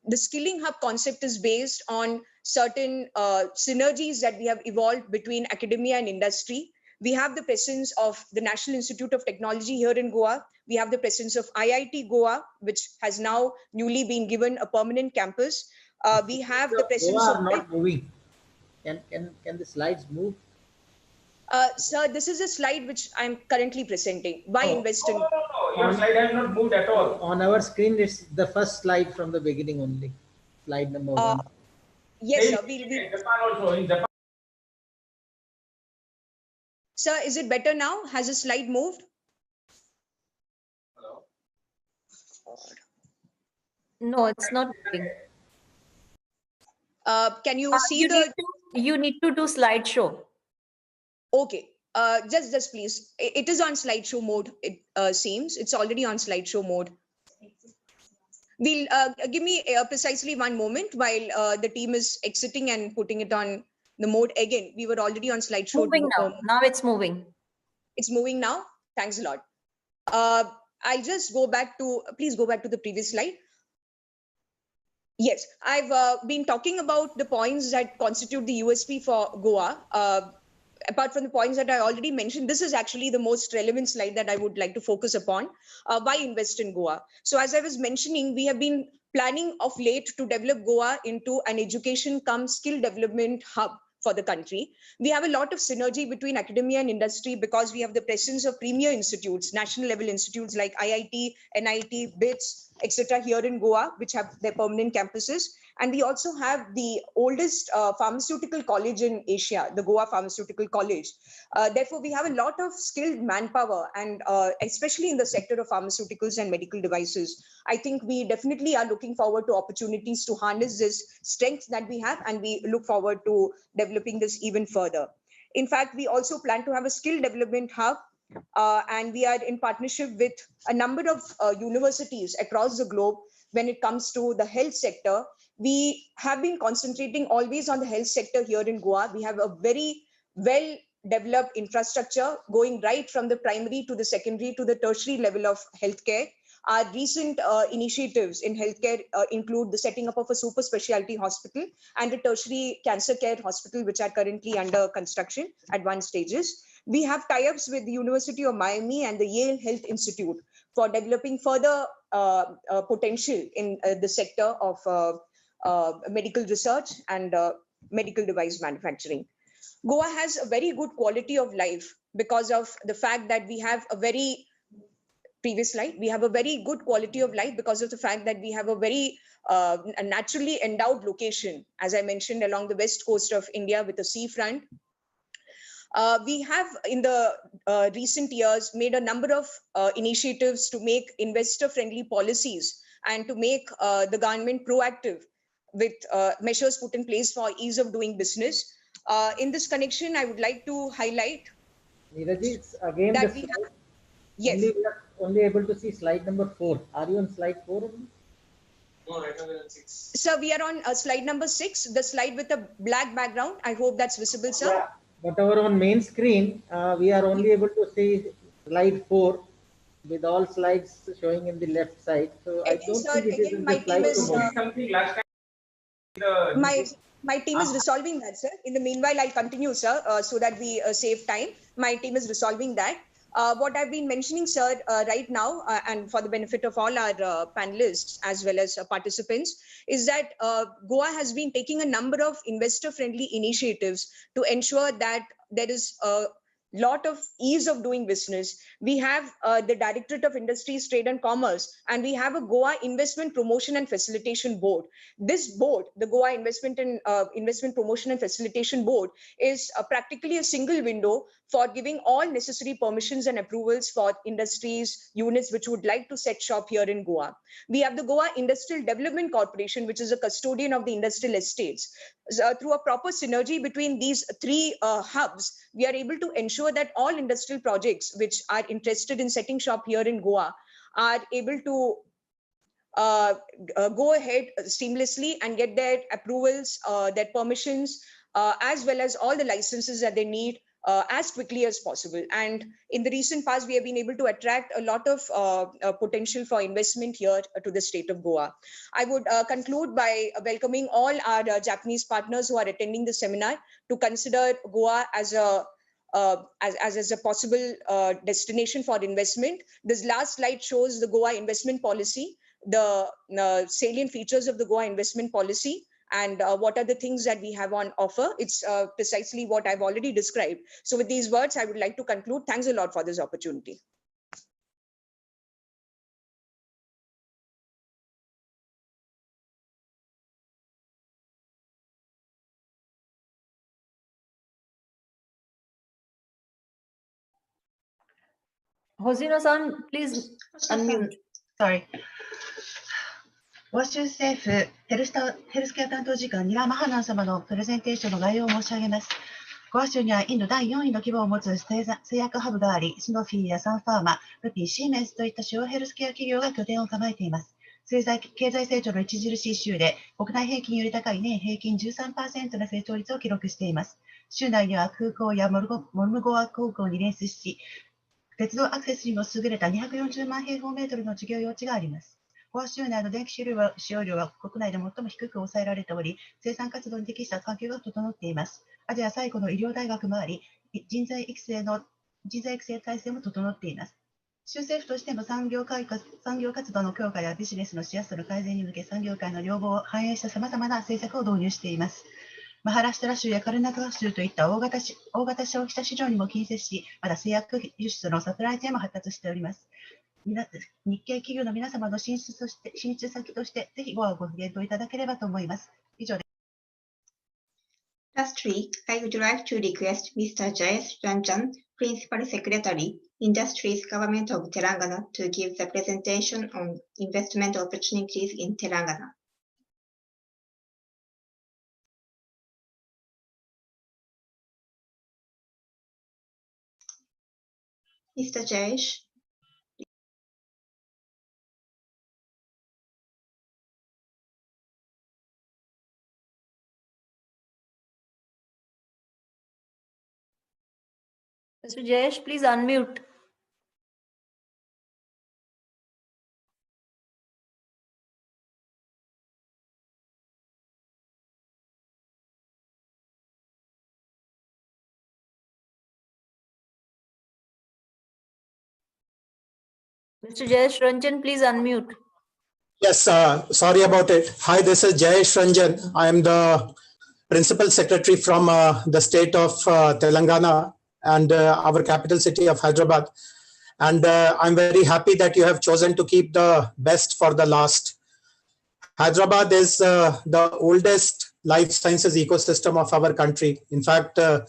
The skilling hub concept is based on certain synergies that we have evolved between academia and industry. We have the presence of the National Institute of Technology here in Goa. We have the presence of IIT Goa, which has now newly been given a permanent campus. We have the presence Goa of... not moving. Can the slides move? Sir, this is a slide which I'm currently presenting. Why invest in... No, your slide has not moved at all. On our screen, it's the first slide from the beginning only. Slide number 1. Yes, sir. In Japan also, in Japan. Sir, is it better now? Has the slide moved? Hello? No, it's not moving. Can you see the... You need to do slideshow. Okay. Just please. It is on slideshow mode, it seems. It's already on slideshow mode. We'll give me precisely one moment while the team is exiting and putting it on the mode again. We were already on slideshow. Moving now. Now it's moving. It's moving now. Thanks a lot. I'll just go back to, please go back to the previous slide. Yes, I've been talking about the points that constitute the USP for Goa. Apart from the points that I already mentioned, this is actually the most relevant slide that I would like to focus upon. Why invest in Goa? So as I was mentioning, we have been planning of late to develop Goa into an education cum skill development hub for the country. We have a lot of synergy between academia and industry because we have the presence of premier institutes, national level institutes like IIT, NIT, BITS, etc. here in Goa, which have their permanent campuses. And we also have the oldest pharmaceutical college in Asia, the Goa Pharmaceutical College. Therefore, we have a lot of skilled manpower, and especially in the sector of pharmaceuticals and medical devices. I think we definitely are looking forward to opportunities to harness this strength that we have, and we look forward to developing this even further. In fact, we also plan to have a skill development hub, and we are in partnership with a number of universities across the globe when it comes to the health sector. We have been concentrating always on the health sector here in Goa. We have a very well developed infrastructure going right from the primary to the secondary to the tertiary level of healthcare. Our recent initiatives in healthcare include the setting up of a super specialty hospital and a tertiary cancer care hospital, which are currently under construction at advanced stages. We have tie-ups with the University of Miami and the Yale Health Institute for developing further potential in the sector of medical research and medical device manufacturing. Goa has a very good quality of life because of the fact that we have a very previous slide. We have a very good quality of life because of the fact that we have a very naturally endowed location, as I mentioned, along the west coast of India with a seafront. We have in the recent years made a number of initiatives to make investor-friendly policies and to make the government proactive with measures put in place for ease of doing business. In this connection, I would like to highlight Neeraji, it's again that the we slide. have, yes. We are only able to see slide number 4. Are you on slide 4? No, right now we're on 6. Sir, we are on slide number 6, the slide with a black background. I hope that's visible, sir. Yeah, but our on main screen, we are only able to see slide 4 with all slides showing in the left side. So I don't think it is in the slide Something last time. My team is resolving that, sir. In the meanwhile, I'll continue, sir, so that we save time. My team is resolving that. What I've been mentioning, sir, right now, and for the benefit of all our panelists as well as participants, is that Goa has been taking a number of investor-friendly initiatives to ensure that there is a lot of ease of doing business. We have the Directorate of Industries, Trade and Commerce, and we have a Goa Investment Promotion and Facilitation Board. This board, the Goa Investment Promotion and Facilitation Board, is practically a single window for giving all necessary permissions and approvals for industries, units which would like to set shop here in Goa. We have the Goa Industrial Development Corporation, which is a custodian of the industrial estates. Through a proper synergy between these three hubs, we are able to ensure that all industrial projects which are interested in setting shop here in Goa are able to go ahead seamlessly and get their approvals, their permissions, as well as all the licenses that they need as quickly as possible. And in the recent past, we have been able to attract a lot of potential for investment here to the state of Goa. I would conclude by welcoming all our Japanese partners who are attending the seminar to consider Goa as a possible destination for investment. This last slide shows the Goa investment policy, the salient features of the Goa investment policy, and what are the things that we have on offer. It's precisely what I've already described. So with these words, I would like to conclude. Thanks a lot for this opportunity. Hosino-san, please unmute. Sorry. 欧州政府ヘルスケア担当次官ニラ・マハナン様のプレゼンテーションの概要を申し上げます。ゴア州にはインド第4位の規模を持つ製薬ハブがあり、シノフィーやサンファーマ、ルピー、シーメンスといった主要ヘルスケア企業が拠点を構えています。経済成長の著しい州で、国内平均より高い年平均 13% の成長率を記録しています。州内には空港やモルゴア空港に連接し、鉄道アクセスにも優れた240万平方メートルの事業用地があります。ゴア州内の電気使用量は国内で最も低く抑えられており、生産活動に適した環境が整っています。アジア最古の医療大学もあり、人材育成体制も整っています。州政府としても産業活動の強化やビジネスのしやすさの改善に向け産業界の要望を反映したさまざまな政策を導入しています。マハラシュトラ州やカルナタカ州といった大型消費者市場にも近接し、まだ製薬輸出のサプライチェーンも発達しております。日系企業の皆様の進出先として、ぜひご検討いただければと思います。以上です。Lastly, I would like to request Mr. Jayesh Ranjan, Principal Secretary, Industries Government of Telangana, to give the presentation on investment opportunities in Telangana. Mr. Jayesh. Mr. Jayesh, please unmute. Mr. Jayesh Ranjan, please unmute. Yes, sorry about it. Hi, this is Jayesh Ranjan. I am the Principal Secretary from the state of Telangana and our capital city of Hyderabad. And I'm very happy that you have chosen to keep the best for the last. Hyderabad is the oldest life sciences ecosystem of our country. In fact, the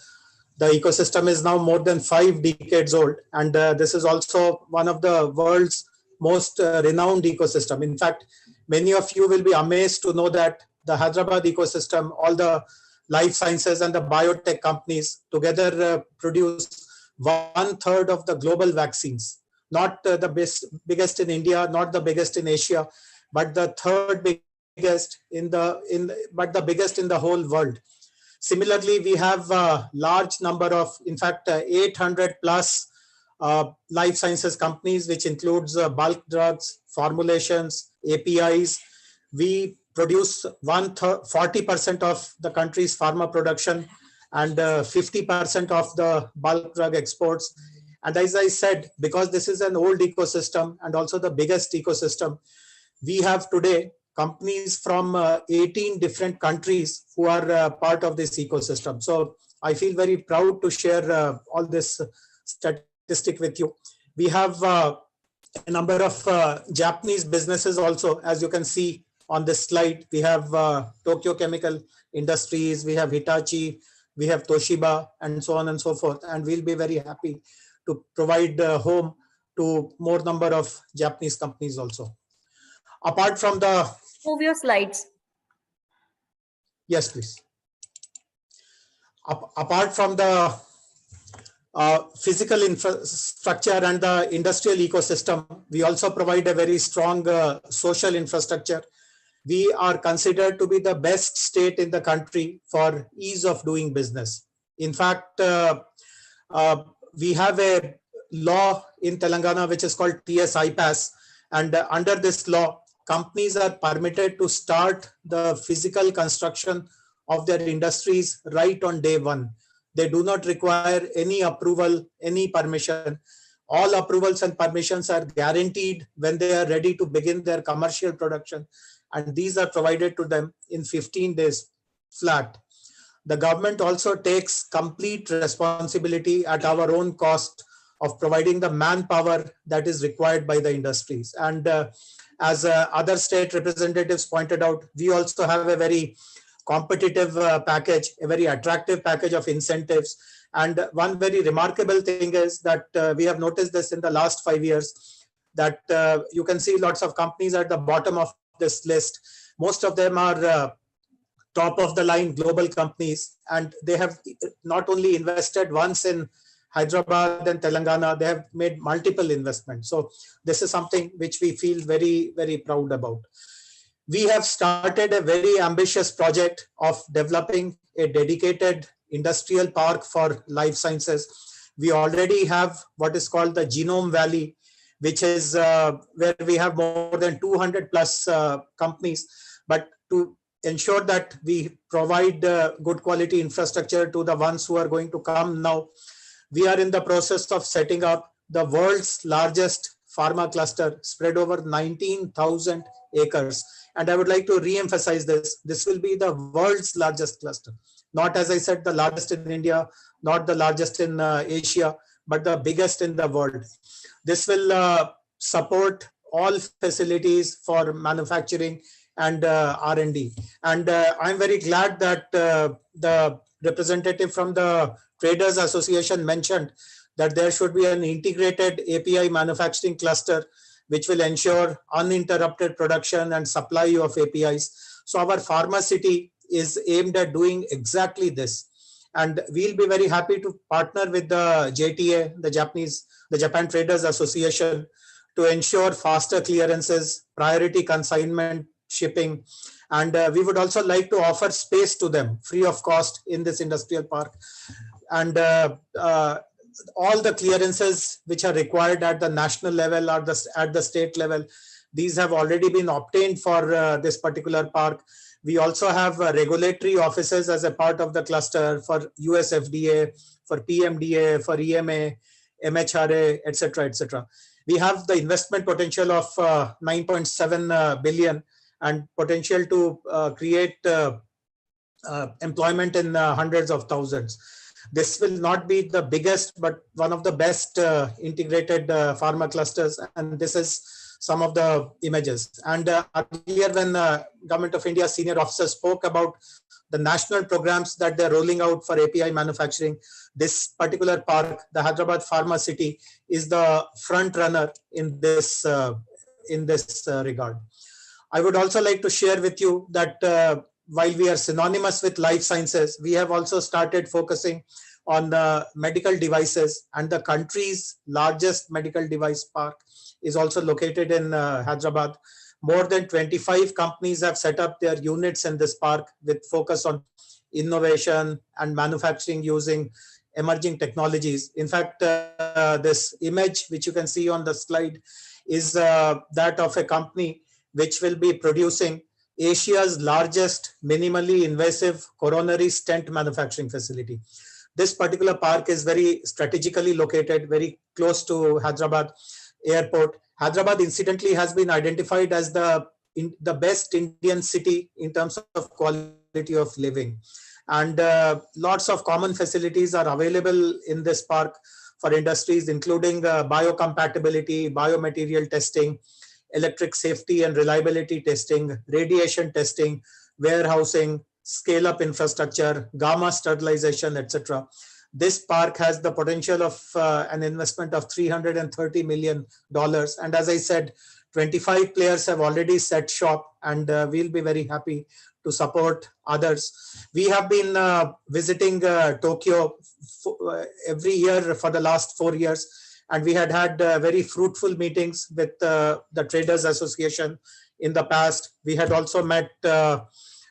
ecosystem is now more than 5 decades old. And this is also one of the world's most renowned ecosystem. In fact, many of you will be amazed to know that the Hyderabad ecosystem, all the life sciences and the biotech companies together produce 1/3 of the global vaccines. Not the biggest in India, not the biggest in Asia, but the third biggest but the biggest in the whole world. Similarly, we have a large number of, in fact, 800 plus life sciences companies, which includes bulk drugs, formulations, APIs. We produce 40% of the country's pharma production and 50% of the bulk drug exports. And as I said, because this is an old ecosystem and also the biggest ecosystem, we have today companies from 18 different countries who are part of this ecosystem. So I feel very proud to share all this statistic with you. We have a number of Japanese businesses also, as you can see on this slide. We have Tokyo Chemical Industries, we have Hitachi, we have Toshiba, and so on and so forth. And we'll be very happy to provide home to more number of Japanese companies also. Apart from the... Move your slides. Yes, please. Apart from the physical infrastructure and the industrial ecosystem, we also provide a very strong social infrastructure. We are considered to be the best state in the country for ease of doing business. In fact, we have a law in Telangana which is called TS-IPAS, and under this law, companies are permitted to start the physical construction of their industries right on day one. They do not require any approval, any permission. All approvals and permissions are guaranteed when they are ready to begin their commercial production. And these are provided to them in 15 days flat. The government also takes complete responsibility at our own cost of providing the manpower that is required by the industries. And as other state representatives pointed out, we also have a very competitive package, a very attractive package of incentives. And one very remarkable thing is that we have noticed this in the last 5 years, that you can see lots of companies at the bottom of this list. Most of them are top of the line global companies, and they have not only invested once in Hyderabad and Telangana, they have made multiple investments. So this is something which we feel very, very proud about. We have started a very ambitious project of developing a dedicated industrial park for life sciences. We already have what is called the Genome Valley, which is where we have more than 200 plus companies. But to ensure that we provide good quality infrastructure to the ones who are going to come now, we are in the process of setting up the world's largest pharma cluster spread over 19,000 acres. And I would like to re-emphasize this. This will be the world's largest cluster. Not, as I said, the largest in India, not the largest in Asia, but the biggest in the world. This will support all facilities for manufacturing and R&D. And I'm very glad that the representative from the Traders Association mentioned that there should be an integrated API manufacturing cluster which will ensure uninterrupted production and supply of APIs. So our pharma city is aimed at doing exactly this. And we'll be very happy to partner with the JTA, the Japan Traders Association, to ensure faster clearances, priority consignment shipping. And we would also like to offer space to them free of cost in this industrial park. And all the clearances which are required at the national level or at the state level, these have already been obtained for this particular park. We also have regulatory offices as a part of the cluster for US FDA, for PMDA, for EMA, MHRA, etc., etc. We have the investment potential of 9.7 billion and potential to create employment in hundreds of thousands. This will not be the biggest, but one of the best integrated pharma clusters. And this is some of the images. And earlier when Government of India senior officers spoke about the national programs that they're rolling out for API manufacturing, this particular park, the Hyderabad Pharma City, is the front runner in this regard. I would also like to share with you that while we are synonymous with life sciences, we have also started focusing on medical devices, and the country's largest medical device park is also located in Hyderabad. More than 25 companies have set up their units in this park with focus on innovation and manufacturing using emerging technologies. In fact, this image which you can see on the slide is that of a company which will be producing Asia's largest minimally invasive coronary stent manufacturing facility. This particular park is very strategically located, very close to Hyderabad airport. Hyderabad, incidentally, has been identified as the best Indian city in terms of quality of living. And lots of common facilities are available in this park for industries, including biocompatibility, biomaterial testing, electric safety and reliability testing, radiation testing, warehousing, scale-up infrastructure, gamma sterilization, etc. This park has the potential of an investment of $330 million. And as I said, 25 players have already set shop, and we'll be very happy to support others. We have been visiting Tokyo every year for the last 4 years. And we had very fruitful meetings with the Traders Association in the past. We had also met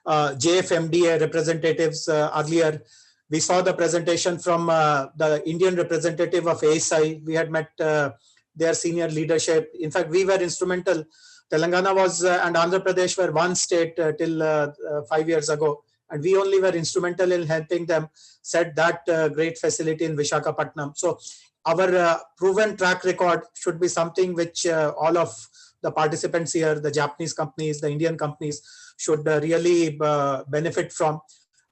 JFMDA representatives earlier. We saw the presentation from the Indian representative of ASI. We had met their senior leadership. In fact, we were instrumental. Telangana was and Andhra Pradesh were one state till 5 years ago. And we only were instrumental in helping them set that great facility in Visakhapatnam. So our proven track record should be something which all of the participants here, the Japanese companies, the Indian companies, should really benefit from.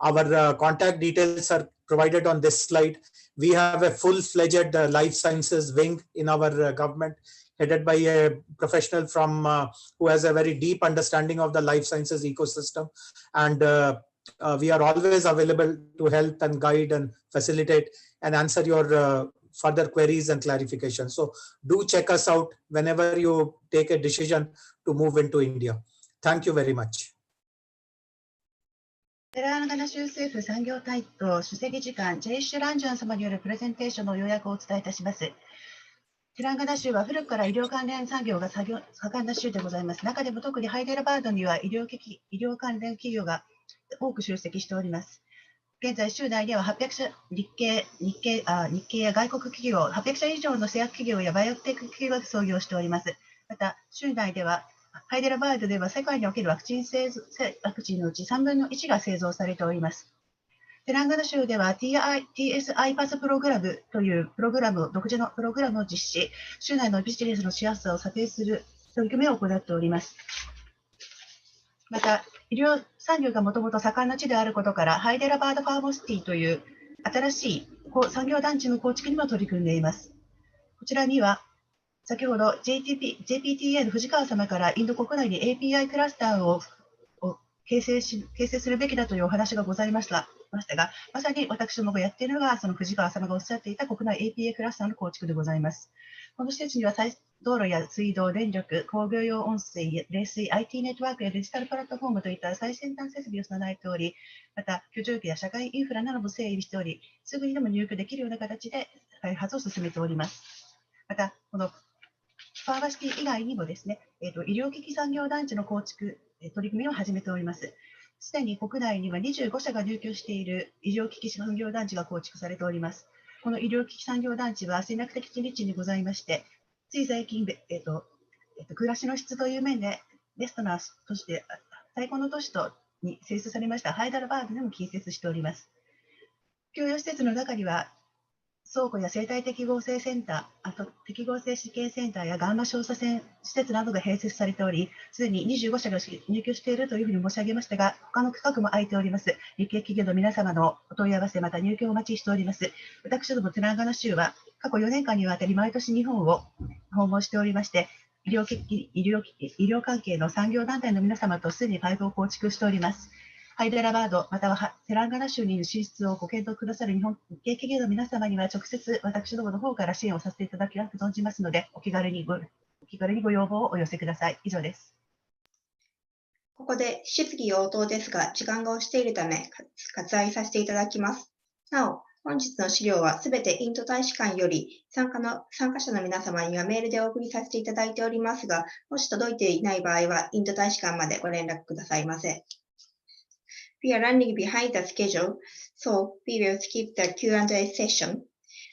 Our contact details are provided on this slide. We have a full-fledged life sciences wing in our government, headed by a professional from who has a very deep understanding of the life sciences ecosystem. And we are always available to help and guide and facilitate and answer your further queries and clarifications. So do check us out whenever you take a decision to move into India. Thank you very much. テランガナ州政府産業担当首席次官ジェイシュ・ランジャン様によるプレゼンテーションの要約をお伝えいたします。テランガナ州は古くから医療関連産業が盛んな州でございます。中でも特にハイデラバードには医療関連企業が多く集積しております。現在、州内では800社日系や外国企業、800社以上の製薬企業やバイオテック企業が創業しております。また、州内ではハイデラバードでは世界におけるワクチンのうち3分の1が製造されております。テランガナ州では TSI パスプログラムという独自のプログラムを実施、州内のビジネスのしやすさを査定する取り組みを行っております。また、医療産業がもともと盛んな地であることから、ハイデラバードファーモシティという新しい産業団地の構築にも取り組んでいます。こちらには、先ほど JPTA の藤川様からインド国内に API クラスターを形成するべきだというお話がございましたが、まさに私どもがやっているのが、その藤川様がおっしゃっていた国内 API クラスターの構築でございます。この施設には道路や水道、電力、工業用温水、冷水、IT ネットワークやデジタルプラットフォームといった最先端設備を備えており、また居住区や社会インフラなども整備しており、すぐにでも入居できるような形で開発を進めております。また、このファーマシティ以外にもですね、医療機器産業団地の構築、取り組みを始めております。すでに国内には25社が入居している医療機器産業団地が構築されております。この医療機器産業団地は戦略的地理地にございまして、つい最近、暮らしの質という面でベストな都市で、最高の都市に選出されましたハイデラバードでも近接しております。共用施設の中には、倉庫や生態適合性センター、あと適合性試験センターやガンマ照射線施設などが併設されており、すでに25社が入居しているというふうに申し上げましたが、他の区画も空いております。日系企業の皆様のお問い合わせ、また入居をお待ちしております。私どもテランガナ州は過去4年間にわたり毎年日本を訪問しておりまして、医療関係の産業団体の皆様とすでにパイプを構築しております。ハイデラバード、またはテランガナ州にいる進出をご検討くださる日本系企業の皆様には直接私どもの方から支援をさせていただきたく存じますので、お気軽にご要望をお寄せください。以上です。ここで質疑応答ですが、時間が押しているため割愛させていただきます。なお、本日の資料はすべてインド大使館より参加者の皆様にはメールでお送りさせていただいておりますが、もし届いていない場合はインド大使館までご連絡くださいませ。We are running behind the schedule, so we will skip the Q&A session.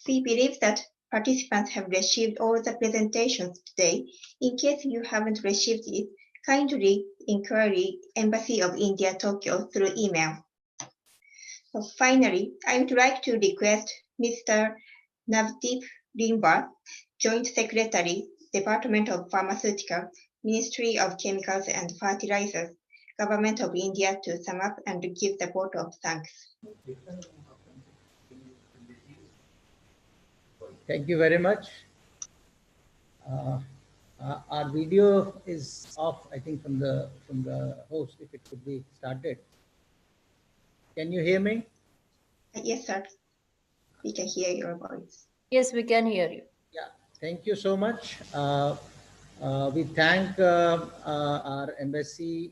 We believe that participants have received all the presentations today. In case you haven't received it, kindly inquiry Embassy of India, Tokyo through email. So finally, I would like to request Mr. Navdeep Limbar, Joint Secretary, Department of Pharmaceutical, Ministry of Chemicals and Fertilizers, Government of India to sum up and give the vote of thanks. Thank you very much. Our video is off, I think, from the host. If it could be started. Can you hear me? Yes, sir. We can hear your voice. Yes, we can hear you. Yeah, thank you so much. We thank our embassy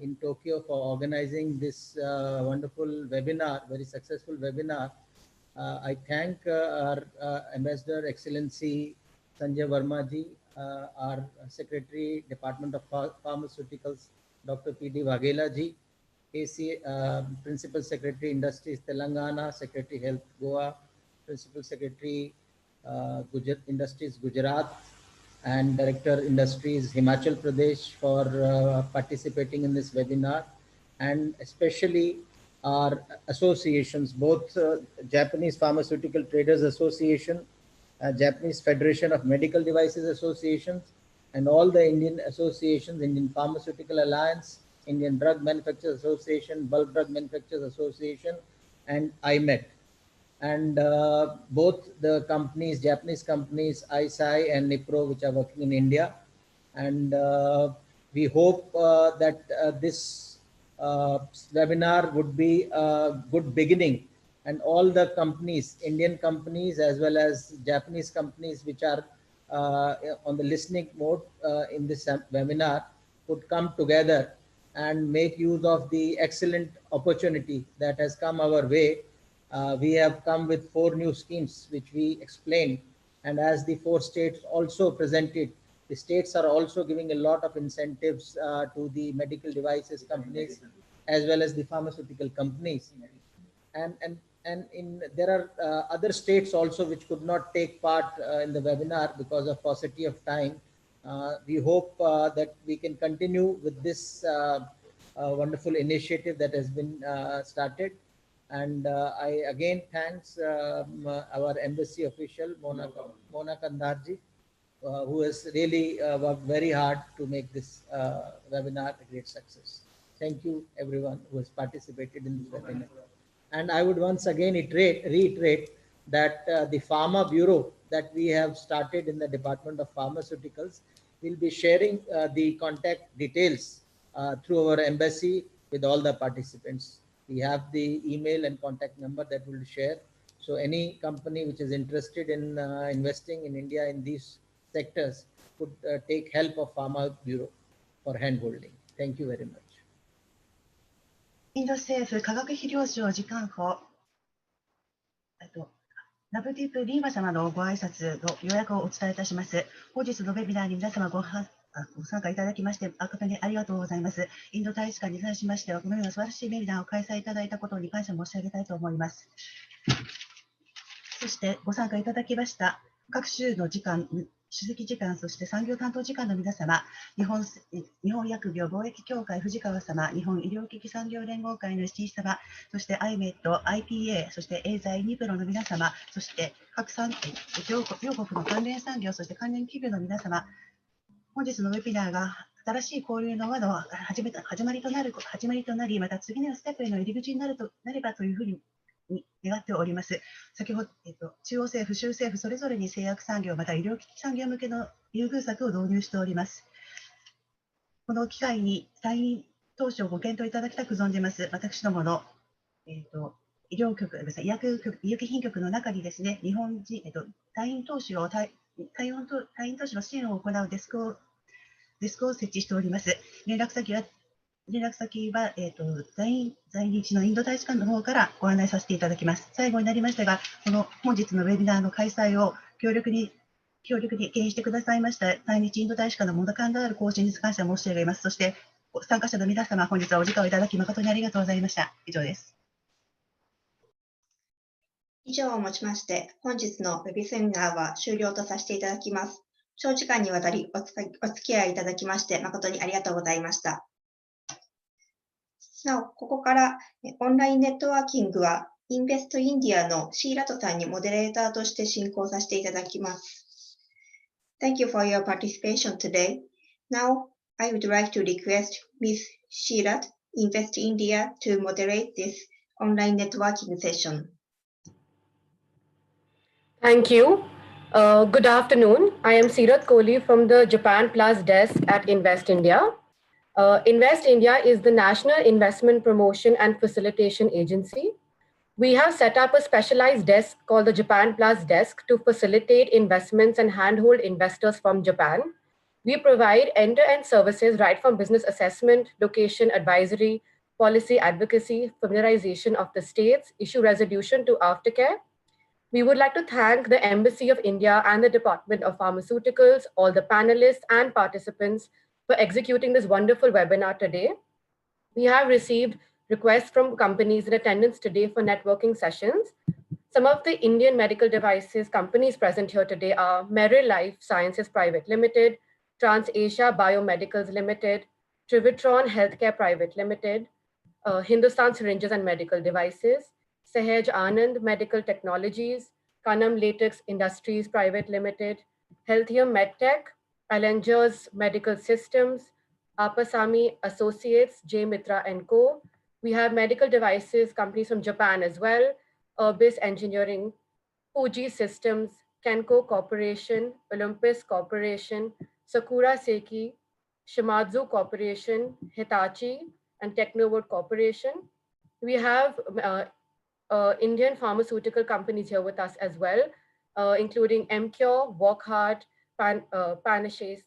in Tokyo for organizing this wonderful webinar, very successful webinar. I thank our Ambassador Excellency Sanjay Verma ji, our Secretary, Department of Pharmaceuticals, Dr. P.D. Waghela ji, AC, Principal Secretary Industries Telangana, Secretary Health Goa, Principal Secretary Industries Gujarat, and Director Industries Himachal Pradesh for participating in this webinar, and especially our associations, both Japanese Pharmaceutical Traders Association, Japanese Federation of Medical Devices Associations, and all the Indian associations, Indian Pharmaceutical Alliance, Indian Drug Manufacturers Association, Bulk Drug Manufacturers Association, and IMED. And both the companies, Japanese companies, ISI and Nipro, which are working in India. And we hope that this webinar would be a good beginning, and all the companies, Indian companies as well as Japanese companies which are on the listening mode in this webinar, would come together and make use of the excellent opportunity that has come our way. We have come with 4 new schemes which we explained, and as the 4 states also presented, the states are also giving a lot of incentives to the medical devices companies as well as the pharmaceutical companies. And there are other states also which could not take part in the webinar because of paucity of time. We hope that we can continue with this wonderful initiative that has been started. And I again thanks our embassy official, Mona Kandarji, who has really worked very hard to make this webinar a great success. Thank you everyone who has participated in this webinar. And I would once again reiterate that the Pharma Bureau that we have started in the Department of Pharmaceuticals will be sharing the contact details through our embassy with all the participants. We have the email and contact number that we'll share. So any company which is interested in investing in India in these sectors could take help of Pharma Bureau for handholding. Thank you very much. インド政府科学肥料省次官補、ナブディープ・リーマ様のご挨拶の要約をお伝えいたします。本日のウェビナーに皆様ご参加いただきまして誠にありがとうございます。インド大使館に関しましては、このような素晴らしいウェビナーを開催いただいたことに感謝申し上げたいと思います。そしてご参加いただきました各州の次官、首席次官、そして産業担当次官の皆様、日本薬業貿易協会藤川様、日本医療機器産業連合会の石井様、そして IMED、IPA、そしてエーザイ、ニプロの皆様、そして各両国の関連産業、そして関連企業の皆様、本日のウェビナーが新しい交流の輪の始まりとなり、また次のステップへの入り口になればというふうに願っております。先ほど、中央政府、州政府それぞれに製薬産業、また医療機器産業向けの優遇策を導入しております。この機会に退院投資をご検討いただきたく存じます。私どもの、医療局、医薬品局の中にですね、日本人、退院投資の支援を行うデスクを設置しております。連絡先は在日のインド大使館の方からご案内させていただきます。最後になりましたが、この本日のウェビナーの開催を強力に牽引してくださいました在日インド大使館のモナカンダール公使に感謝申し上げます。そして参加者の皆様、本日はお時間をいただき誠にありがとうございました。以上です。以上をもちまして、本日のウェビセミナーは終了とさせていただきます。長時間にわたりお付き合いいただきまして誠にありがとうございました。なお、ここからオンラインネットワーキングは、インベストインディアのシーラトさんにモデレーターとして進行させていただきます。Thank you for your participation today. Now, I would like to request Ms. Sheerat, Invest India, to moderate this online networking session. Thank you. Good afternoon. I am Seerat Kohli from the Japan Plus desk at Invest India. Invest India is the National Investment Promotion and Facilitation Agency. We have set up a specialized desk called the Japan Plus desk to facilitate investments and handhold investors from Japan. We provide end-to-end services right from business assessment, location advisory, policy advocacy, familiarization of the states, issue resolution to aftercare. We would like to thank the Embassy of India and the Department of Pharmaceuticals, all the panelists and participants for executing this wonderful webinar today. We have received requests from companies in attendance today for networking sessions. Some of the Indian medical devices companies present here today are Merrill Life Sciences Private Limited, TransAsia Biomedicals Limited, Trivitron Healthcare Private Limited, Hindustan Syringes and Medical Devices, Sahaj Anand Medical Technologies, Kanam Latex Industries Private Limited, Healthier MedTech, Alengers Medical Systems, Apasami Associates, J. Mitra & Co. We have medical devices companies from Japan as well, Urbis Engineering, Fuji Systems, Kenko Corporation, Olympus Corporation, Sakura Seiki, Shimadzu Corporation, Hitachi, and Technowood Corporation. We have Indian pharmaceutical companies here with us as well, including Emcure, Wockhardt, Panacea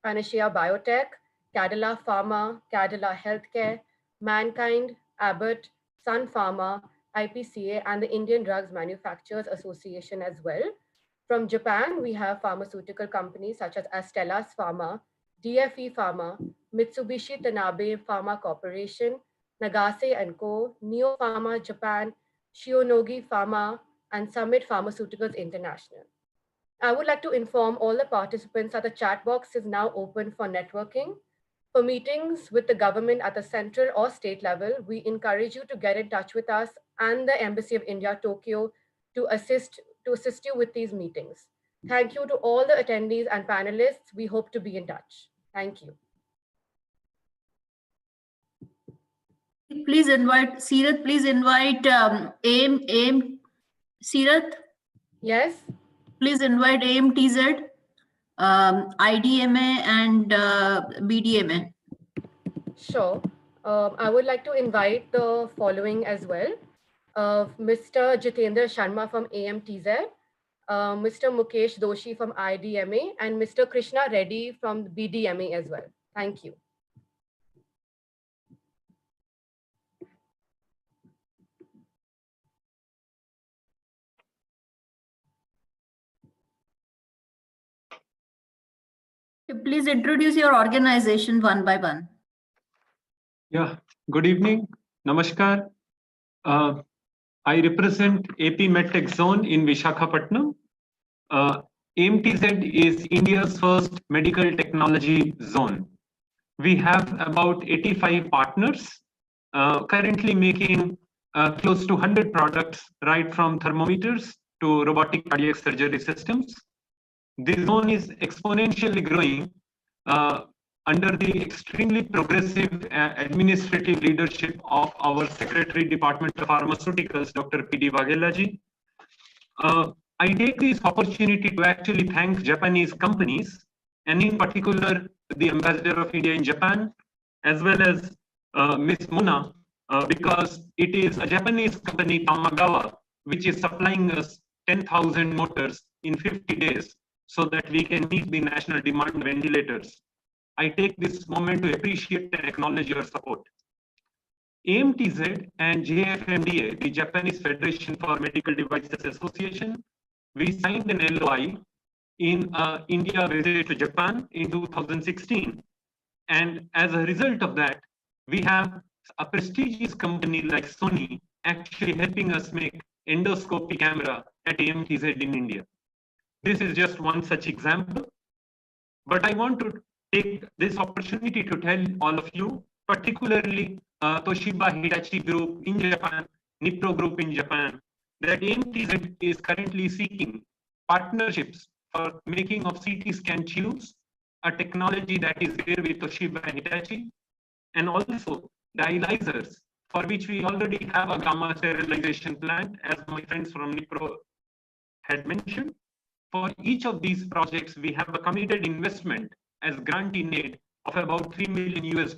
Biotech, Cadila Pharma, Cadila Healthcare, Mankind, Abbott, Sun Pharma, IPCA, and the Indian Drugs Manufacturers Association as well. From Japan, we have pharmaceutical companies such as Astellas Pharma, DFE Pharma, Mitsubishi Tanabe Pharma Corporation, Nagase & Co., Neo Pharma Japan, Shionogi Pharma, and Summit Pharmaceuticals International. I would like to inform all the participants that the chat box is now open for networking. For meetings with the government at the central or state level, we encourage you to get in touch with us and the Embassy of India, Tokyo, to assist you with these meetings. Thank you to all the attendees and panelists. We hope to be in touch. Thank you. Please invite Seerath. Please invite AIM. Seerath? Yes. Please invite AIMTZ, IDMA, and BDMA. Sure. I would like to invite the following as well. Mr. Jitendra Sharma from AMTZ, Mr. Mukesh Doshi from IDMA, and Mr. Krishna Reddy from BDMA as well. Thank you. Please introduce your organization one by one. Yeah, good evening. Namaskar. I represent AP MedTech Zone in Visakhapatnam. AMTZ is India's first medical technology zone. We have about 85 partners, currently making close to 100 products, right from thermometers to robotic cardiac surgery systems. This zone is exponentially growing under the extremely progressive administrative leadership of our Secretary, Department of Pharmaceuticals, Dr. P.D. Vaghela-ji. I take this opportunity to actually thank Japanese companies, and in particular, the Ambassador of India in Japan, as well as Ms. Mona, because it is a Japanese company, Tamagawa, which is supplying us 10,000 motors in 50 days so that we can meet the national demand of ventilators. I take this moment to appreciate and acknowledge your support. AMTZ and JFMDA, the Japanese Federation for Medical Devices Association, we signed an LOI in India visit to Japan in 2016. And as a result of that, we have a prestigious company like Sony actually helping us make endoscopy camera at AMTZ in India. This is just one such example, but I want to take this opportunity to tell all of you, particularly Toshiba Hitachi Group in Japan, Nipro Group in Japan, that AMTZ is currently seeking partnerships for making of CT scan tubes, a technology that is there with Toshiba and Hitachi, and also dialyzers, for which we already have a gamma sterilization plant, as my friends from Nipro had mentioned. For each of these projects, we have a committed investment as grant in aid of about $3 million US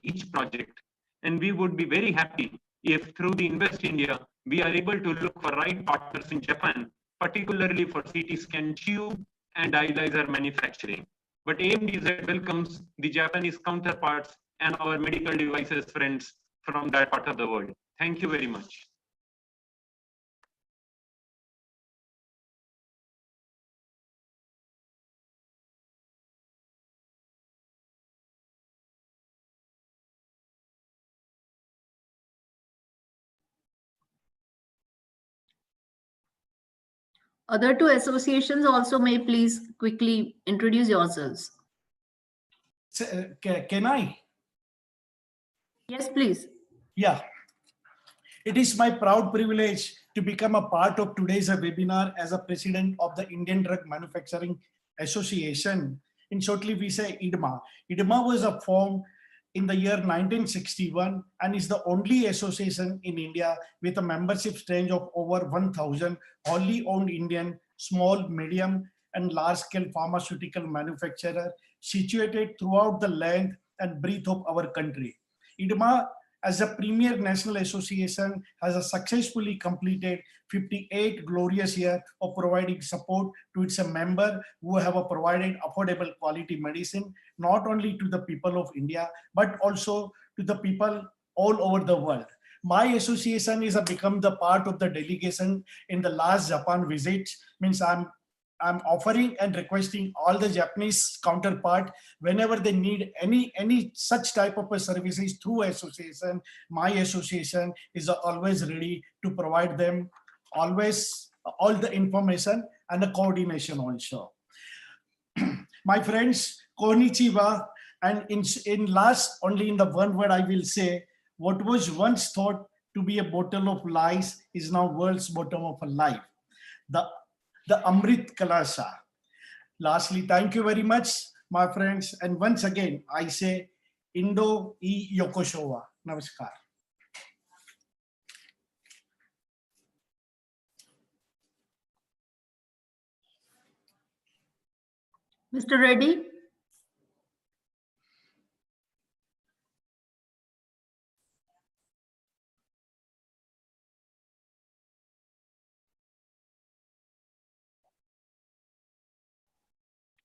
each project. And we would be very happy if through the Invest India, we are able to look for right partners in Japan, particularly for CT scan tube and dialyzer manufacturing. But AMTZ welcomes the Japanese counterparts and our medical devices friends from that part of the world. Thank you very much. Other two associations also may please quickly introduce yourselves. Can I? Yes, please. Yeah. It is my proud privilege to become a part of today's webinar as a president of the Indian Drug Manufacturing Association. In shortly, we say IDMA. IDMA was formed in the year 1961 and is the only association in India with a membership strength of over 1,000 wholly owned Indian small, medium, and large-scale pharmaceutical manufacturers situated throughout the length and breadth of our country. IDMA as a premier national association, has successfully completed 58 glorious years of providing support to its member who have provided affordable quality medicine, not only to the people of India, but also to the people all over the world. My association is become the part of the delegation in the last Japan visit. Means I'm offering and requesting all the Japanese counterpart, whenever they need any such type of services through association, my association is always ready to provide them always all the information and the coordination also. My friends, konnichiwa, and in last, only in the one word I will say, what was once thought to be a bottle of lies is now world's bottom of a life. The Amrit Kalasha. Lastly, thank you very much, my friends. And once again, I say, Indo e Yokoshowa. Namaskar. Mr. Reddy?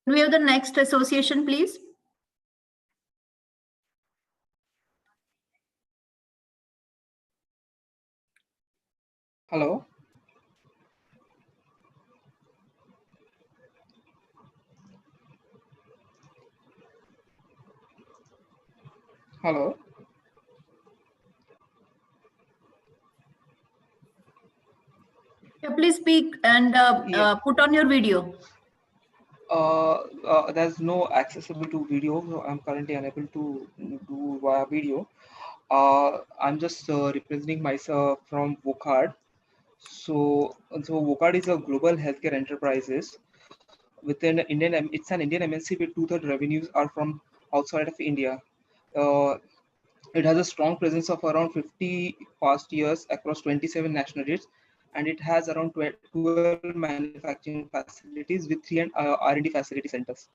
Can we have the next association, please? Hello. Hello. Yeah, please speak and put on your video. There's no accessible to video, so I'm currently unable to do via video. I'm just representing myself from Vocard. So Vocard is a global healthcare enterprises within Indian. It's an Indian MNC with 2/3 revenues are from outside of India. It has a strong presence of around 50 past years across 27 nationalities, and it has around 12 manufacturing facilities with 3 R&D facility centers.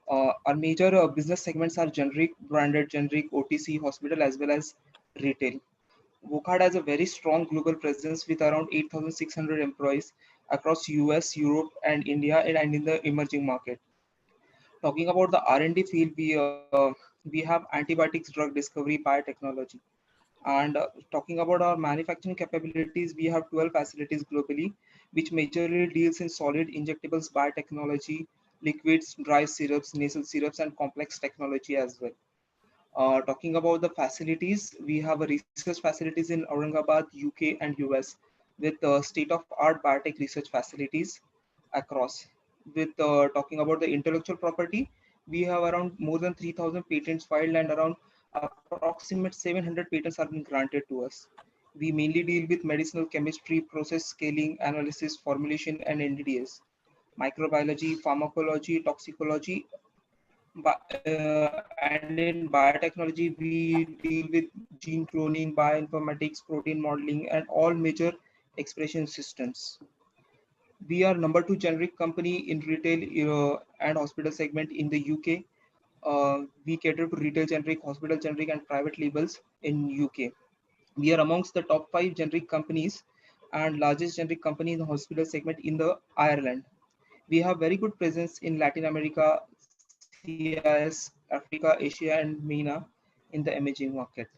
Our major business segments are generic, branded, generic, OTC, hospital, as well as retail. Vocard has a very strong global presence with around 8,600 employees across US, Europe, and India, and in the emerging market. Talking about the R&D field, we have antibiotics, drug discovery, biotechnology. And talking about our manufacturing capabilities, we have 12 facilities globally, which majorly deals in solid injectables, biotechnology, liquids, dry syrups, nasal syrups, and complex technology as well. Talking about the facilities, we have a research facilities in Aurangabad, UK, and US, with state-of-art biotech research facilities across. With talking about the intellectual property, we have around more than 3,000 patents filed, and around approximate 700 patents are being granted to us. We mainly deal with medicinal chemistry, process scaling, analysis, formulation, and NDDS, microbiology, pharmacology, toxicology, and in biotechnology, we deal with gene cloning, bioinformatics, protein modeling, and all major expression systems. We are number 2 generic company in retail and hospital segment in the UK. We cater to retail generic, hospital generic, and private labels in UK. We are amongst the top 5 generic companies and largest generic company in the hospital segment in the Ireland. We have very good presence in Latin America, CIS, Africa, Asia, and MENA in the emerging market.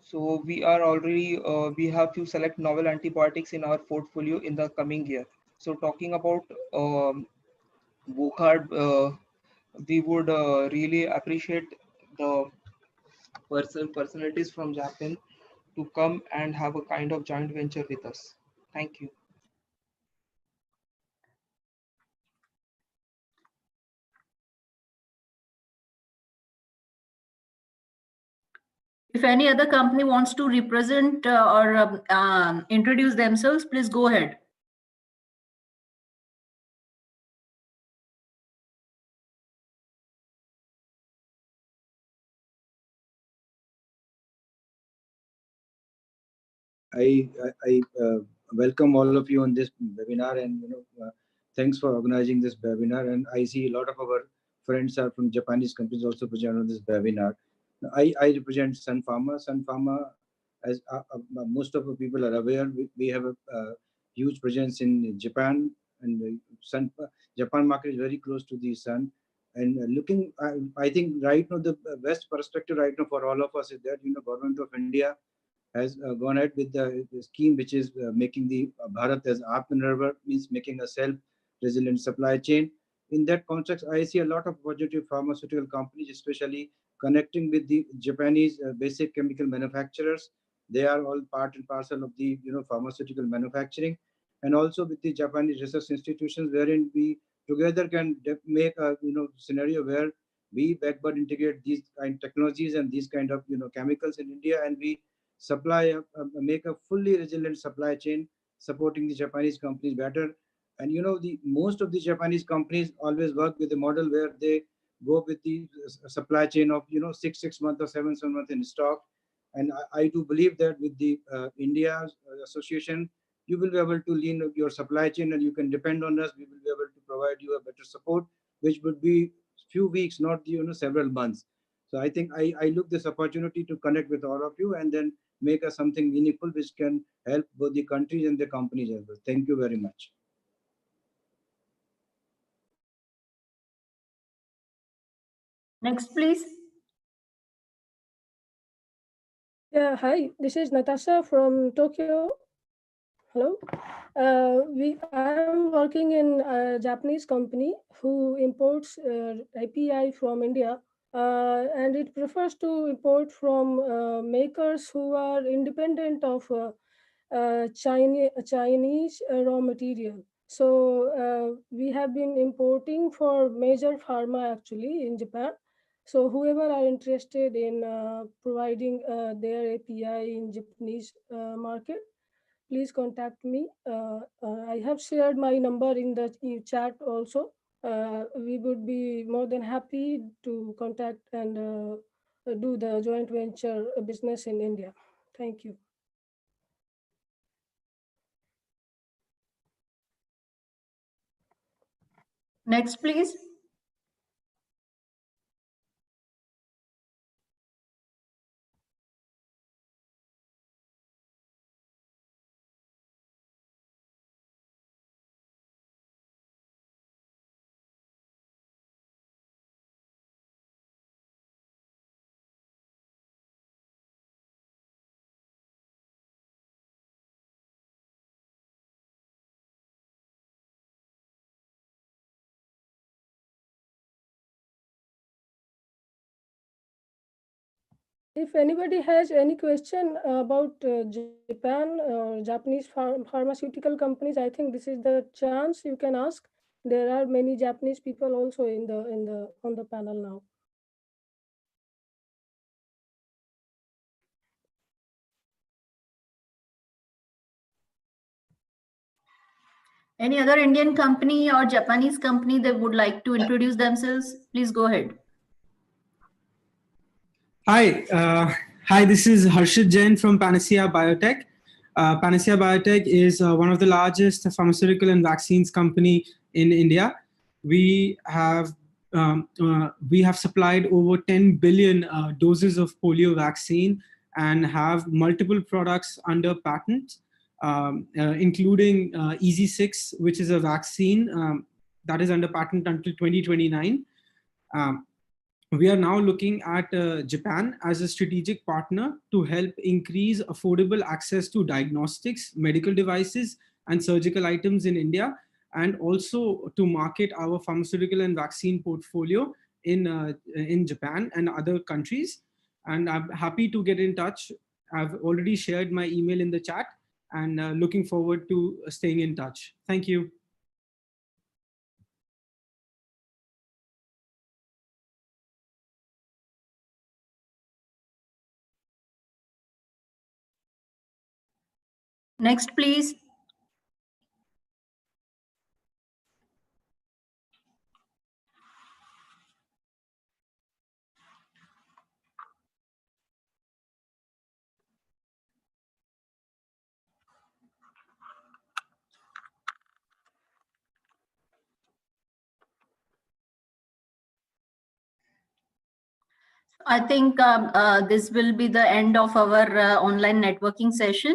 So we are already, we have few select novel antibiotics in our portfolio in the coming year. So talking about Vocard, we would really appreciate the personalities from Japan to come and have a kind of joint venture with us. Thank you. If any other company wants to represent or introduce themselves, please go ahead. I welcome all of you on this webinar, and thanks for organizing this webinar. And I see a lot of our friends are from Japanese countries also present on this webinar. I represent Sun Pharma. Sun Pharma, as most of the people are aware, we have a huge presence in Japan, and the Japan market is very close to the Sun. And looking, I think right now the best perspective right now for all of us is that government of India has gone ahead with the scheme which is making the Bharat as Atmanirbhar, means making a self-resilient supply chain. In that context, I see a lot of positive pharmaceutical companies, especially connecting with the Japanese basic chemical manufacturers. They are all part and parcel of the pharmaceutical manufacturing, and also with the Japanese research institutions, wherein we together can make a scenario where we backward integrate these kind of technologies and these kind of chemicals in India, and we supply make a fully resilient supply chain supporting the Japanese companies better. And the most of the Japanese companies always work with a model where they go with the supply chain of 6 months or 7 months in stock. And I do believe that with the India association, you will be able to lean your supply chain and you can depend on us. We will be able to provide you a better support, which would be few weeks, not several months. So I think I look this opportunity to connect with all of you and then make us something meaningful which can help both the countries and the companies as well. Thank you very much. Next, please. Yeah, hi, this is Natasha from Tokyo. Hello. I am working in a Japanese company who imports API from India, and it prefers to import from makers who are independent of Chinese raw material. So we have been importing for major pharma actually in Japan. So whoever are interested in providing their API in Japanese market, please contact me. I have shared my number in the chat also. We would be more than happy to contact and do the joint venture business in India. Thank you. Next, please. If anybody has any question about Japan or Japanese pharmaceutical companies, I think this is the chance you can ask. There are many Japanese people also on the panel now. Any other Indian company or Japanese company that would like to introduce themselves? Please go ahead. Hi, this is Harshit Jain from Panacea Biotech. Panacea Biotech is one of the largest pharmaceutical and vaccines company in India. We have supplied over 10 billion doses of polio vaccine and have multiple products under patent, including EZ6, which is a vaccine that is under patent until 2029. We are now looking at Japan as a strategic partner to help increase affordable access to diagnostics, medical devices, and surgical items in India, and also to market our pharmaceutical and vaccine portfolio in Japan and other countries. And I'm happy to get in touch. I've already shared my email in the chat, and looking forward to staying in touch. Thank you. Next, please. I think this will be the end of our online networking session.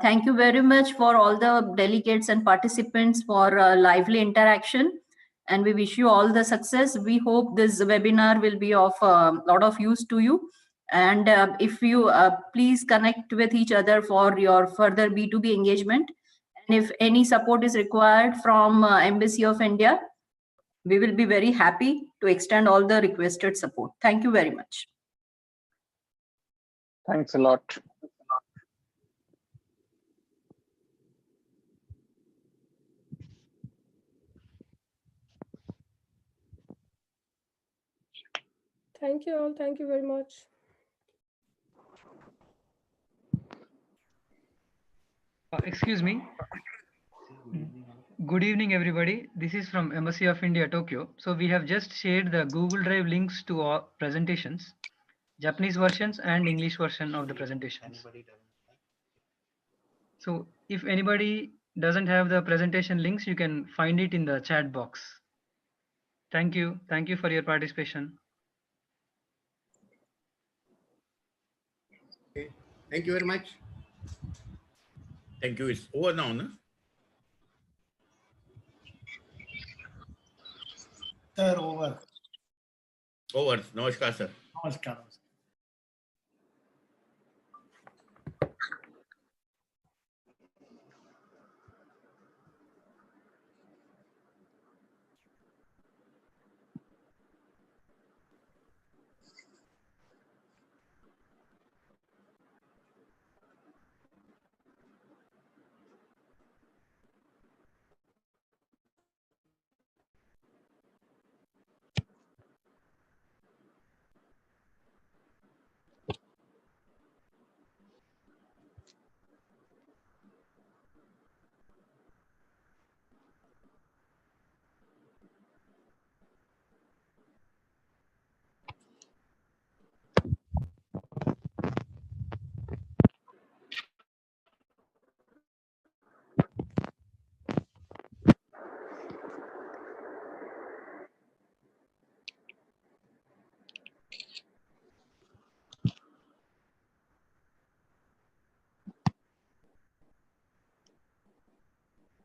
Thank you very much for all the delegates and participants for lively interaction. And we wish you all the success. We hope this webinar will be of a lot of use to you. And if you please connect with each other for your further B2B engagement. And if any support is required from Embassy of India, we will be very happy to extend all the requested support. Thank you very much. Thanks a lot. Thank you all. Thank you very much. Excuse me. Good evening, everybody. This is from Embassy of India, Tokyo. So we have just shared the Google Drive links to our presentations, Japanese versions and English version of the presentations. So if anybody doesn't have the presentation links, you can find it in the chat box. Thank you. Thank you for your participation. Okay. Thank you very much. Thank you. It's over now, no? Sir, over. Over. Namaskar, sir. Namaskar.